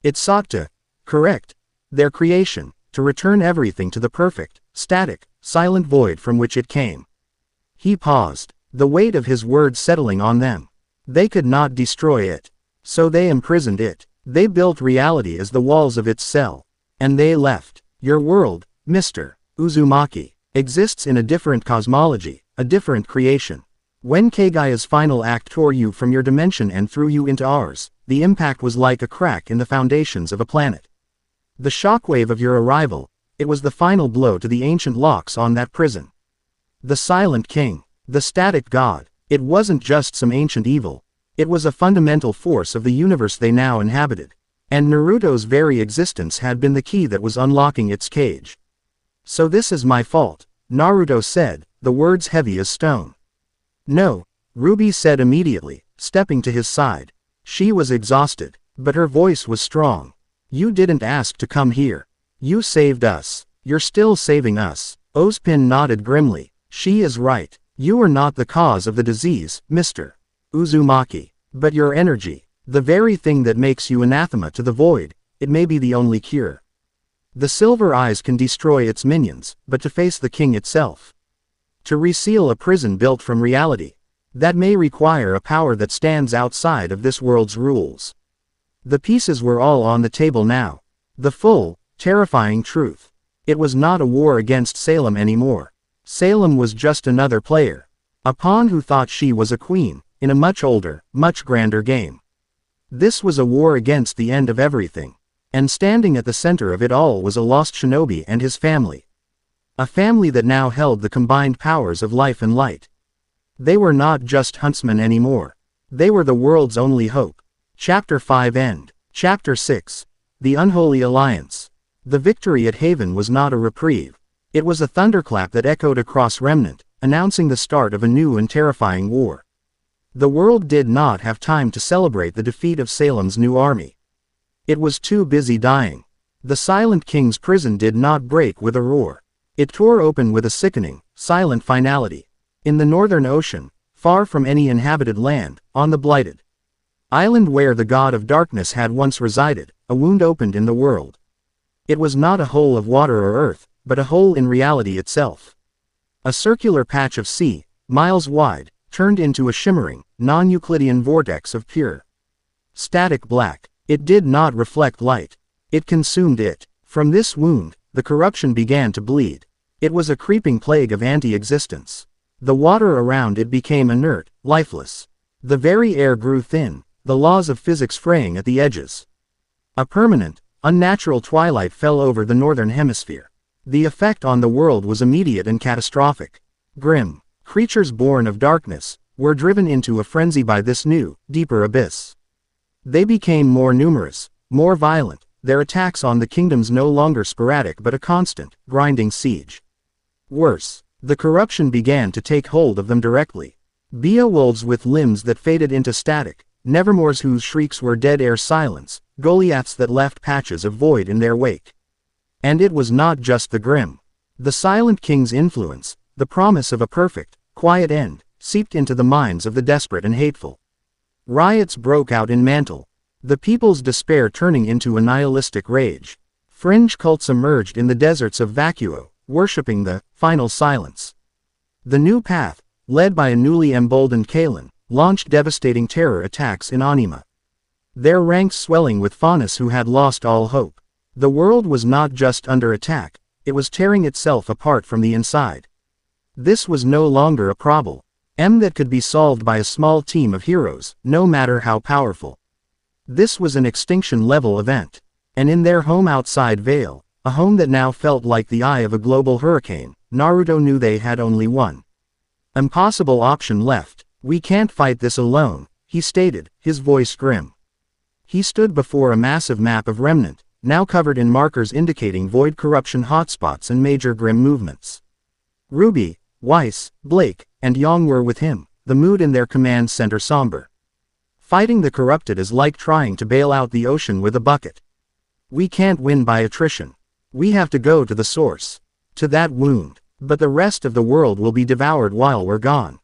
It sought to correct their creation, to return everything to the perfect, static, silent void from which it came. He paused, the weight of his words settling on them. They could not destroy it. So they imprisoned it. They built reality as the walls of its cell. And they left. Your world, Mr. Uzumaki, exists in a different cosmology, a different creation. When Kagaia's final act tore you from your dimension and threw you into ours, the impact was like a crack in the foundations of a planet. The shockwave of your arrival, it was the final blow to the ancient locks on that prison. The silent king, the static god, it wasn't just some ancient evil. It was a fundamental force of the universe they now inhabited. And Naruto's very existence had been the key that was unlocking its cage. So this is my fault, Naruto said, the words heavy as stone. No, RWBY said immediately, stepping to his side. She was exhausted, but her voice was strong. You didn't ask to come here. You saved us. You're still saving us. Ozpin nodded grimly. She is right. You are not the cause of the disease, Mr. Uzumaki. But your energy, the very thing that makes you anathema to the void, it may be the only cure. The silver eyes can destroy its minions, but to face the king itself, to reseal a prison built from reality, that may require a power that stands outside of this world's rules. The pieces were all on the table now. The full, terrifying truth. It was not a war against Salem anymore. Salem was just another player. A pawn who thought she was a queen, in a much older, much grander game. This was a war against the end of everything. And standing at the center of it all was a lost shinobi and his family. A family that now held the combined powers of life and light. They were not just huntsmen anymore. They were the world's only hope. Chapter 5 End. Chapter 6. The Unholy Alliance. The victory at Haven was not a reprieve. It was a thunderclap that echoed across Remnant, announcing the start of a new and terrifying war. The world did not have time to celebrate the defeat of Salem's new army. It was too busy dying. The Silent King's prison did not break with a roar. It tore open with a sickening, silent finality. In the northern ocean, far from any inhabited land, on the blighted island where the god of darkness had once resided, a wound opened in the world. It was not a hole of water or earth, but a hole in reality itself. A circular patch of sea, miles wide, turned into a shimmering, non-Euclidean vortex of pure, static black. It did not reflect light. It consumed it. From this wound, the corruption began to bleed. It was a creeping plague of anti-existence. The water around it became inert, lifeless. The very air grew thin, the laws of physics fraying at the edges. A permanent, unnatural twilight fell over the northern hemisphere. The effect on the world was immediate and catastrophic. Grim creatures born of darkness were driven into a frenzy by this new, deeper abyss. They became more numerous, more violent, their attacks on the kingdoms no longer sporadic but a constant, grinding siege. Worse, the corruption began to take hold of them directly. Beowulfs with limbs that faded into static, Nevermores whose shrieks were dead air silence, Goliaths that left patches of void in their wake. And it was not just the grim. The silent king's influence, the promise of a perfect, quiet end, seeped into the minds of the desperate and hateful. Riots broke out in Mantle, the people's despair turning into a nihilistic rage. Fringe cults emerged in the deserts of Vacuo, worshipping the final silence. The new path, led by a newly emboldened Kalen, launched devastating terror attacks in Anima. Their ranks swelling with Faunus who had lost all hope. The world was not just under attack, it was tearing itself apart from the inside. This was no longer a problem that could be solved by a small team of heroes, no matter how powerful. This was an extinction-level event. And in their home outside Vale, a home that now felt like the eye of a global hurricane, Naruto knew they had only one impossible option left. "We can't fight this alone," he stated, his voice grim. He stood before a massive map of Remnant, now covered in markers indicating void corruption hotspots and major grim movements. RWBY, Weiss, Blake, and Yang were with him, the mood in their command center somber. Fighting the corrupted is like trying to bail out the ocean with a bucket. We can't win by attrition. We have to go to the source. To that wound. But the rest of the world will be devoured while we're gone.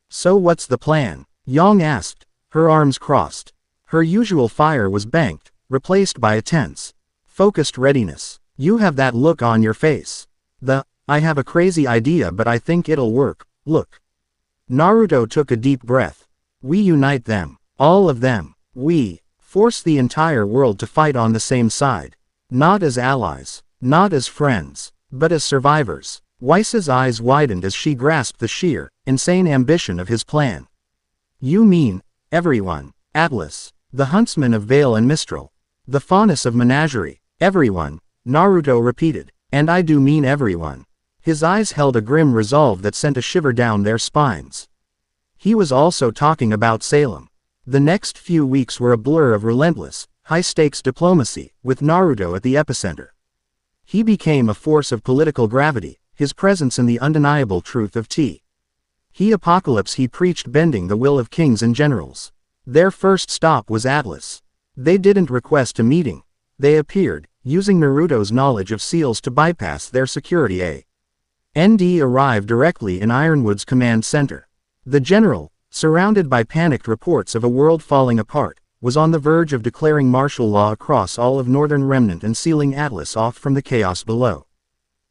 So what's the plan? Yang asked, her arms crossed. Her usual fire was banked, replaced by a tense, focused readiness. You have that look on your face. I have a crazy idea but I think it'll work, look. Naruto took a deep breath. We unite them. All of them. We force the entire world to fight on the same side. Not as allies. Not as friends. But as survivors. Weiss's eyes widened as she grasped the sheer, insane ambition of his plan. You mean, everyone. Atlas. The huntsman of Vale and Mistral. The Faunus of Menagerie. Everyone. Naruto repeated. And I do mean everyone. His eyes held a grim resolve that sent a shiver down their spines. He was also talking about Salem. The next few weeks were a blur of relentless, high-stakes diplomacy, with Naruto at the epicenter. He became a force of political gravity, his presence in the undeniable truth of He apocalypse he preached bending the will of kings and generals. Their first stop was Atlas. They didn't request a meeting. They appeared, using Naruto's knowledge of seals to bypass their security. ND arrived directly in Ironwood's command center. The general, surrounded by panicked reports of a world falling apart, was on the verge of declaring martial law across all of Northern Remnant and sealing Atlas off from the chaos below.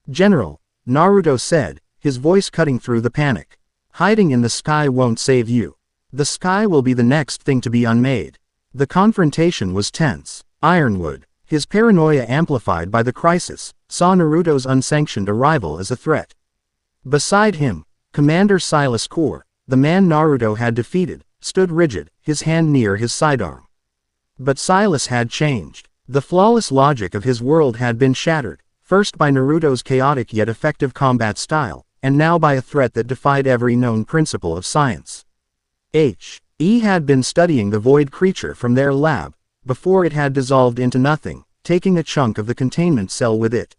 General, Naruto said, his voice cutting through the panic. Hiding in the sky won't save you. The sky will be the next thing to be unmade. The confrontation was tense. Ironwood, his paranoia amplified by the crisis, saw Naruto's unsanctioned arrival as a threat. Beside him, Commander Silas Core, the man Naruto had defeated, stood rigid, his hand near his sidearm. But Silas had changed. The flawless logic of his world had been shattered, first by Naruto's chaotic yet effective combat style, and now by a threat that defied every known principle of science. He had been studying the void creature from their lab, before it had dissolved into nothing, taking a chunk of the containment cell with it.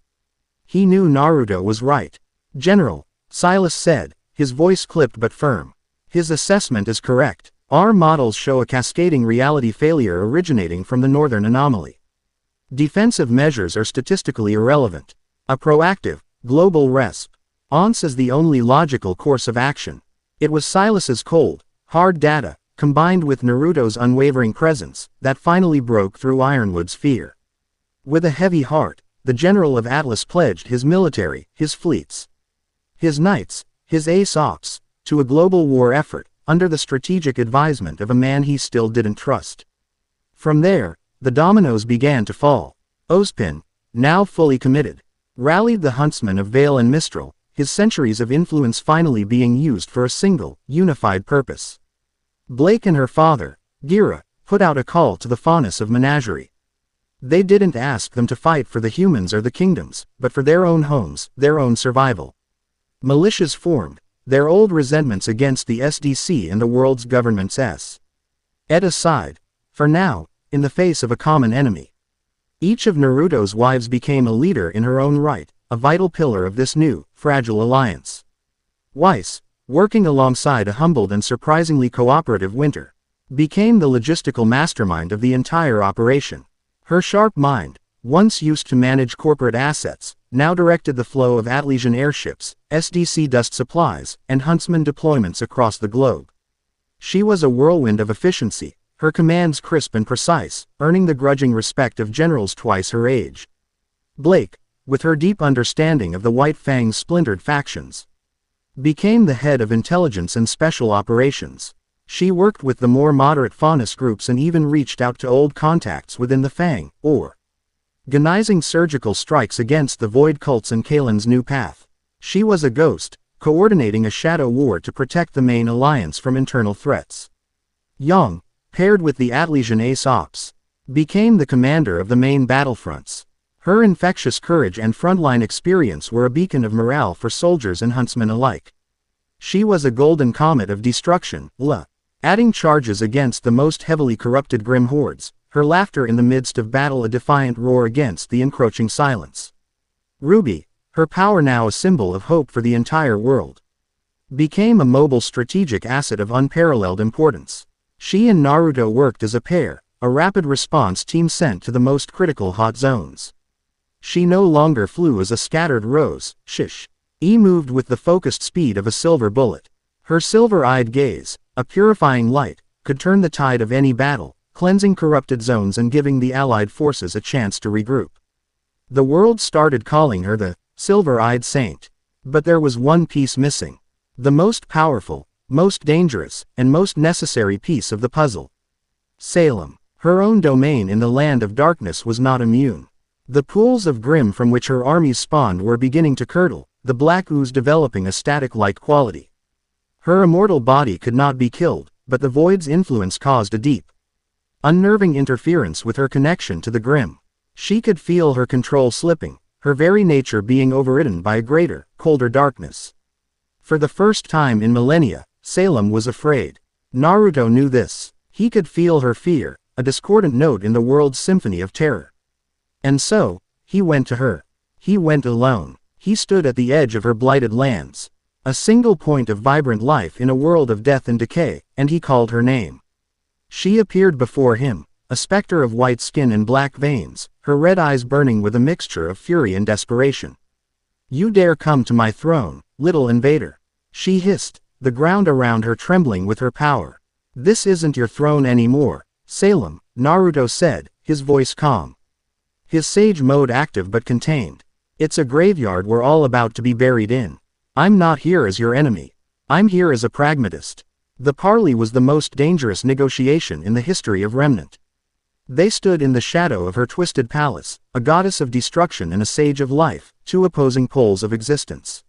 He knew Naruto was right. General, Silas said, his voice clipped but firm. His assessment is correct. Our models show a cascading reality failure originating from the northern anomaly. Defensive measures are statistically irrelevant. A proactive, global response is the only logical course of action. It was Silas's cold, hard data, combined with Naruto's unwavering presence, that finally broke through Ironwood's fear. With a heavy heart, the general of Atlas pledged his military, his fleets, his knights, his ace ops, to a global war effort, under the strategic advisement of a man he still didn't trust. From there, the dominoes began to fall. Ozpin, now fully committed, rallied the huntsmen of Vale and Mistral, his centuries of influence finally being used for a single, unified purpose. Blake and her father, Gira, put out a call to the Faunus of Menagerie. They didn't ask them to fight for the humans or the kingdoms, but for their own homes, their own survival. Militias formed, their old resentments against the SDC and the world's governments set aside, for now, in the face of a common enemy. Each of Naruto's wives became a leader in her own right, a vital pillar of this new, fragile alliance. Weiss, working alongside a humbled and surprisingly cooperative Winter, became the logistical mastermind of the entire operation. Her sharp mind, once used to manage corporate assets, now directed the flow of Atlesian airships, SDC dust supplies, and huntsman deployments across the globe. She was a whirlwind of efficiency, her commands crisp and precise, earning the grudging respect of generals twice her age. Blake, with her deep understanding of the White Fang's splintered factions, became the head of intelligence and special operations. She worked with the more moderate Faunus groups and even reached out to old contacts within the Fang, organizing surgical strikes against the Void cults and Kalen's new path. She was a ghost, coordinating a shadow war to protect the main alliance from internal threats. Yang, paired with the Atlesian Ace Ops, became the commander of the main battlefronts. Her infectious courage and frontline experience were a beacon of morale for soldiers and huntsmen alike. She was a golden comet of destruction, adding charges against the most heavily corrupted grim hordes, her laughter in the midst of battle a defiant roar against the encroaching silence. RWBY, her power now a symbol of hope for the entire world, became a mobile strategic asset of unparalleled importance. She and Naruto worked as a pair, a rapid response team sent to the most critical hot zones. She no longer flew as a scattered rose, moved with the focused speed of a silver bullet. Her silver-eyed gaze, a purifying light, could turn the tide of any battle, cleansing corrupted zones and giving the allied forces a chance to regroup. The world started calling her the Silver-Eyed Saint. But there was one piece missing. The most powerful, most dangerous, and most necessary piece of the puzzle. Salem, her own domain in the land of darkness, was not immune. The pools of grim from which her armies spawned were beginning to curdle, the black ooze developing a static-like quality. Her immortal body could not be killed, but the void's influence caused a deep, unnerving interference with her connection to the grim. She could feel her control slipping, her very nature being overridden by a greater, colder darkness. For the first time in millennia, Salem was afraid. Naruto knew this. He could feel her fear, a discordant note in the world's symphony of terror. And so, he went to her. He went alone. He stood at the edge of her blighted lands, a single point of vibrant life in a world of death and decay, and he called her name. She appeared before him, a specter of white skin and black veins, her red eyes burning with a mixture of fury and desperation. "You dare come to my throne, little invader," she hissed, the ground around her trembling with her power. "This isn't your throne anymore, Salem," Naruto said, his voice calm, his sage mode active but contained. "It's a graveyard we're all about to be buried in. I'm not here as your enemy. I'm here as a pragmatist." The parley was the most dangerous negotiation in the history of Remnant. They stood in the shadow of her twisted palace, a goddess of destruction and a sage of life, two opposing poles of existence.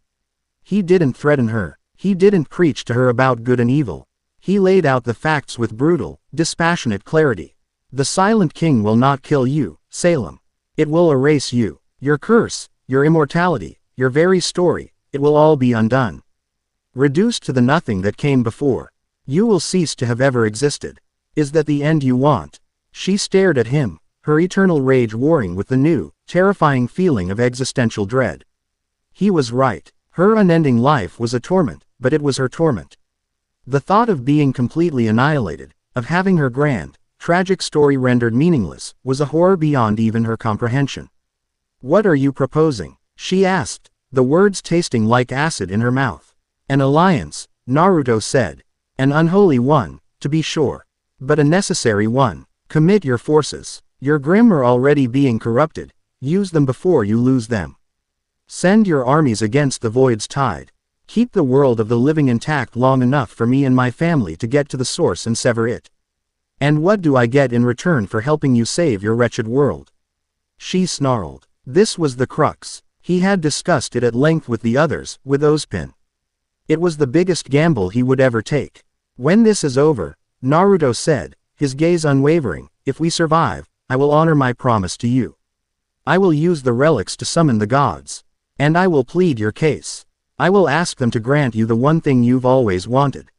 He didn't threaten her. He didn't preach to her about good and evil. He laid out the facts with brutal, dispassionate clarity. "The Silent King will not kill you, Salem. It will erase you. Your curse, your immortality, your very story, it will all be undone. Reduced to the nothing that came before. You will cease to have ever existed. Is that the end you want?" She stared at him, her eternal rage warring with the new, terrifying feeling of existential dread. He was right. Her unending life was a torment, but it was her torment. The thought of being completely annihilated, of having her grand, tragic story rendered meaningless, was a horror beyond even her comprehension. "What are you proposing?" she asked, the words tasting like acid in her mouth. "An alliance," Naruto said. "An unholy one, to be sure. But a necessary one. Commit your forces. Your Grimm are already being corrupted. Use them before you lose them. Send your armies against the void's tide. Keep the world of the living intact long enough for me and my family to get to the source and sever it. And what do I get in return for helping you save your wretched world? She snarled. This was the crux. He had discussed it at length with the others, with Ozpin. It was the biggest gamble he would ever take. When this is over, Naruto said, his gaze unwavering, if we survive, I will honor my promise to you. I will use the relics to summon the gods. And I will plead your case. I will ask them to grant you the one thing you've always wanted.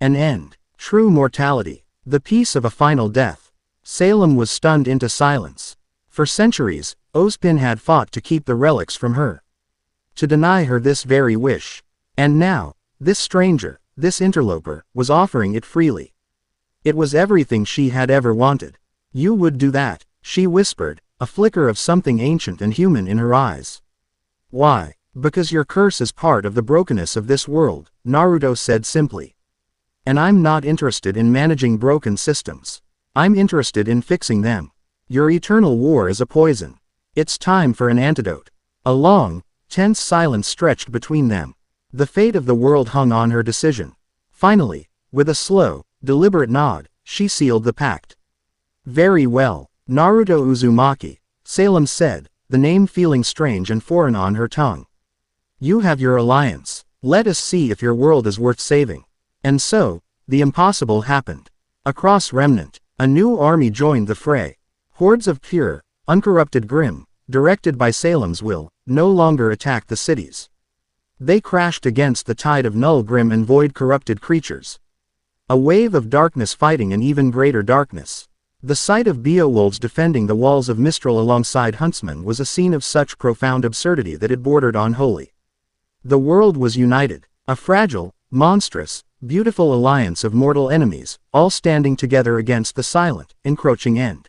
An end. True mortality. The peace of a final death. Salem was stunned into silence. For centuries, Ozpin had fought to keep the relics from her. To deny her this very wish. And now, this stranger, this interloper, was offering it freely. It was everything she had ever wanted. You would do that, she whispered, a flicker of something ancient and human in her eyes. Why? Because your curse is part of the brokenness of this world, Naruto said simply. And I'm not interested in managing broken systems. I'm interested in fixing them. Your eternal war is a poison. It's time for an antidote. A long, tense silence stretched between them. The fate of the world hung on her decision. Finally, with a slow, deliberate nod, she sealed the pact. Very well, Naruto Uzumaki, Salem said, the name feeling strange and foreign on her tongue. You have your alliance. Let us see if your world is worth saving. And so, the impossible happened. Across Remnant, a new army joined the fray. Hordes of pure, uncorrupted Grimm, directed by Salem's will, no longer attacked the cities. They crashed against the tide of null Grimm and void corrupted creatures. A wave of darkness fighting an even greater darkness. The sight of Beowulfs defending the walls of Mistral alongside huntsmen was a scene of such profound absurdity that it bordered on holy. The world was united, a fragile, monstrous, beautiful alliance of mortal enemies, all standing together against the silent, encroaching end.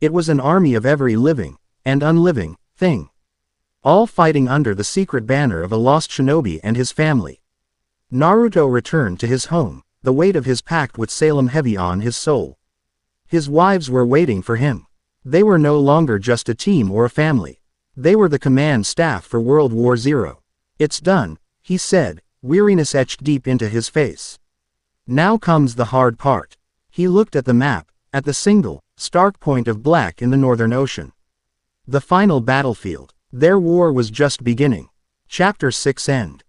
It was an army of every living, and unliving, thing. All fighting under the secret banner of a lost shinobi and his family. Naruto returned to his home, the weight of his pact with Salem heavy on his soul. His wives were waiting for him. They were no longer just a team or a family. They were the command staff for World War Zero. It's done, he said, weariness etched deep into his face. Now comes the hard part. He looked at the map, at the single, stark point of black in the Northern Ocean. The final battlefield. Their war was just beginning. Chapter 6 End.